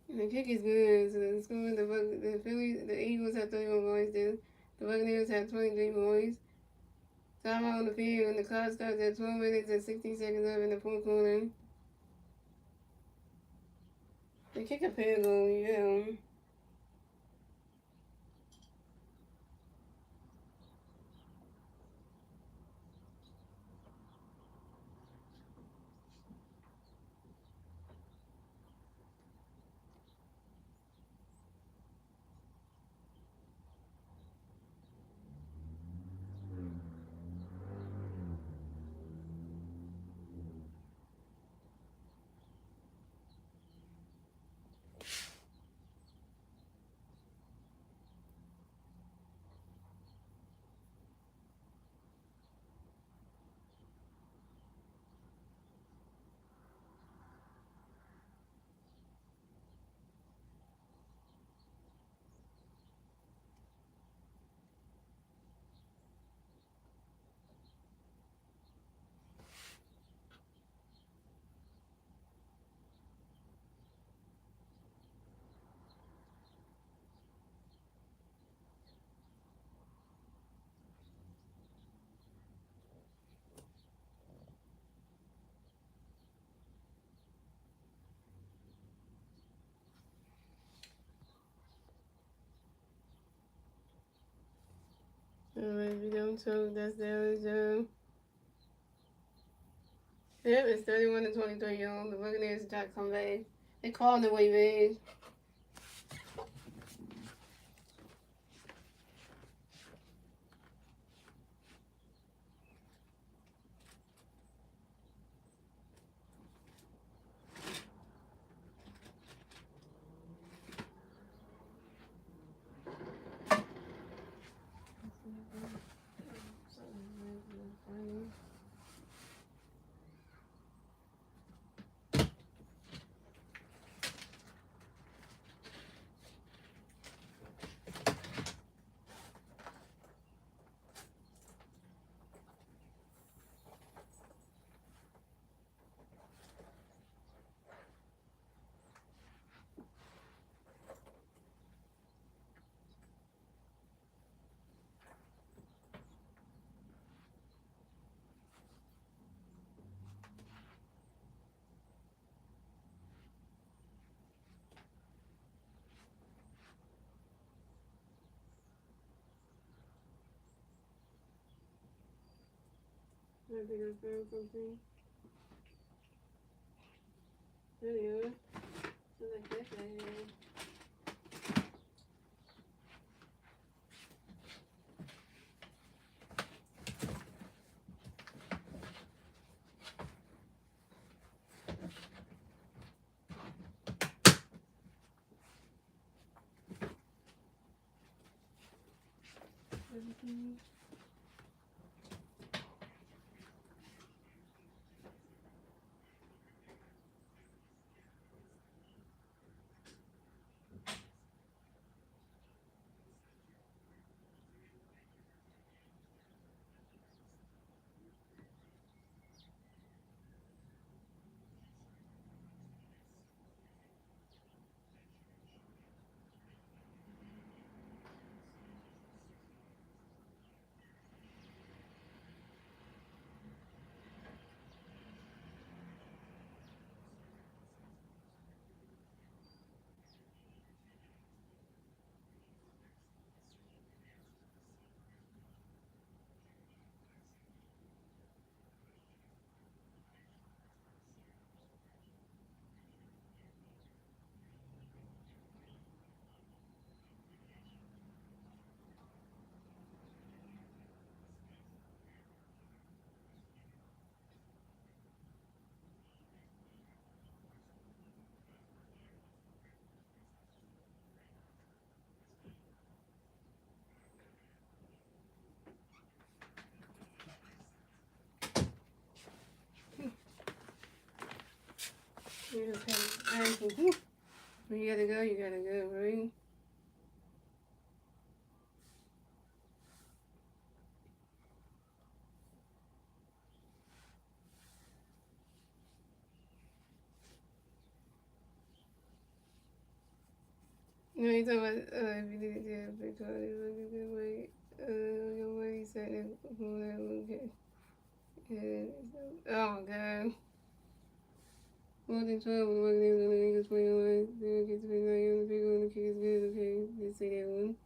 And the kick is good. So the score, the Eagles have 31 points. The Buccaneers have 23 points. Time out on the field, and the clock starts at 12 minutes and 16 seconds left in the fourth quarter. They kick a field goal, yeah. Alright, we don't choke. That's their job. Yep, it's 31 to 23, y'all. The Buccaneers try to come back. They called the way back. I think I found something. There you go. So like that thing. You just have when you gotta go, right? No, you talking about if you did it, because it was a good way. Your way said it. Okay. Oh my god. More than 12 with working days on the Eagles play online. They don't get to play 9 on the big one. The kick is good. Okay, just say that one.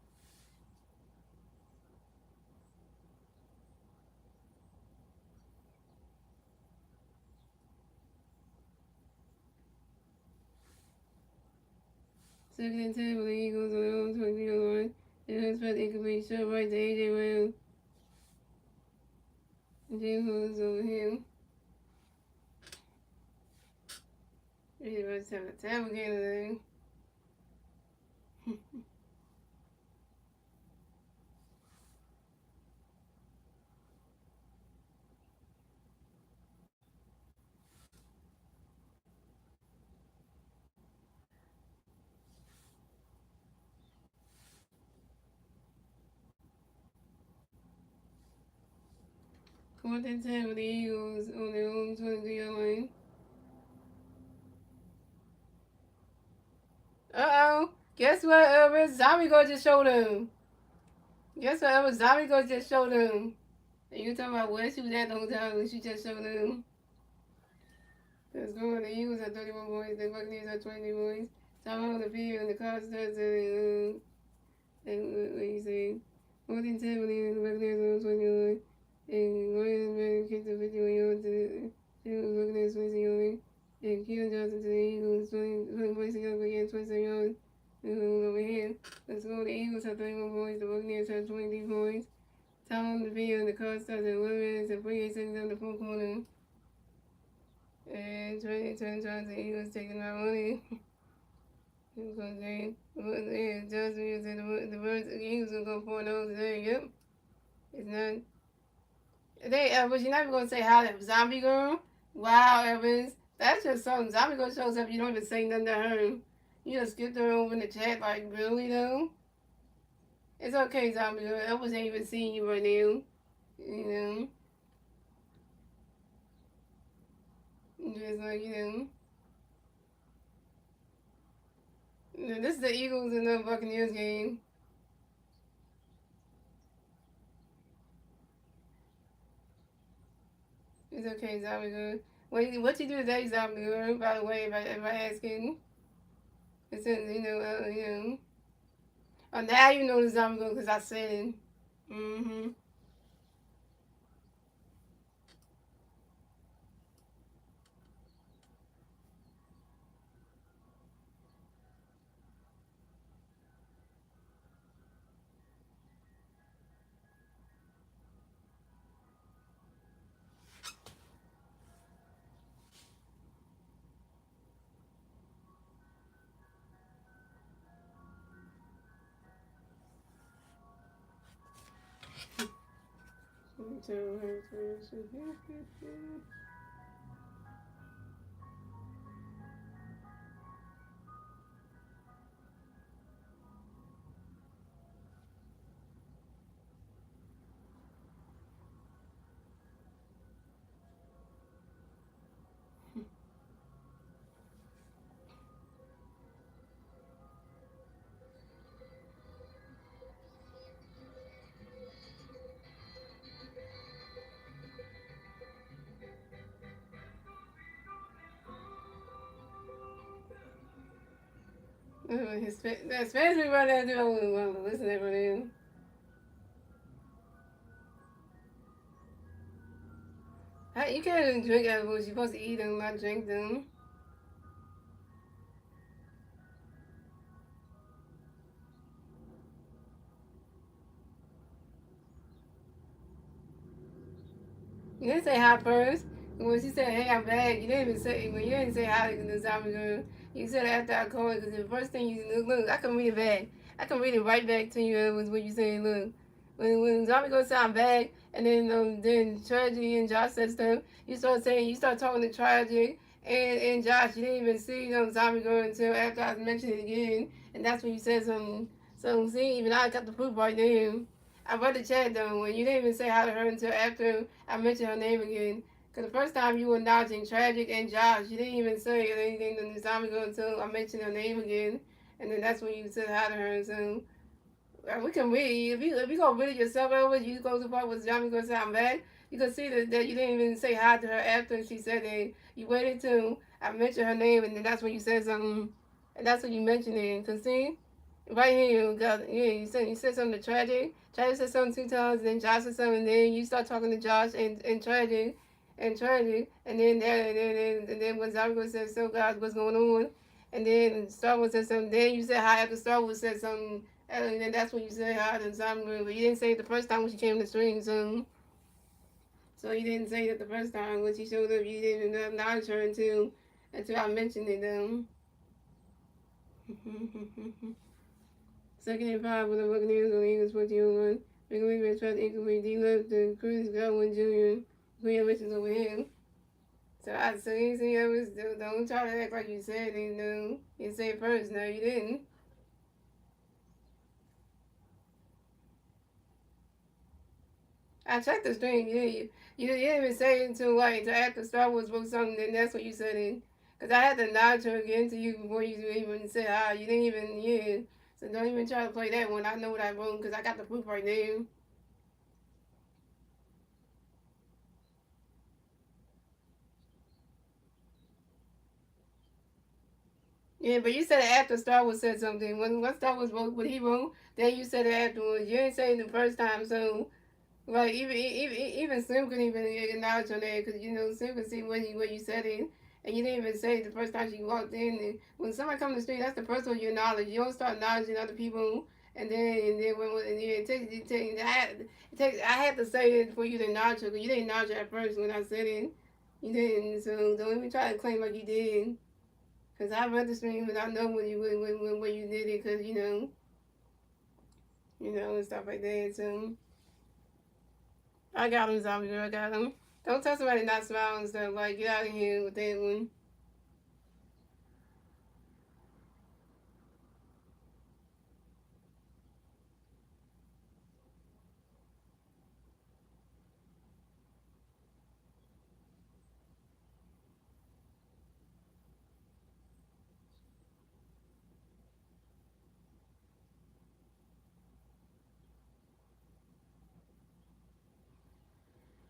Second and 10 with the Eagles on their own 20 line. They expect incomplete shot right to AJ Brown. And James Holmes over here. They must have a tab again today. Fourth and 10 with the Eagles on their own 23 line. Uh-oh. Guess what, Elvis? Zombie Go just showed him. Guess what, Elvis? Zombie Go just showed him. And you talking about where she was at the whole time when she just showed him. Let's go. The Eagles are 31 points. The Buccaneers are 20 points. Time on the field and the clock starts at, what you say? 14-10 when the Buccaneers on 21. And Ryan kicked a 51 yard to the Buccaneers 20 yard. And Keelan Johnson to the Eagles 20 points together again, 27 yards. Over here. Let's go. The Eagles have 31 points. The Buccaneers have 23 points. Time on the field and the clock starts at 11 minutes and 48 seconds on the fourth quarter. And 20 times the Eagles taking our money. Because they just me said the Eagles are going to 4-0 today. Yep. It's not. But you're not even going to say hi to Zombie Girl? Wow, Evans. That's just something. Zombie Girl shows up, you don't even say nothing to her. You just skipped her over in the chat, like, really, though? It's okay, Zombie Girl. Elvis ain't even seeing you right now. You know? Just like, this is the Eagles and the Buccaneers game. It's okay, Zombie Girl. What you do today, Zombie Girl, by the way, if I asking? It's in, Oh, now you know the Zombie Girl because I said it. Mm-hmm. Tell her to. His Spanish people right there do. I wouldn't want to listen to them. You can't even drink edibles. You're supposed to eat them, not drink them. You didn't say hi first. When she said, "Hey, I'm back," you didn't even say. When you didn't say hi to the zombie girl, you said after I called. Because the first thing you look, I can read it back. I can read it right back to you. It was what you said. Look, when zombie girl said I'm back, and then Tragedy and Josh said stuff. You start talking to Tragic and Josh. You didn't even see zombie girl until after I mentioned it again, and that's when you said something. So see, even I got the proof right there. I read the chat though, when you didn't even say hi to her until after I mentioned her name again. Because the first time you were acknowledging Tragic and Josh, you didn't even say anything to the zombie girl until I mentioned her name again. And then that's when you said hi to her. So we can read. If you go read it yourself over, you go to the part where zombie girl said I'm back. You can see that you didn't even say hi to her after she said it. You waited till I mentioned her name, and then that's when you said something. And that's when you mentioned it. Because see? Right here, you got you said something to Tragic. Tragic said something 2 times, and then Josh said something, and then you start talking to Josh and Tragic, and then when Zargo said, "So guys, what's going on?" And then Star Wars said something. Then you said hi after Star Wars said something, and then that's when you said hi to Zargo. But you didn't say it the first time when she came to the stream, so you didn't say it the first time when she showed up. You didn't acknowledge her until I mentioned it. Second and 5 with the Buccaneers on the Eagles 14-1. Big League tried to incomplete D left to Cruz Godwin Jr. Queen Richards over him. So you see, don't try to act like you said it, you said it first. No, you didn't. I checked the stream. You didn't even say it until after Star Wars wrote something, then that's what you said it. Because I had to nod her again to you before you even said hi. You didn't even, So don't even try to play that one. I know what I wrote because I got the proof right there. Yeah, but you said it after Star Wars said something. When Star Wars wrote what he wrote, then you said it afterwards. You didn't say it the first time, so like even Slim couldn't even acknowledge on that because Slim could see what you said it, and you didn't even say it the first time she walked in. And when somebody comes to the street, that's the first one you acknowledge. You don't start acknowledging other people, and then I had to say it for you to acknowledge her because you didn't acknowledge her at first when I said it. You didn't, so don't even try to claim like you did. Cause I read the stream and I know when you did it, cause and stuff like that. So I got him, zombie girl. I got him. Don't tell somebody not smiling and stuff. Like get out of here with that one.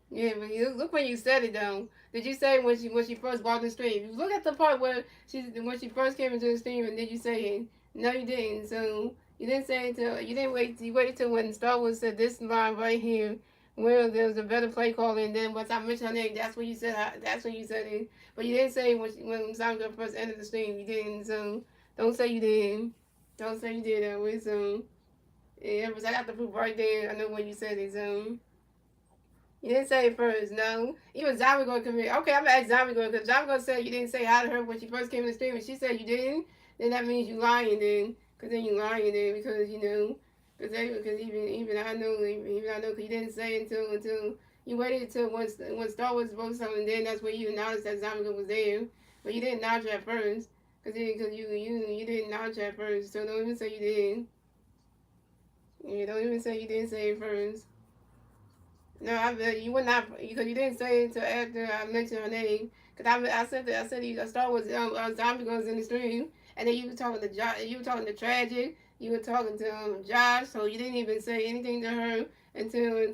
Yeah, but you look when you said it though. Did you say when she first walked the stream? You look at the part where when she first came into the stream, and did you say it? No, you didn't. So you didn't say it till you didn't wait. You waited till when Star Wars said this line right here, where there was a better play call, and then once I mentioned her name, that's when you said that's when you said it. But you didn't say when Sandra first entered the stream. You didn't. So don't say you did. Don't say you did that way. So yeah, I got the proof right there. I know when you said it. So. You didn't say it first, no. Even Zombie gonna come here. Okay, I'm gonna ask Zombie gonna because Zombie gonna say you didn't say hi to her when she first came in the stream, and she said you didn't. Then that means you lying then, because then you lying then because because even I know because you didn't say it until You waited until when Star Wars wrote something, then that's when you acknowledged that Zamaga was there. But you didn't acknowledge at first, because you didn't acknowledge at first. So don't even say you did. Yeah, don't even say you didn't say it first. No, you would not, because you didn't say it until after I mentioned her name. Because I said Star Wars Zombie Girls in the stream, and then you were talking to you were talking to Tragic, you were talking to Josh, so you didn't even say anything to her until I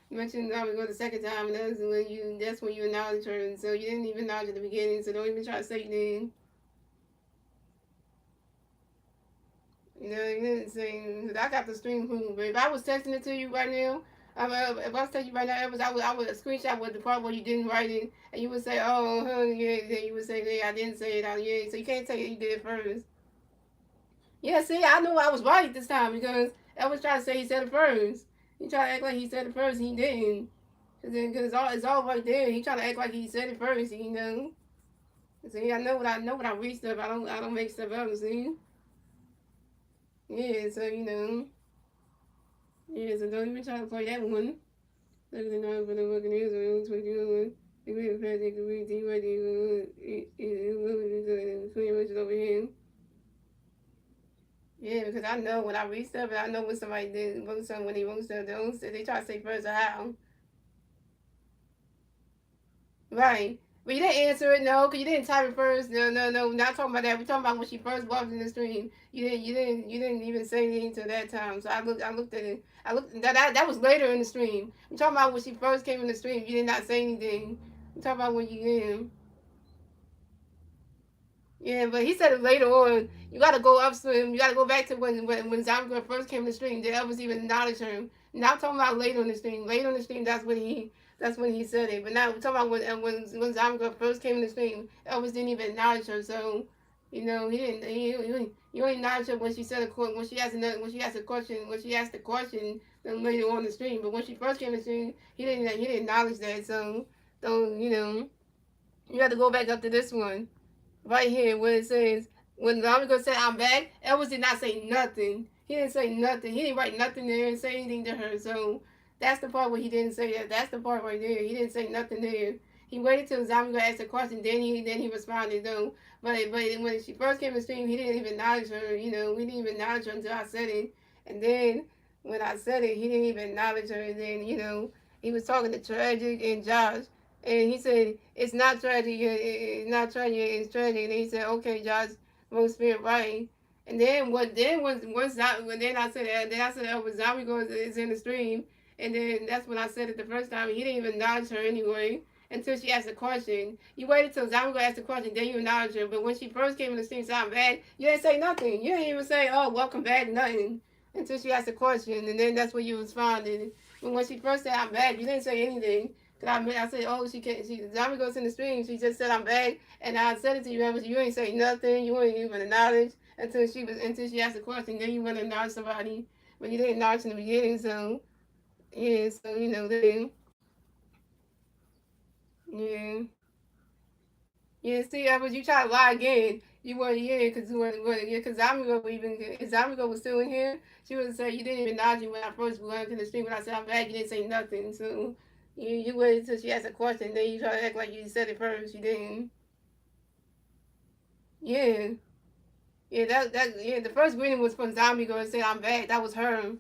mentioned Zombie Girl the second time, and that's when you acknowledged her, and so you didn't even acknowledge at the beginning, so don't even try to say you did. You know, you didn't say. I got the stream proof, but if I was texting it to you right now, if I was texting you right now, I would screenshot with the part where you didn't write it, and you would say, "Oh, huh, yeah." Then you would say, "Yeah, I didn't say it out, yeah." So you can't say you did it first. Yeah, see, I knew I was right this time because I was trying to say he said it first. He tried to act like he said it first, and he didn't. Cause it's all right there. He trying to act like he said it first, you know. See, I know what I read stuff. I don't make stuff up. See. Yeah, so you know. Yeah, so don't even try to play that one. Other than that, but the Buccaneers are only 21. They made a pass, they could read the right, it pretty much over him. Yeah, because I know when I read stuff, and I know when somebody did wrote something, when they wrote stuff, they try to say first or how. Right. But you didn't answer it, no, because you didn't type it first. No, no, no. Not talking about that. We're talking about when she first walked in the stream. You didn't even say anything to that time. So I looked at it. That was later in the stream. I'm talking about when she first came in the stream. You did not say anything. I'm talking about when you did. Yeah, but he said it later on. You got to go upstream. You got to go back to when Zombie first came in the stream. Did Elvis even acknowledge him? Not talking about later in the stream. Later in the stream, that's when he said it. But now we're talking about when Zombie first came in the stream. Elvis didn't even acknowledge her. So, you know, he didn't. He only acknowledged her when she said when she asked a question when she asked the question. Then later on the stream. But when she first came in the stream, he didn't acknowledge that. So, don't you know? You have to go back up to this one right here where it says when the Amigo said I'm back, Elvis did not say nothing. He didn't say nothing. He didn't write nothing there and say anything to her. So that's the part where he didn't say that. That's the part right there. He didn't say nothing there. He waited till Zombie asked a question, then he responded though. But when she first came to stream, he didn't even acknowledge her. You know, we didn't even acknowledge her until I said it. And then when I said it, he didn't even acknowledge her. And then he was talking to Tragic and Josh, and he said, it's not tragic, it's not tragic, it's tragic. And he said, okay, Josh, wrong spirit, right. And then then I said oh, when Zombie goes is in the stream, and then that's when I said it the first time. He didn't even acknowledge her anyway until she asked a question. You waited till Zombie asked the question, then you acknowledged her. But when she first came in the stream, said I'm bad, you didn't say nothing. You didn't even say, oh, welcome back, nothing, until she asked a question, and then that's when you responded. But when she first said I'm back, you didn't say anything. I said, oh, she can't. Zombie goes in the stream. She just said I'm back, and I said it to you, but you ain't say nothing. You ain't even acknowledge until she asked a question. Then you want to acknowledge somebody, but you didn't acknowledge in the beginning. So yeah, so then yeah. Yeah, see, I was you try to lie again. You weren't here because you weren't yeah, because Zamigo was still in here. She would say you didn't even acknowledge me when I first went to the stream when I said I'm back. You didn't say nothing. So you waited until she asked a question. Then you try to act like you said it first. You didn't. Yeah, yeah. Yeah. The first greeting was from Zamigo and said I'm back. That was her.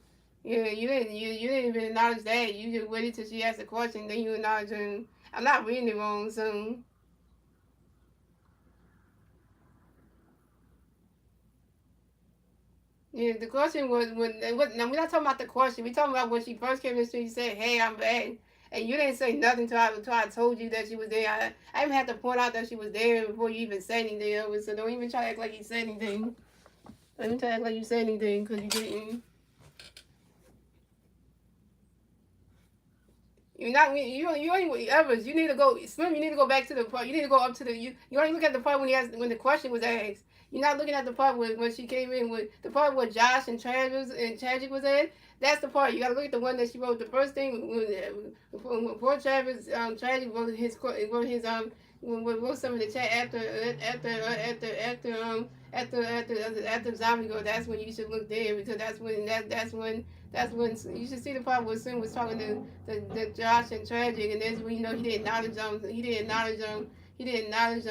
Yeah, you didn't even acknowledge that. You just waited till she asked a question. Then you acknowledged her. I'm not reading it wrong. So. Yeah, the question was now we're not talking about the question. We're talking about when she first came in the street. She said, "Hey, I'm back," and you didn't say nothing till I told you that she was there. I even had to point out that she was there before you even said anything. So don't even try to act like you said anything. Don't even try to act like you said anything because you didn't. You're not you only ever you need to go Slim. You need to go back to the part. You need to go up to the you only look at the part when the question was asked. You're not looking at the part when she came in with the part where Josh and Tragic was in. That's the part you got to look at the one that she wrote. The first thing before Travis Tragic wrote his what wrote some in the chat after Zombie Girl. That's when you should look there, because that's when you should see the part where Sim was talking to the Josh and Tragic, and that's when you know he didn't acknowledge he didn't acknowledge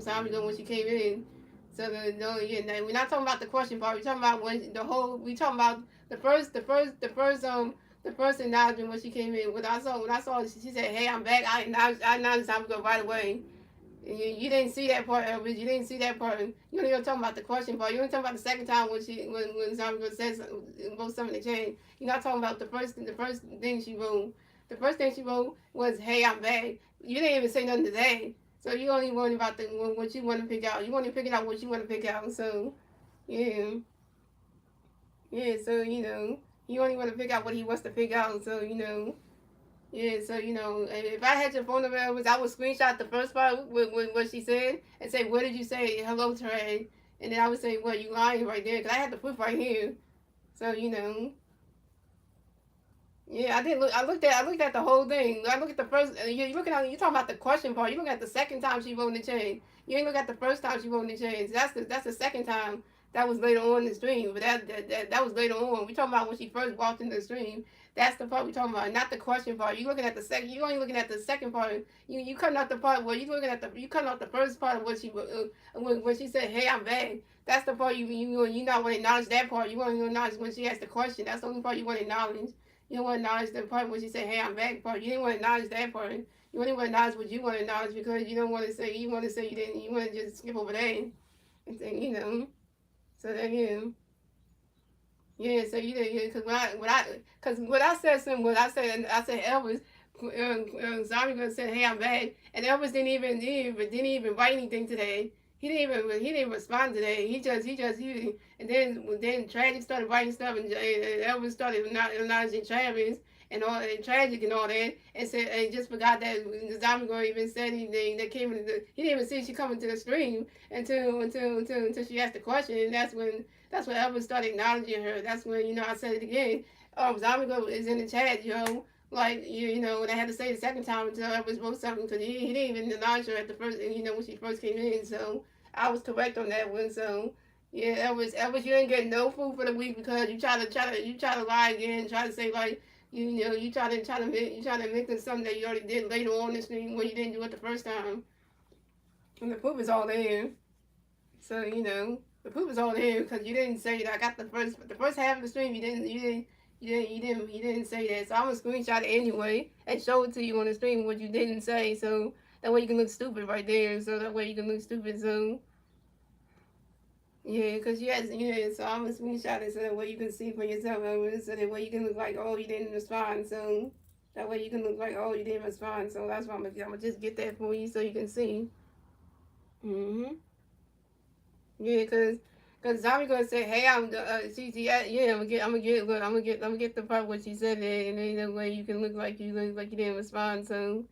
Zombie Girl when she came in. So no, yeah, we're not talking about the question part. We're talking about when we talking about the first acknowledgement when she came in. When I saw she said, "Hey, I'm back." I acknowledged Zombie Girl right away. You didn't see that part, Elvis. You didn't see that part. You only talking about the question part. You only talking about the second time when Zombie Girl says about something to change. You're not talking about the first thing she wrote. The first thing she wrote was, "Hey, I'm back." You didn't even say nothing to that. So you only worry about what you want to pick out. You want to pick out what you want to pick out. So yeah, yeah. So you only want to pick out what he wants to pick out. So yeah, so if I had your phone number, I would screenshot the first part with what she said and say, "Where did you say hello to her?" And then I would say, "Well, you lying right there," because I had the proof right here. So yeah, I did look. I looked at the whole thing. I looked at the first. You talking about the question part. You look at the second time she wrote in the chain. You ain't look at the first time she wrote in the chain. So that's the second time. That was later on in the stream, but that was later on. We talking about when she first walked in the stream. That's the part we talking about, not the question part. You looking at the second. You only looking at the second part. You cutting out the part where you cutting out the first part of what she when she said, "Hey, I'm back." That's the part you not want to acknowledge that part. You want to acknowledge when she asked the question. That's the only part you want to acknowledge. You don't want to acknowledge the part when she said, "Hey, I'm back" part. You didn't want to acknowledge that part. You only want to acknowledge what you want to acknowledge, because you don't want to say you didn't. You want to just skip over that and say So then yeah. So you didn't, because what I said something. What I said Elvis. Zombie gonna said, "Hey, I'm back," and Elvis didn't even write anything today. He didn't respond today. And then Tragic started writing stuff, and Elvis started not acknowledging Travis and Tragic and all that, and said, and just forgot that the Zombie Girl even said anything that came into he didn't even see she coming to the stream until she asked the question, and that's when Elvis started acknowledging her. That's when I said it again. Zombie Girl is in the chat, like when I had to say the second time until Elvis wrote something, because he didn't even acknowledge her at the first, when she first came in. So I was correct on that one. So yeah, Elvis, you didn't get no food for the week, because you try to lie again, try to say like you try to make this something that you already did later on in the stream when you didn't do it the first time, and the proof is all there. So the proof is all there, because you didn't say that. I got the first half of the stream. You didn't say that. So I'm gonna screenshot it anyway and show it to you on the stream what you didn't say. So that way you can look stupid right there. So that way you can look stupid. So yeah, because so I'm gonna screenshot it so that way you can see for yourself. So that way you can look like, oh, you didn't respond. So that way you can look like, oh, you didn't respond. So that's why I'm gonna just get that for you so you can see. Yeah, cause Zombie gonna say, "Hey, I'm the yeah, I'm gonna get the part where she said it, and then that way you can look like you didn't respond." So,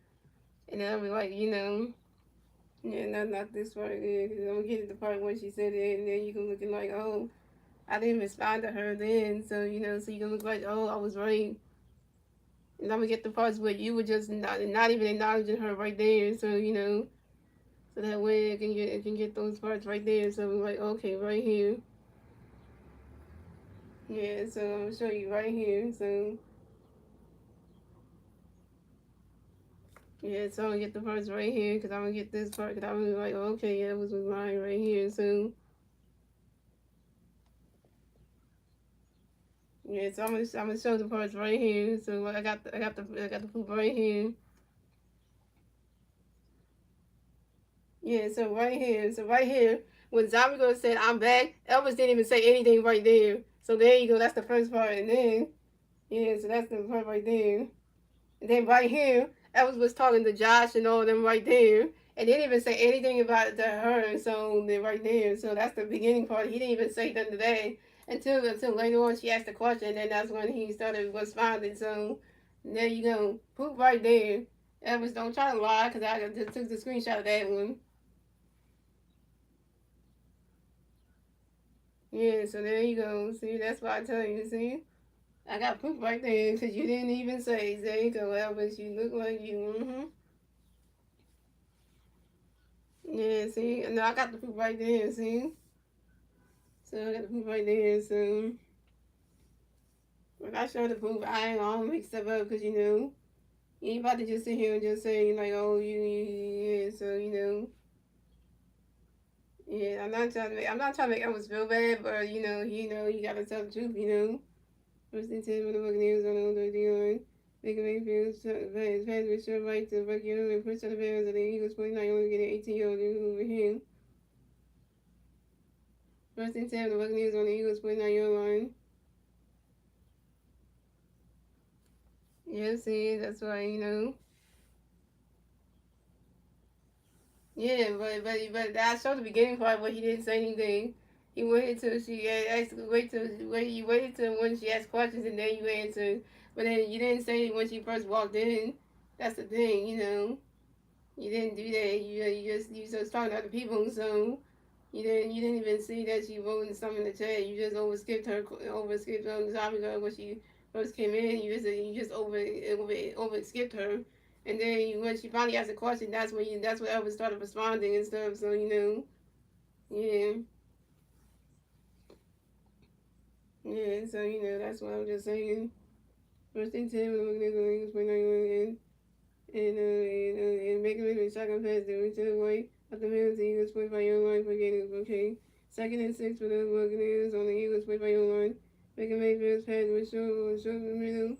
and then I'll be like, yeah, not this part, yeah, cause I'm gonna get the part when she said it, and then you can looking like, oh, I didn't respond to her then, so so you can look like, oh, I was right, and I'm gonna get the parts where you were just not even acknowledging her right there, so so that way it can get those parts right there, so we're like, okay, right here. Yeah, so I'm gonna show you right here. So yeah, so I'm gonna get the parts right here, because I'm gonna get this part, because I'm gonna be like, oh, okay, yeah, it was mine right here. So yeah, so I'm gonna show the parts right here. So I got the poop right here. Yeah, so right here, when Zombie Girl said, "I'm back," Elvis didn't even say anything right there. So there you go. That's the first part, and then yeah, so that's the part right there. And then right here, Elvis was talking to Josh and all of them right there. And didn't even say anything about it to her. So they're right there. So that's the beginning part. He didn't even say nothing today until later on she asked the question. And then that's when he started responding. So there you go. Poop right there. Elvis, don't try to lie, because I just took the screenshot of that one. Yeah, so there you go. See, that's why I tell you. See, I got poop right there, because you didn't even say. There you go, Elvis. You look like you. Yeah, see, no, I got the proof right there, see? So I got the proof right there, so if I show the proof, I ain't gonna make stuff up because, you ain't about to just sit here and just say, like, oh, yeah, so, yeah, I'm not trying to make others feel bad, but, you gotta tell the truth, First and 10 when the Buccaneers on the other line. Making Mayfield pass with short right to Buccaneers and push on the Bears and the Eagles 29 only getting 18 yards over him. First and 10 the Buccaneers on the Eagles 29-yard line. Yeah, see, that's why, Yeah, but I showed the beginning part where he didn't say anything. He waited till she asked, you waited till when she asked questions and then you answered. But then you didn't say when she first walked in. That's the thing, You didn't do that. You just talking to other people, so you didn't even see that she wrote something in the chat. You just overskipped on the topic of when she first came in. You just over skipped her, and then when she finally asked a question, that's when Elvis started responding and stuff. So yeah, yeah. So that's what I'm just saying. First thing ten, we're looking at the Eagles point nine and making it a shotgun pass there to the right of the middle. The Eagles play by your line for Gators. Okay. Second and 6 for the Buccaneers on the Eagles play by your line. Making Mayfield's pass with short in the middle.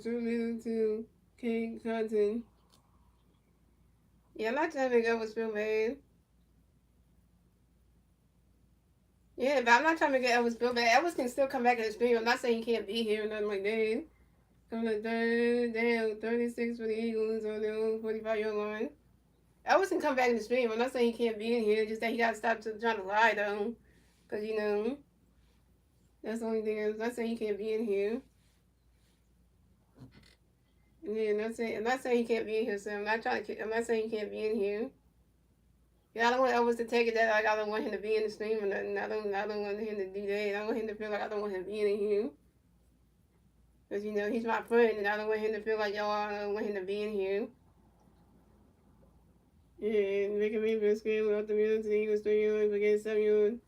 Short middle to King Cotton. Yeah, I'm not trying to make Elvis feel bad. Yeah, but I'm not trying to get Elvis feel bad. Elvis can still come back in the stream. I'm not saying he can't be here or nothing like that. Coming to third down, 36 for the Eagles on their own 45-yard line. Elvis can come back in the stream. I'm not saying he can't be in here. Just that he got to stop trying to lie, though. Because, that's the only thing. I'm not saying he can't be in here. Yeah, I'm not saying he can't be in here, so I'm not saying he can't be in here. Yeah, I don't want Elvis to take it that like I don't want him to be in the stream or nothing. I don't want him to do that. I don't want him to feel like I don't want him being in here. Because, he's my friend, and I don't want him to feel like, yo, I don't want him to be in here. Yeah, and making me feel scared without the middle to the Eagles 3 yards against 7 yards.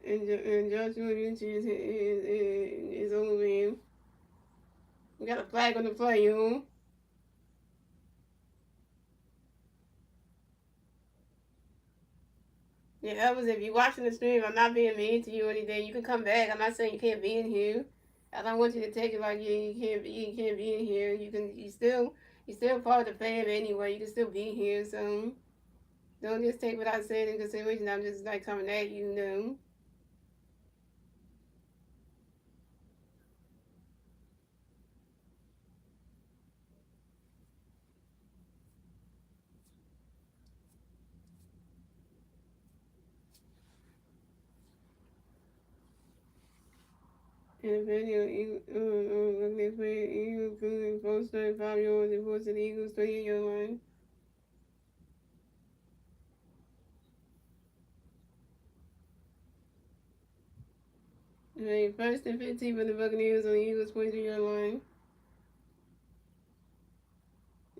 And Joshua Lynch is over him. We got a flag on the play, Yeah, Elvis, if you're watching the stream, I'm not being mean to you or anything. You can come back. I'm not saying you can't be in here. I don't want you to take it like you can't be in here. You still part of the family anyway. You can still be here. So don't just take what I said in consideration. I'm just like coming at you. And the video, they play Eagles cruising 4-5 yards and force the Eagles 3-yard line. Right, first and 15 for the Buccaneers on the Eagles 23-yard line.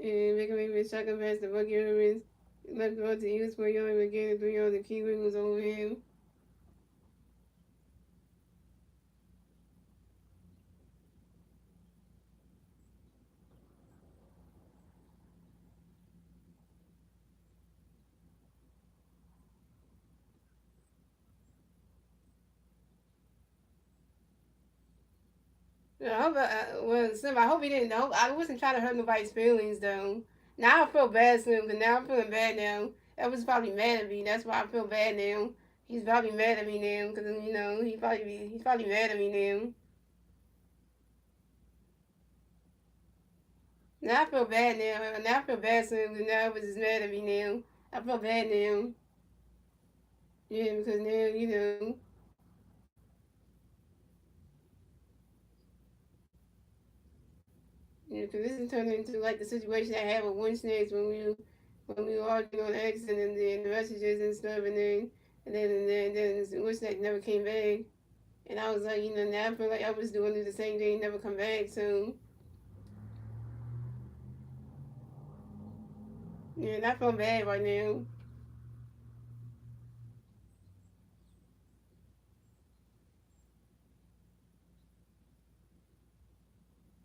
And making a shotgun pass to Bucky Irvins. Left guard to Eagles 4 yards again, 3 yards. The key ring was over him. I hope, Slim, I hope he didn't know. I wasn't trying to hurt nobody's feelings, though. Now I feel bad, Slim, because now I'm feeling bad now. That was probably mad at me. That's why I feel bad now. He's probably mad at me now, because, he's probably mad at me now. Now I feel bad now. Now I feel bad, Slim, because now Elvis is mad at me now. I feel bad now. Yeah, because now, because this is turning into like the situation I had with Winston when we were arguing on X and then the messages and stuff, and then Winston never came back, and I was like, now I feel like I was doing the same thing, never come back, so Yeah, not feeling bad right now.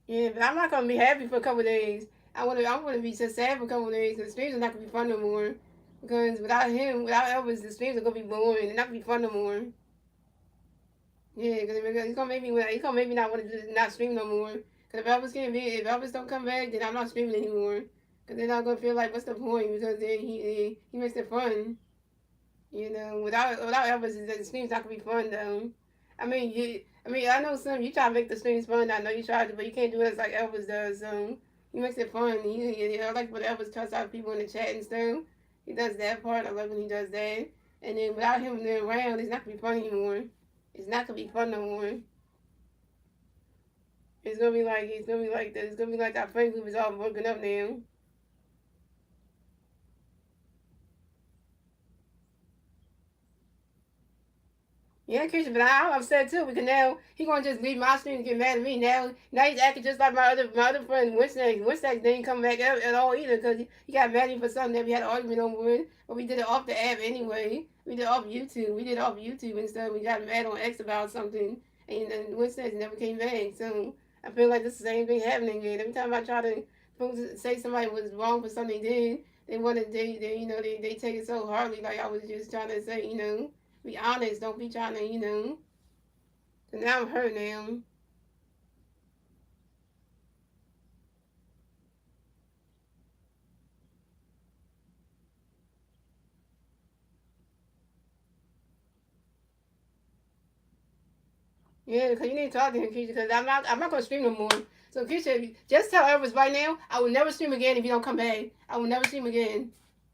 Yeah, but I'm not gonna be happy for a couple of days. I wanna be so sad for a couple of days because the streams are not gonna be fun no more. Because without him, without Elvis, the streams are gonna be boring. They're not gonna be fun no more. Yeah, because he's gonna make me not want to not stream no more. Because if Elvis don't come back, then I'm not streaming anymore. Because then I'm gonna feel like what's the point? Because then he makes it fun. You know, without Elvis, the stream's not gonna be fun though. I know some you try to make the streams fun. I know you try to, but you can't do it like Elvis does. So he makes it fun. I like when Elvis cuts out people in the chat and stuff. He does that part. I love when he does that. And then without him there around, it's not gonna be fun anymore. It's not gonna be fun no more. It's gonna be like our friend group is all broken up now. Yeah, Christian, but I'm upset too because now he gonna just leave my stream and get mad at me. Now he's acting just like my other friend Winston. Winston didn't come back at all either because he got mad at me for something that we had an argument over it. But we did it off the app anyway. We did it off YouTube. We did it off YouTube and stuff. We got mad on X about something, and Winston never came back. So I feel like this is the same thing happening again. Every time I try to say somebody was wrong for something they did, they take it so hardly. Like I was just trying to say, be honest. Don't be trying to. So now I'm hurt now. Yeah, because you need to talk to him, Keisha, because I'm not going to stream no more. So, Keisha, just tell Elvis right now, I will never stream again if you don't come back. I will never stream again.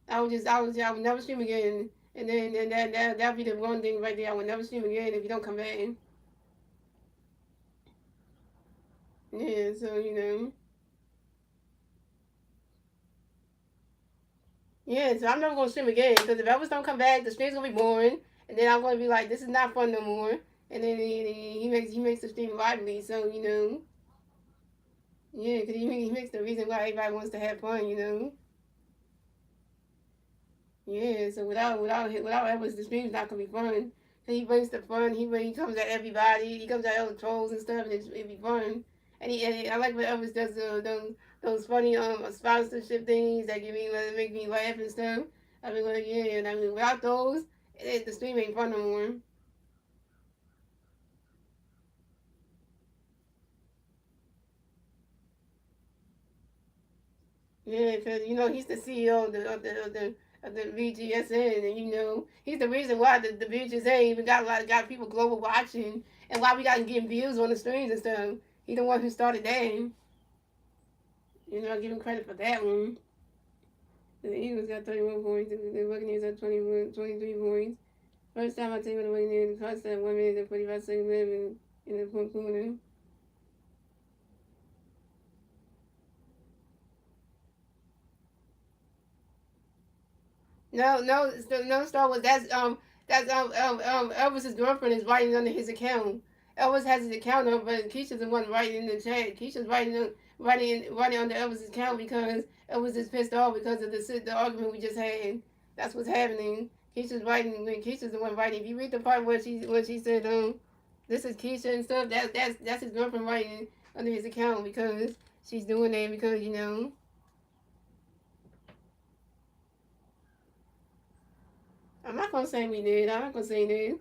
I will never stream again. And then that'll be the one thing right there. I will never stream again if you don't come back. Yeah, so, Yeah, so I'm never going to stream again because if Elvis don't come back, the stream's going to be boring. And then I'm going to be like, this is not fun no more. And then he makes the stream lively. So, yeah, because he makes the reason why everybody wants to have fun. Yeah, so without Elvis, the stream's not gonna be fun. So he brings the fun. He comes at everybody. He comes at all the trolls and stuff, and it'd be fun. And I like when Elvis does those funny sponsorship things that make me laugh and stuff. I mean, like, yeah, and I mean without those, the stream ain't fun no more. Yeah, because he's the CEO of the VGSN, and he's the reason why the VGSN even got people global watching, and why we got getting views on the streams and stuff. He the one who started that. I give him credit for that one. The Eagles got 31 points. The Buccaneers got 23 points. First time I take with the Buccaneers, the cost that 1 minute and 45 seconds left in the fourth quarter. No, Star Wars. That's Elvis's girlfriend is writing under his account. Elvis has his account up, but Keisha's the one writing in the chat. Keisha's writing under Elvis's account because Elvis is pissed off because of the argument we just had. That's what's happening. Keisha's the one writing. If you read the part where she said this is Keisha and stuff, that's his girlfriend writing under his account because she's doing that because. I'm not gonna say we did. I'm not gonna say that.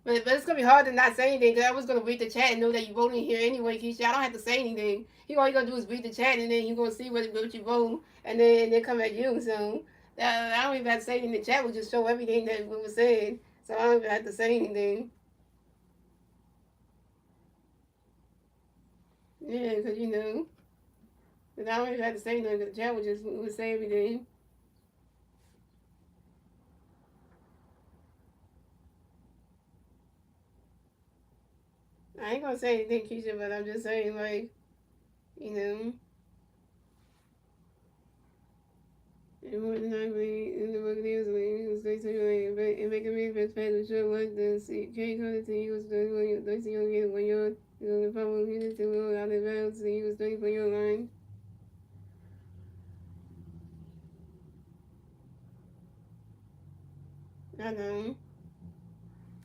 But it's gonna be hard to not say anything because I was gonna read the chat and know that you voted here anyway, Keisha. I don't have to say anything. All you gonna do is read the chat and then you gonna see what you vote and then come at you. So I don't even have to say anything. The chat will just show everything that was said. So I don't even have to say anything. Yeah, because 'cause I don't even have to say anything because the chat will say everything. I ain't gonna say anything, Keisha, but I'm just saying like you know. And more than likely, in the Buccaneers league, was they say like, and make a big best pass and show like the Jay Connor to Eagles 30 get 1 yard. On the final minute to go out of bounds, the Eagles 34 yard line. I know.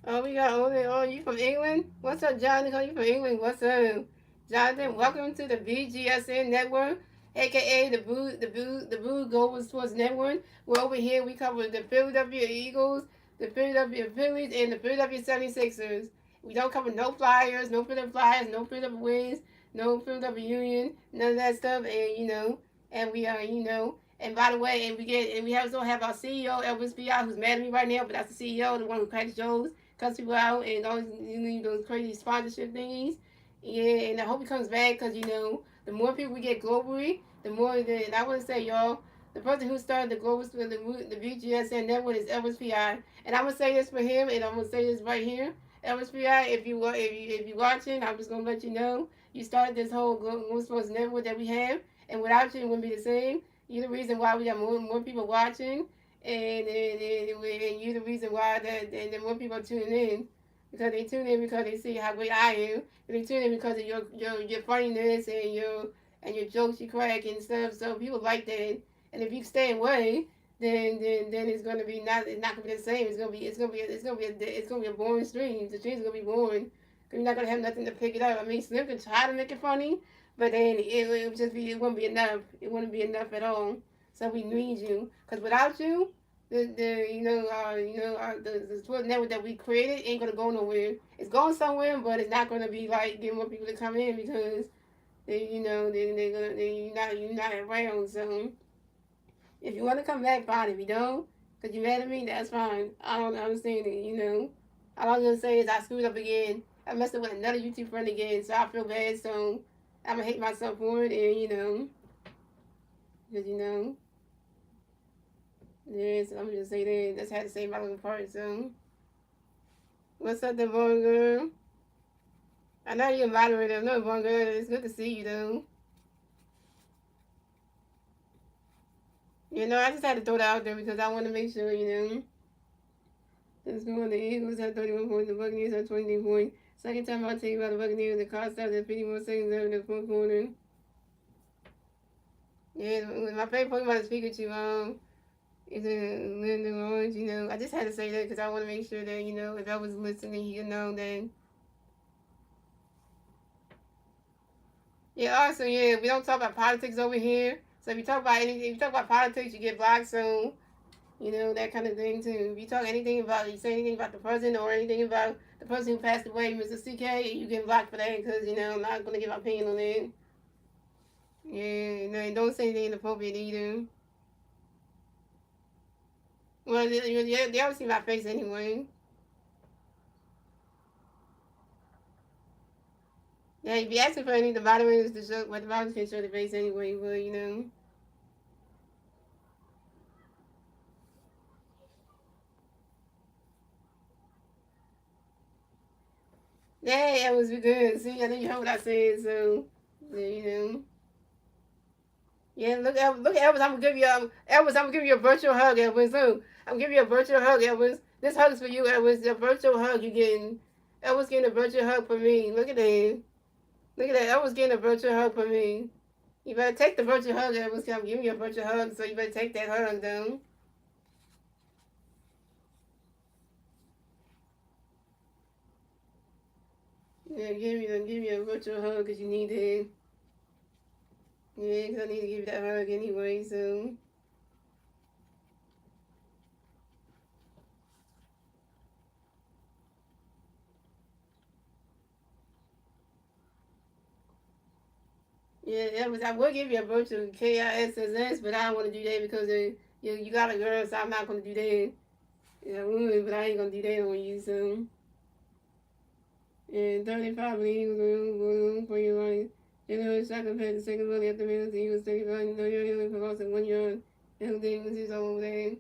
Oh, we got oh, you from England? What's up, Jonathan? You from England? What's up, Jonathan? Welcome to the BGSN Network, aka the Blue Global Sports Network. We're over here. We cover the Philadelphia Eagles, the Philadelphia Phillies, and the Philadelphia 76ers. We don't cover no Flyers, no Philadelphia Flyers, no Philadelphia Wings, no Philadelphia Union, none of that stuff. And and we are, And by the way, we also have our CEO Elvis P.I. who's mad at me right now, but that's the CEO, the one who cracks jokes, cuss people out, and always those crazy sponsorship thingies. Yeah, and I hope he comes back because the more people we get globally, the more. And I want to say, y'all, the person who started the BGSN network is Elvis P.I. And I'm gonna say this for him, and I'm gonna say this right here, Elvis P.I. If you watching, I'm just gonna let you know you started this whole Global Sports network that we have, and without you, it wouldn't be the same. You're the reason why we got more people watching, and you're the reason why that more people are tuning in, because they tune in because they see how great I am. And they tune in because of your funniness and your jokes you crack and stuff. So people like that. And if you stay away, then it's gonna be it's not gonna be the same. It's gonna be a boring stream. The stream's gonna be boring. Cause you're not gonna have nothing to pick it up. I mean, Slim can try to make it funny, but then it wouldn't be enough. It wouldn't be enough at all. So we need you, cause without you, the sports network that we created ain't gonna go nowhere. It's going somewhere, but it's not gonna be like getting more people to come in because you're not around. So if you want to come back, fine. If you don't, cause you mad at me, that's fine. I don't understand it. All I'm gonna say is I screwed up again. I messed up with another YouTube friend again, so I feel bad. So I'm gonna hate myself for it, and cause yes, I'm just say that. Just had to say my little part. So what's up, Devon girl? I know you're a moderator. No, Devon girl. It's good to see you though. I just had to throw that out there because I want to make sure, Let's go on. The Eagles had 31 points. The Buccaneers had 23 points. Second time I'll tell you about the Buccaneers. The clock stopped at 50 more seconds left in the fourth quarter. Yeah, my favorite Pokemon is Pikachu. Is a Lyndon Orange. I just had to say that because I want to make sure that, if I was listening, you know that. Yeah, also, yeah, we don't talk about politics over here. So if you talk about anything, if you talk about politics, you get blocked. So that kind of thing too. If you talk anything about, you say anything about the president or anything about the person who passed away, Mr. CK, you get blocked for that because, I'm not going to give my opinion on it. Yeah, no, and don't say anything inappropriate either. Well, they always see my face anyway. Yeah, if you asking for any of the moderators to show, but the moderators can show the face anyway, but. Yeah, that was good. See, I know you heard what I said, so, yeah. Yeah, look, Elvis, I'm gonna give you, Elvis, I'm gonna give you a virtual hug, Elvis. So I'm gonna give you a virtual hug, Elvis. This hug is for you, Elvis. The virtual hug you getting. Elvis getting a virtual hug for me. Look at that. Look at that. Elvis getting a virtual hug for me. You better take the virtual hug, Elvis. I'm giving you a virtual hug, so you better take that hug, though. Yeah, give me a virtual hug because you need it. Yeah, because I need to give you that hug anyway, so. Yeah, Elvis, I will give you a virtual KISSS, but I don't want to do that because you got a girl, so I'm not going to do that. Yeah, I would, but I ain't going to do that on you, so. And 35 leagues going for your life. General second pass, the second money at the minute, he was 35, no, you're only for loss of 1 yard. Everything was his own day.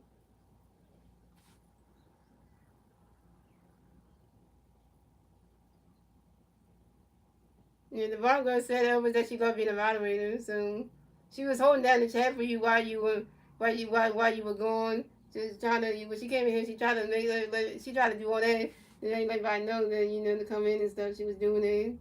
Yeah, the bar girl said Elvis that she gonna be the moderator, so she was holding down the chat for you while you were gone. Just trying to when she came in here, she tried to she tried to do all that. And everybody know that to come in and stuff. She was doing it.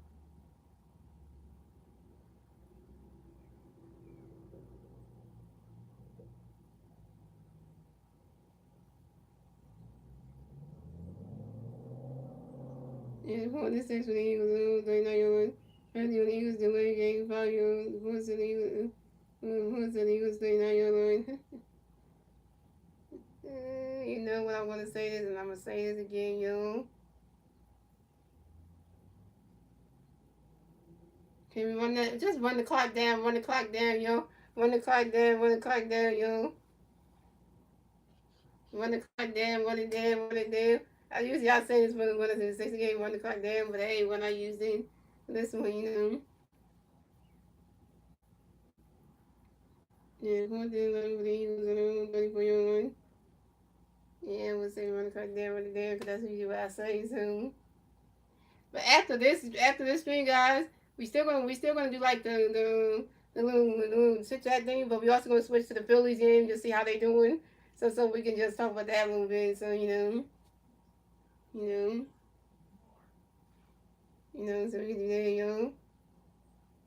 And 46 for the Eagles, 39 yards. Penalty on the Eagles, delay game, 5 yards. Points to the Eagles, 39 yard line. You know what, I'm going to say this, and I'm going to say this again, yo. Can we run that? Just run the clock down, yo. Run the clock down, yo. Run the clock down, run it down. I usually I say this when it's in the 60 game, run the clock down, but hey, when I use this one, you know. Yeah, one thing like the Eagles on their own 34 yard line. Yeah, we'll say run the clock down, because that's usually what I say. So, but after this thing, guys, we still gonna do like the little chit chat thing, but we also gonna switch to the Phillies game, just see how they doing. So we can just talk about that a little bit. So you know, so we can do that, yo.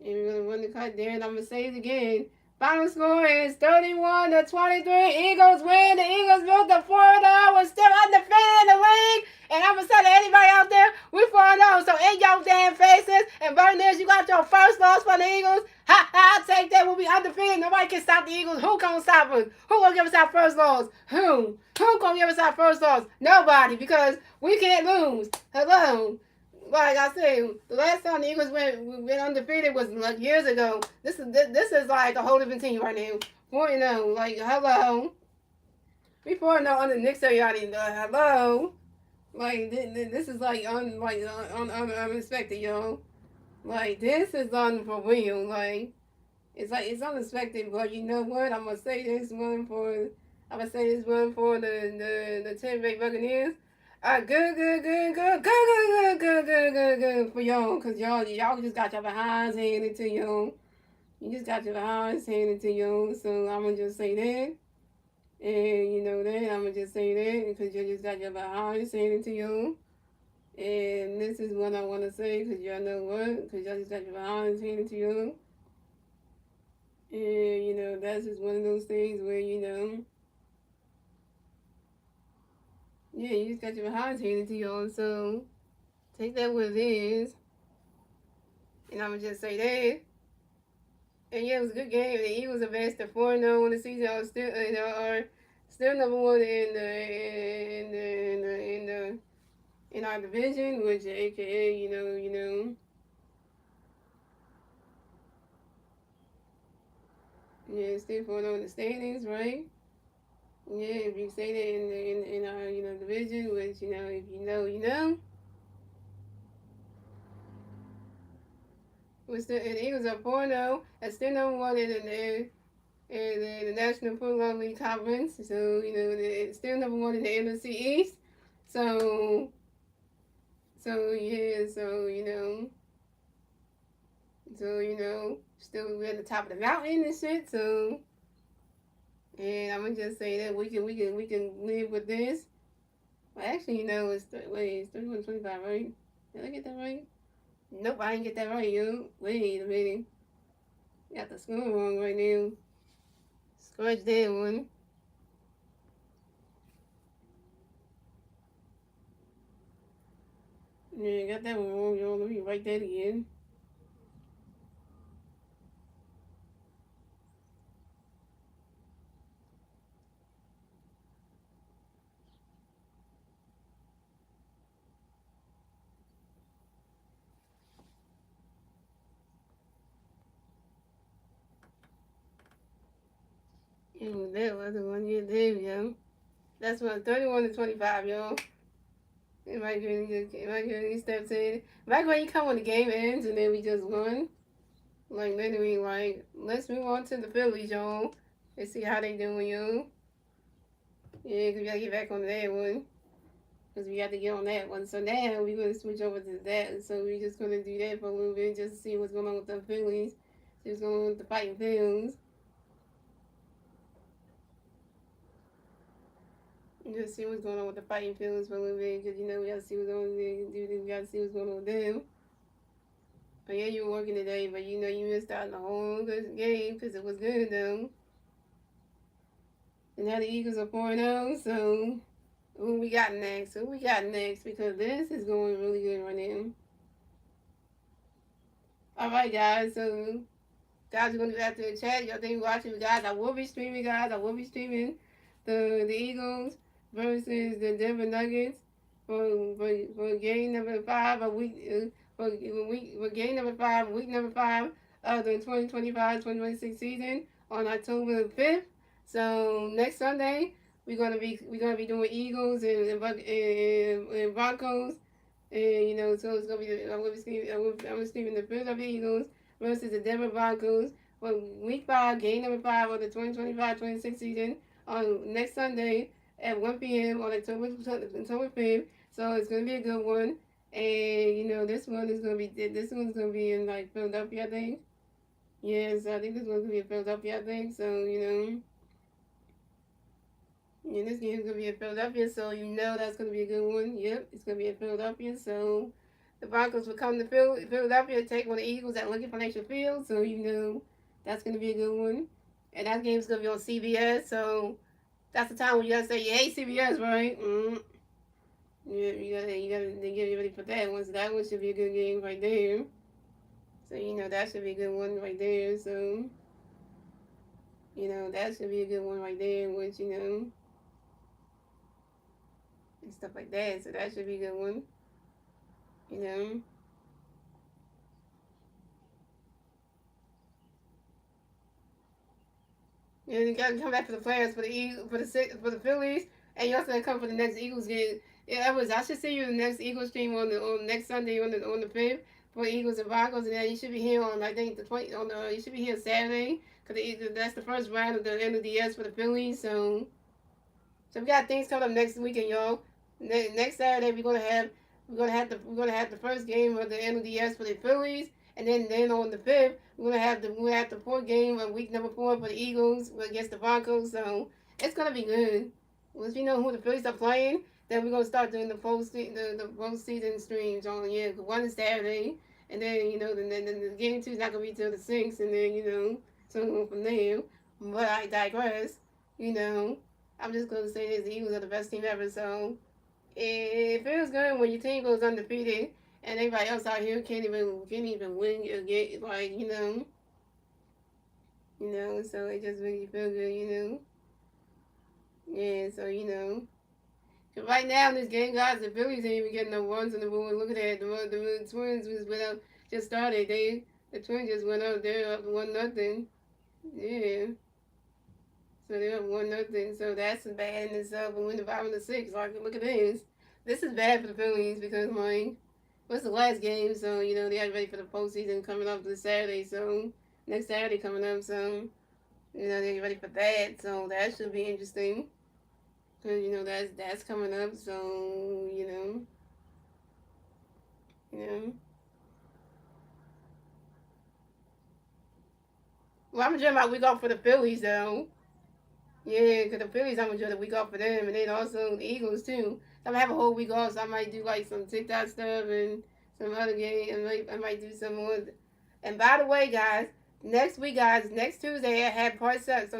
And we're gonna run the clock there, and I'm gonna say it again. Final score is 31-23. Eagles win. The Eagles built the 4-0. We're still undefeated in the league. And I'm gonna say to anybody out there, we 4-0. So in your damn faces. And Buccaneers, you got your first loss for the Eagles. Ha ha! Take that. We'll be undefeated. Nobody can stop the Eagles. Who gonna stop us? Who gonna give us our first loss? Who? Who gonna give us our first loss? Nobody, because we can't lose. Hello. Like I said, the last time the Eagles went undefeated was like years ago. This is like a whole different team right now. 4-0, like hello. We 4-0 under Nick Sirianni. Hello. Like this is like unexpected, yo. Like this is for real. Like it's unexpected, but you know what? I'm gonna say this one for the Tampa Bay Buccaneers. Good for y'all, cause y'all just got your behinds handed to y'all. You just got your behinds handed to y'all. So I'm gonna just say that, and you know that I'm gonna just say that because you just got your behinds handed to y'all. And this is what I want to say, cause y'all know what, cause y'all just got your behinds handed to y'all. And you know that's just one of those things where yeah, you just got your behinds handed to y'all. So take that what it is. And I'm going to just say that. And yeah, it was a good game. The Eagles advanced to 4-0 in the season. Are still, are still number one in our division, which AKA, yeah, still 4-0 in the standings, right? Yeah, if you say that in our division, which if you know, you know. The Eagles are 4-0. That's still number one in the National Football League Conference. So, it's still number one in the NFC East. So yeah, still we're at the top of the mountain and shit. So, and I'm gonna just say that we can live with this. Well, actually, it's 31-25, right? Did I get that right? Nope, I didn't get that right, yo. Wait a minute. Got the score wrong right now. Scratch that one. Yeah, got that one wrong, yo. Let me write that again. Yeah, that was the one. Yeah, there we go. That's one 31-25, yo. It might get steps in. Back when you come when the game ends and then we just won. Like literally, like let's move on to the Phillies, y'all. Let's see how they doing, yo. Yeah, cause we gotta get back on that one. Cause we got to get on that one. So now we're gonna switch over to that. So we're just gonna do that for a little bit, just to see what's going on with the Phillies. See what's going on with the Fighting Phils. Just see what's going on with the Fighting Phillies for a little bit, because we gotta see what's going on. We gotta see what's going on with them. But yeah, you were working today, but you missed out on the whole good game because it was good though. And now the Eagles are 4-0, so Who we got next? Who we got next? Because this is going really good right now. All right, guys. So, guys, we're gonna do after the chat. Y'all think watching, guys? I will be streaming, guys. I will be streaming the Eagles versus the Denver Nuggets for game number 5 of week for game number 5, week number 5 of the 2025-2026 season on October 5th. So next Sunday we're gonna be doing Eagles and Broncos, and so it's gonna be I'm gonna be the Philadelphia Eagles versus the Denver Broncos for week 5, game number 5 of the 2025-26 season on next Sunday at 1 p.m. on October 5th. So it's gonna be a good one. And this one's gonna be in like Philadelphia, I think. Yes, I think this one's gonna be in Philadelphia, I think. So yeah, this game's gonna be in Philadelphia, so that's gonna be a good one. Yep, it's gonna be in Philadelphia. So the Broncos will come to Philadelphia to take on the Eagles at Lincoln Financial Field. So that's gonna be a good one. And that game's gonna be on CBS. So that's the time when you gotta say you hate CBS, right? Yeah, you gotta get ready for that one. So that one should be a good game right there. So that should be a good one right there. So that should be a good one right there. Which and stuff like that. So that should be a good one. You know. You gotta come back for the players for the Phillies, and you also gotta come for the next Eagles game. Yeah, I should see you in the next Eagles stream on next Sunday on the 5th for Eagles and Broncos, and then you should be here on I think the 20 on the you should be here Saturday because that's the first round of the NLDS for the Phillies. So we got things coming up next weekend, y'all. Next Saturday we're gonna have the first game of the NLDS for the Phillies, and then on the 5th we're gonna have the fourth game of week number 4 for the Eagles against the Broncos. So it's gonna be good. Once we know who the Phillies are playing, then we're gonna start doing the postseason streams on one is Saturday, and then the game 2 is not gonna be till the 6th, and then so from there. But I digress. You know. I'm just gonna say this: the Eagles are the best team ever. So it feels good when your team goes undefeated and everybody else out here can't even win a game. Like So it just makes you feel good. Yeah. So Cause right now in this game, guys, the Phillies ain't even getting no runs on the board. Look at that. The Twins just started. The Twins just went up. They're up 1-0. Yeah. So they're up 1-0. So that's bad in itself. And win the 5-6. Like, look at this. This is bad for the Phillies because, like, what's the last game? So, they got ready for the postseason coming up this Saturday. So, next Saturday coming up. So, they get ready for that. So, that should be interesting. Because, that's coming up. So, Well, I'm enjoying my week off for the Phillies, though. Yeah, because the Phillies, I'm enjoying the week off for them, and then also the Eagles too. So I'm gonna have a whole week off, so I might do like some TikTok stuff and some other game, and I might do some more. And by the way, guys, next week, guys, next Tuesday I have part 7. So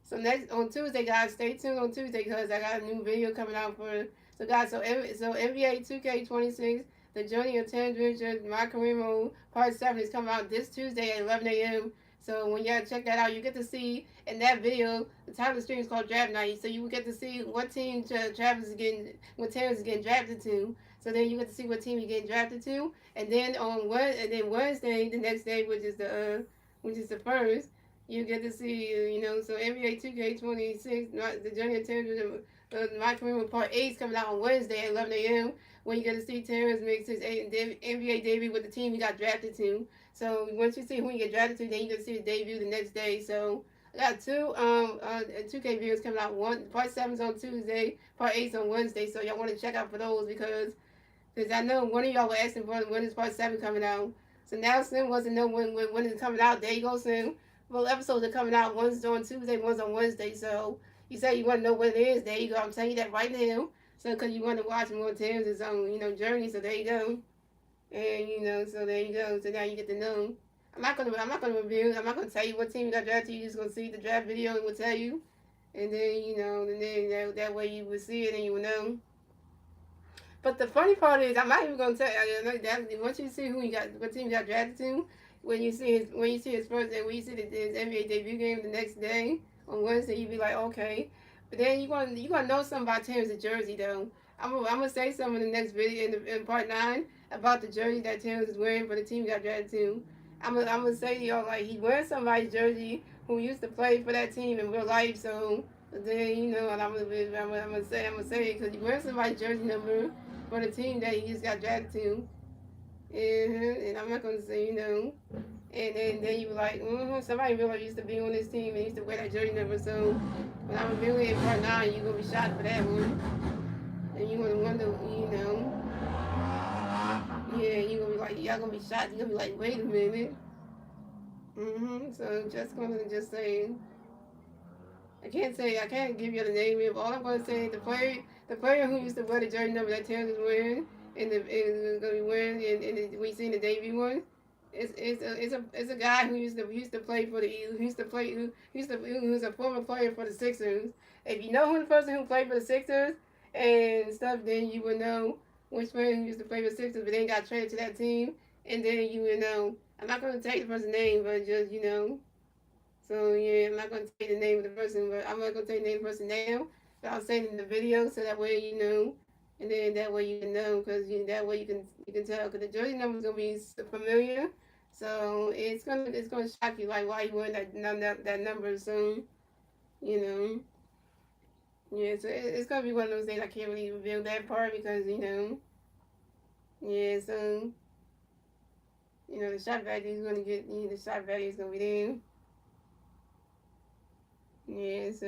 so next on Tuesday, guys, stay tuned on Tuesday because I got a new video coming out for. So guys, so NBA 2K26, the journey of Terrence Richards, my career mode, part 7 is coming out this Tuesday at 11 a.m. So when y'all check that out, you get to see in that video, the title of the stream is called Draft Night. So you will get to see what team Terrence is getting drafted to. So then you get to see what team you're getting drafted to. And then Wednesday, the next day, which is the first, you get to see so NBA 2K26, the journey of Terrence, my career part 8 is coming out on Wednesday at 11 a.m. When you get to see Terrence makes his NBA debut with the team he got drafted to. So once you see who you get drafted to, then you can see the debut the next day. So I got two 2K videos coming out. Part 7's on Tuesday, part 8's on Wednesday. So y'all want to check out for those because I know one of y'all were asking for when is part 7 coming out. So now Slim wants to know when it's coming out. There you go, Slim. Well, episodes are coming out. One's on Tuesday, one's on Wednesday. So you say you want to know what it is. There you go. I'm telling you that right now. So because you want to watch more Terrence's journey. So there you go. And so there you go. So now you get to know. I'm not gonna review. I'm not gonna tell you what team you got drafted. You're just gonna see the draft video and we'll tell you. and then and then that way you would see it and you would know. But the funny part is, I'm not even gonna tell you that once you see who he got, what team he got drafted to, when you see his first day, when you see his NBA debut game the next day on Wednesday, you be like, okay. But then you gonna know something about Terrence's jersey though. I'm gonna say something in the next video in part 9 about the jersey that Terrence is wearing for the team he got drafted to. I'm gonna say to y'all like he wearing somebody's jersey who used to play for that team in real life. So then and I'm gonna say because he wearing somebody's jersey number for the team that he just got drafted to. And I'm not gonna say and then you were like, somebody really used to be on this team and used to wear that jersey number. So when I'm revealing in part 9, you're gonna be shocked for that one, and you're gonna wonder, yeah, you're gonna be like, y'all gonna be shocked. You're gonna be like, wait a minute. So just saying. I can't give you the name of. All I'm gonna say is the player who used to wear the jersey number that Taylor is wearing, and is gonna be wearing, and we seen the debut one. It's a guy who used to play for the Eagles. Who was a former player for the Sixers. If you know who the person who played for the Sixers and stuff, then you would know which person used to play for the Sixers, but then got traded to that team, and then you would know. I'm not gonna take the person's name, but just So yeah, I'm not gonna tell you the name of the person, but I'm not gonna tell you the name of the person now. But I'll say it in the video so that way and then that way you can know because that way you can tell because the jersey number is gonna be familiar, so it's gonna shock you like why you wearing that number soon, you know. Yeah, so it's gonna be one of those things I can't really reveal that part because yeah, so the shot value is gonna get the shot value is gonna be there. Yeah, so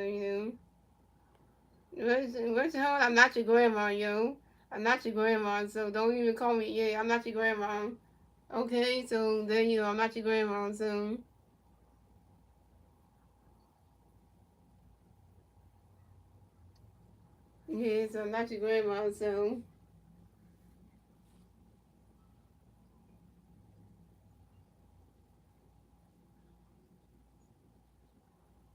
where's your home? I'm not your grandma, yo. I'm not your grandma, so don't even call me. Yeah, I'm not your grandma. Okay, so then I'm not your grandma, so yeah, so I'm not your grandma, so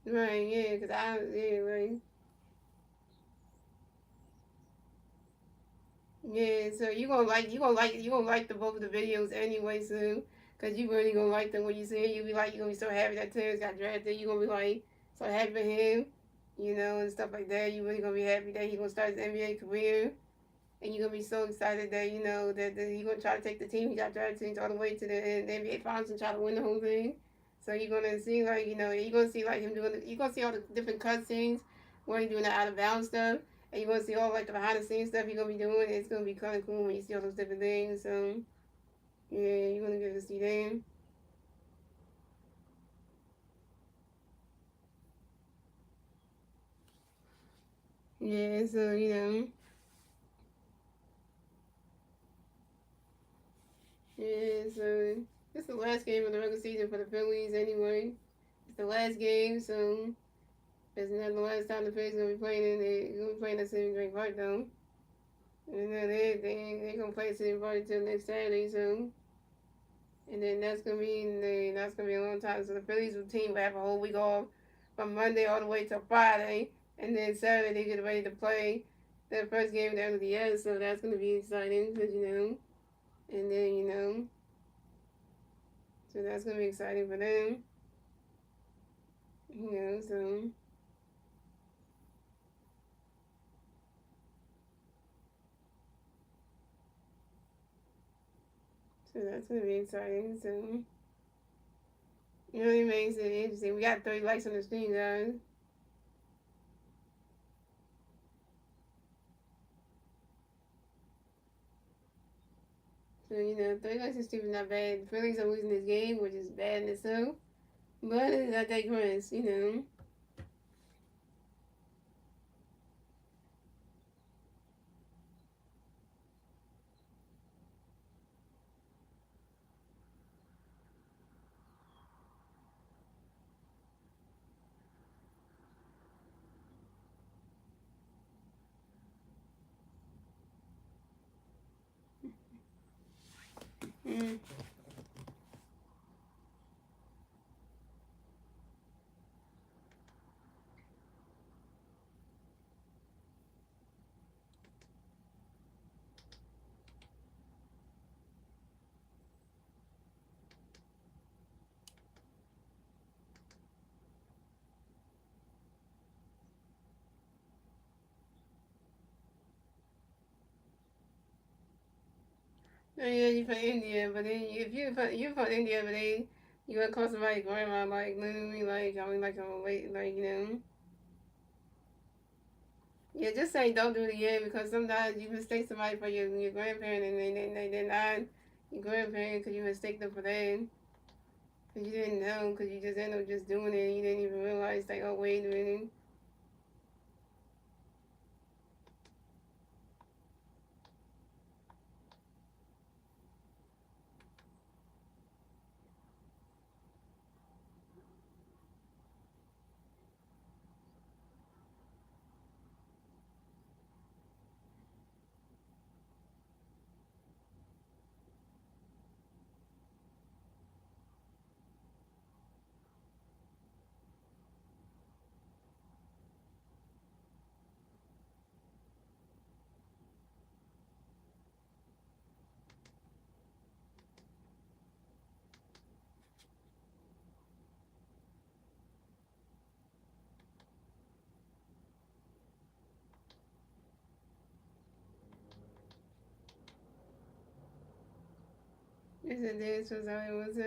right, yeah, right. Yeah, so you gonna like the both of the videos anyway, so cause you really gonna like them when you see it. You gonna be so happy that Terrence got drafted. You gonna be like so happy for him, and stuff like that. You really gonna be happy that he gonna start his NBA career. And you're gonna be so excited that that you're gonna try to take the team he got drafted all the way to the NBA Finals and try to win the whole thing. So you're gonna see you're gonna see like him doing you're gonna see all the different cut scenes where he's doing the out of bounds stuff, and you're gonna see all like the behind the scenes stuff he's gonna be doing. It's gonna be kind of cool when you see all those different things. So yeah, you're gonna get to see them. Yeah, so yeah, so it's the last game of the regular season for the Phillies anyway. It's the last game, so it's not the last time the Phillies gonna be playing in gonna be playing at City Drink Park though. And then they gonna play City Park until next Saturday, so and then that's gonna be a long time. So the Phillies team will have a whole week off from Monday all the way till Friday, and then Saturday they get ready to play their first game of the end of the year. So that's gonna be exciting because and then so that's gonna be exciting for them. So that's gonna be exciting. So it makes it interesting. We got 30 likes on the screen, guys. So 30 likes is still not bad. The Phillies are losing this game, which is bad in itself. But I digress. Mm. Oh yeah, you from India, but then if you from India, but then you gonna call somebody grandma, like literally, like I mean, like a wait, like Yeah, just say don't do it again because sometimes you mistake somebody for your grandparent and they're not your grandparent because you mistake them for that because you didn't know because you just ended up just doing it and you didn't even realize like oh wait a minute. This was how it was.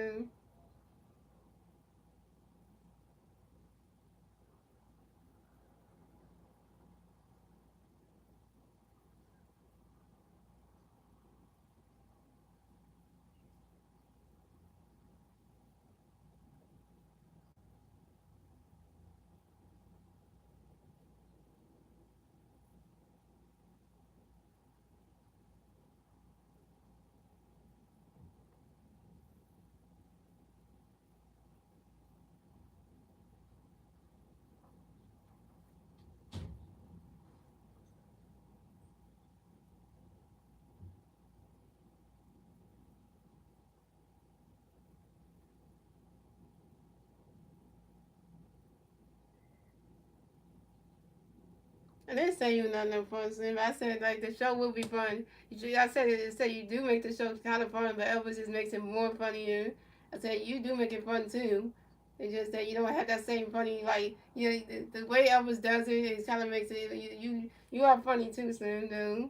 I didn't say you not no fun, Slim. I said like the show will be fun. I said it. Said you do make the show kind of fun, but Elvis just makes it more funnier. I said you do make it fun too. It's just that you don't have that same funny like the way Elvis does it. It kind of makes it you are funny too, Slim. Though.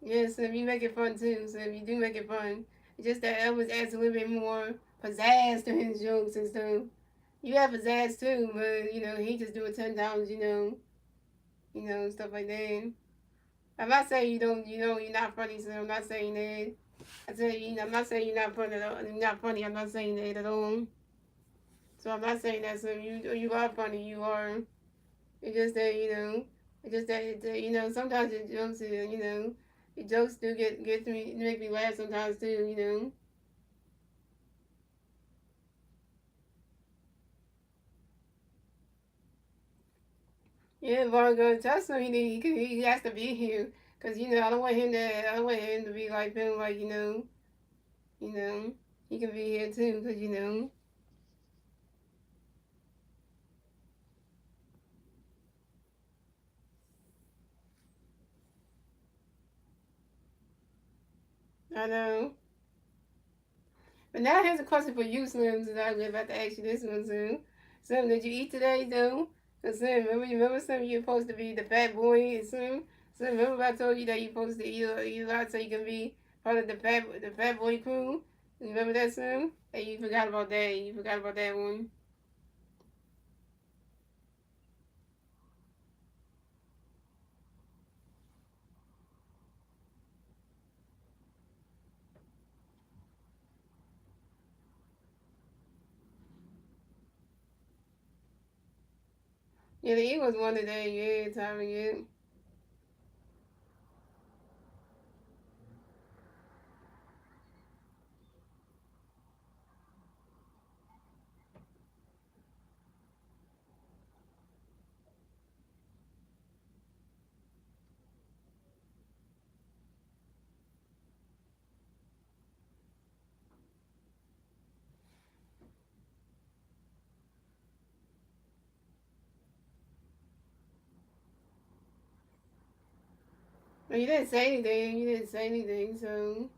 Yeah, Slim, you make it fun too. Slim, you do make it fun. It's just that Elvis adds a little bit more pizzazz to his jokes and stuff. You have pizzazz too, but he just do it 10 times. Stuff like that. I'm not saying you're not funny, so I'm not saying that. I'm not saying you're not funny at all. You're not funny. I'm not saying that at all. So I'm not saying that. So you are funny. You are. It's just that It's just that sometimes your jokes do get to me, make me laugh sometimes too. Yeah, Vargo, tell him he has to be here, cause I don't want him to be like feeling like you know he can be here too, cause I know. But now here's a question for you, Slim, since I was about to ask you this one, Slim. Slim, did you eat today, though? Cause Slim, remember Slim, you're supposed to be the fat boy, Slim. Slim, remember I told you that you're supposed to eat a lot so you can be part of the fat boy crew. You remember that, Slim? Hey, you forgot about that. You forgot about that one. Yeah, the Eagles won today. Yeah, Tommy. Yeah. But you didn't say anything. You didn't say anything, so.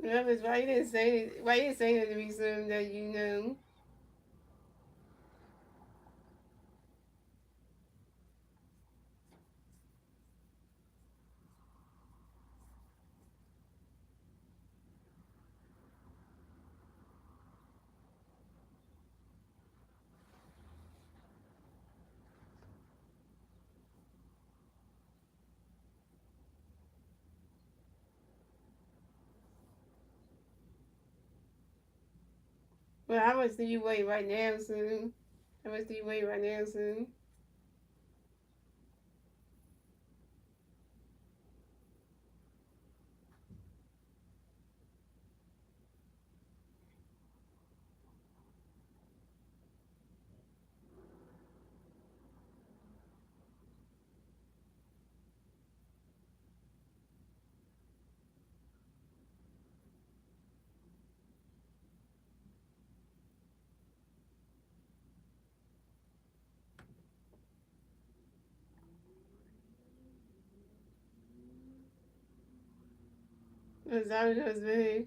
Memphis, why you didn't say it? Why you didn't say that to me, something that you know? Well, how much do you weigh right now, son? How much do you weigh right now, son? Because I was just big.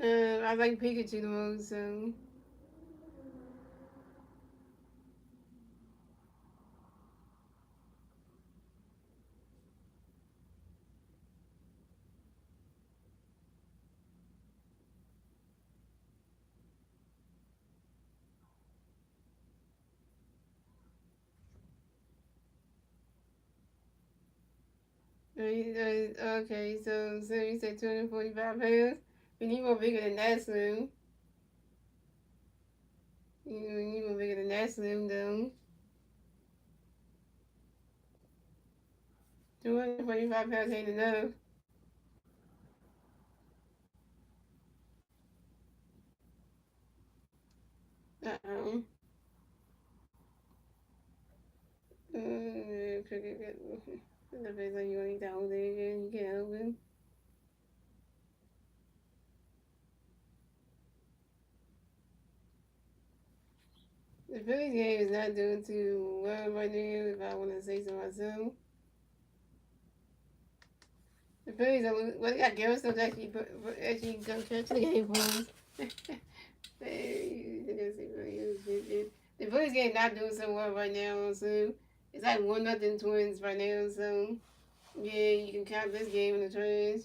I like Pikachu the most, so. Okay, so you said 245 pounds? We need more bigger than that, Slim. You need more bigger than that, Slim, though. 245 pounds ain't enough. Uh-oh. Cricket, it depends on you want to eat the whole day again. You can't help it. The Phillies game is not doing too well right now, if I want to say so myself. The Phillies are losing. Well, they got Garrett Stokes actually go catch the game for us. The Phillies game not doing so well right now, so it's like 1-0 Twins right now, so yeah, you can count this game in the trash.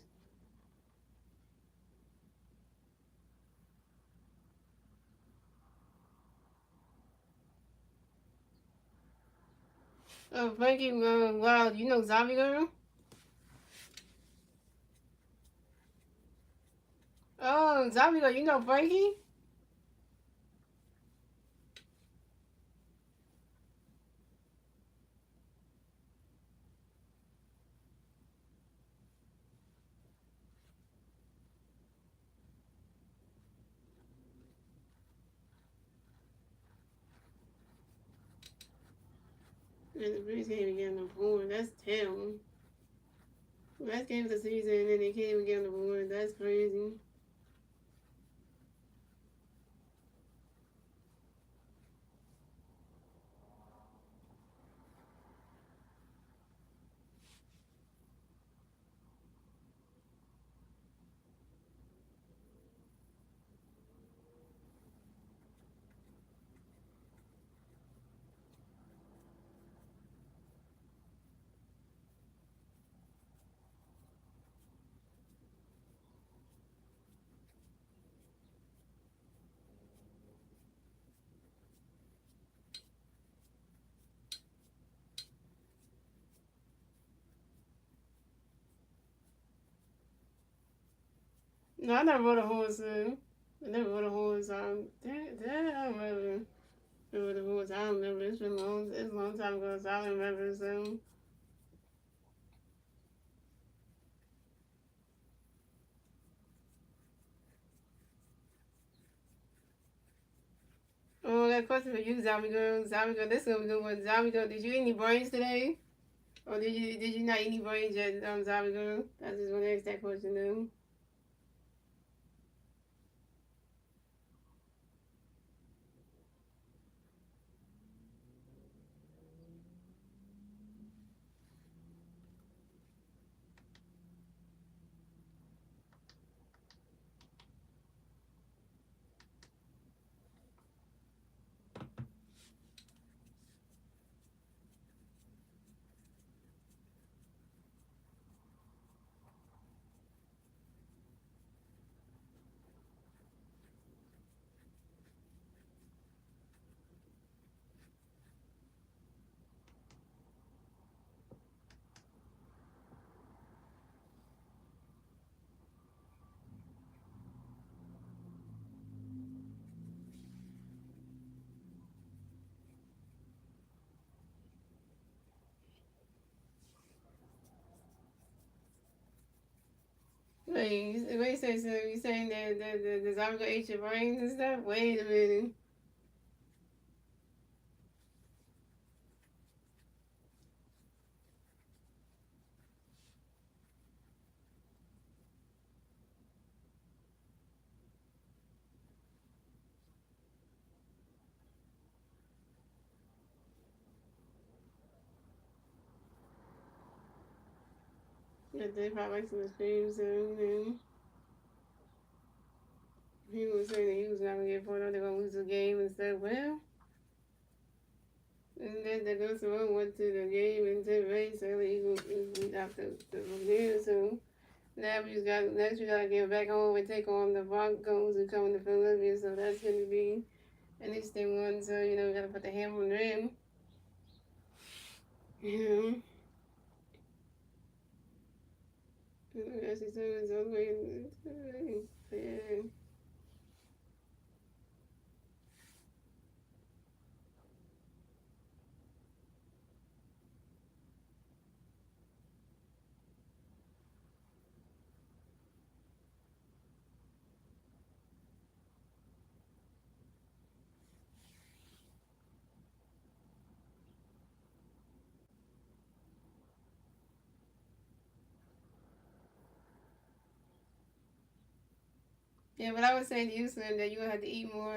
Oh, Frankie, wow, you know Zombie Girl? Oh, Zombie Girl, you know Frankie? And the Braves can't even get on the board. That's terrible. Last game of the season, and they can't even get on the board. That's crazy. No, I never rode a horse. I never rode a horse. I don't remember. Rode a horse. I don't remember. It's been long. It's a long time ago, so I don't remember. So. Oh, that question for you, Zombie Girl. Zombie Girl, this is gonna be a good one. Zombie Girl, did you eat any brains today? Or did you not eat any brains yet, Zombie Girl? I just want to ask that question though. Wait, so you saying that the zombie gonna eat your brains and stuff? Wait a minute. But they probably like some screams and he was saying that he was not gonna get pulled up, they're gonna lose the game and stuff. Well, and then the Ghost one went to the game in Tampa Bay, so the Eagles beat out the Buccaneers. So next we gotta get back home and take on the Broncos who come to Philadelphia. So that's gonna be an interesting one. So we gotta put the hammer on them. Yeah. Actually, so it's all the way. Yeah. Yeah, but I was saying to you, son, that you would have to eat more.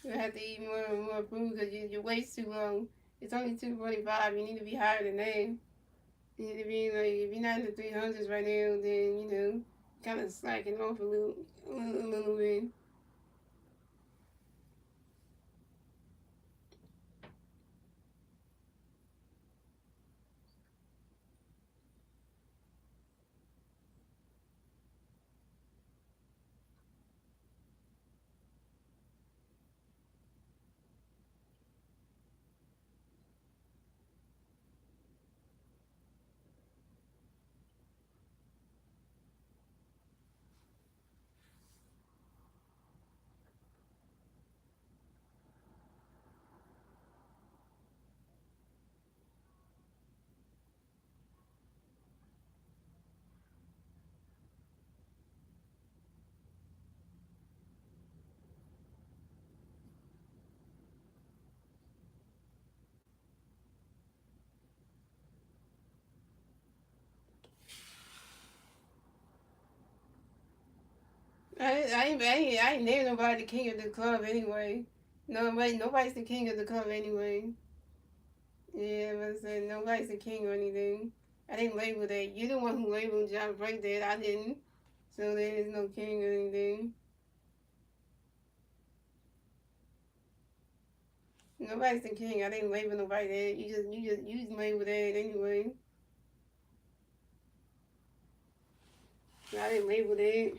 You would have to eat more food because your weight's too low. It's only 245. You need to be higher than that. You need to be like if you're not in the 300s right now, then kind of slacking off a little bit. I ain't named nobody the king of the club anyway. Nobody's the king of the club anyway. Yeah, but I said nobody's the king or anything. I didn't label that. You're the one who labeled John Break that. I didn't. So there is no king or anything. Nobody's the king. I didn't label nobody that. You just labeled that anyway. I didn't label that.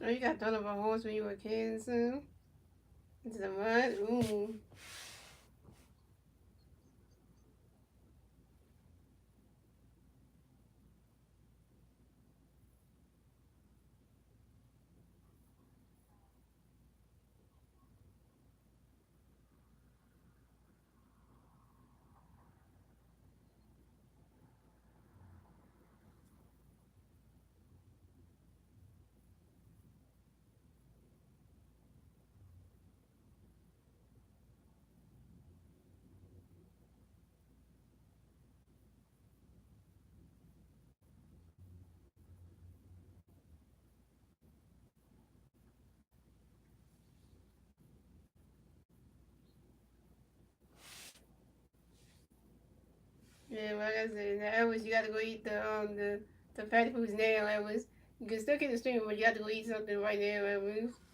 Oh, you got thrown off a horse when you were a kid and stuff? Into the mud? Ooh. Yeah, like I said, that was you gotta go eat the fatty foods now. That was you can still get the stream, but you got to go eat something right now. That was.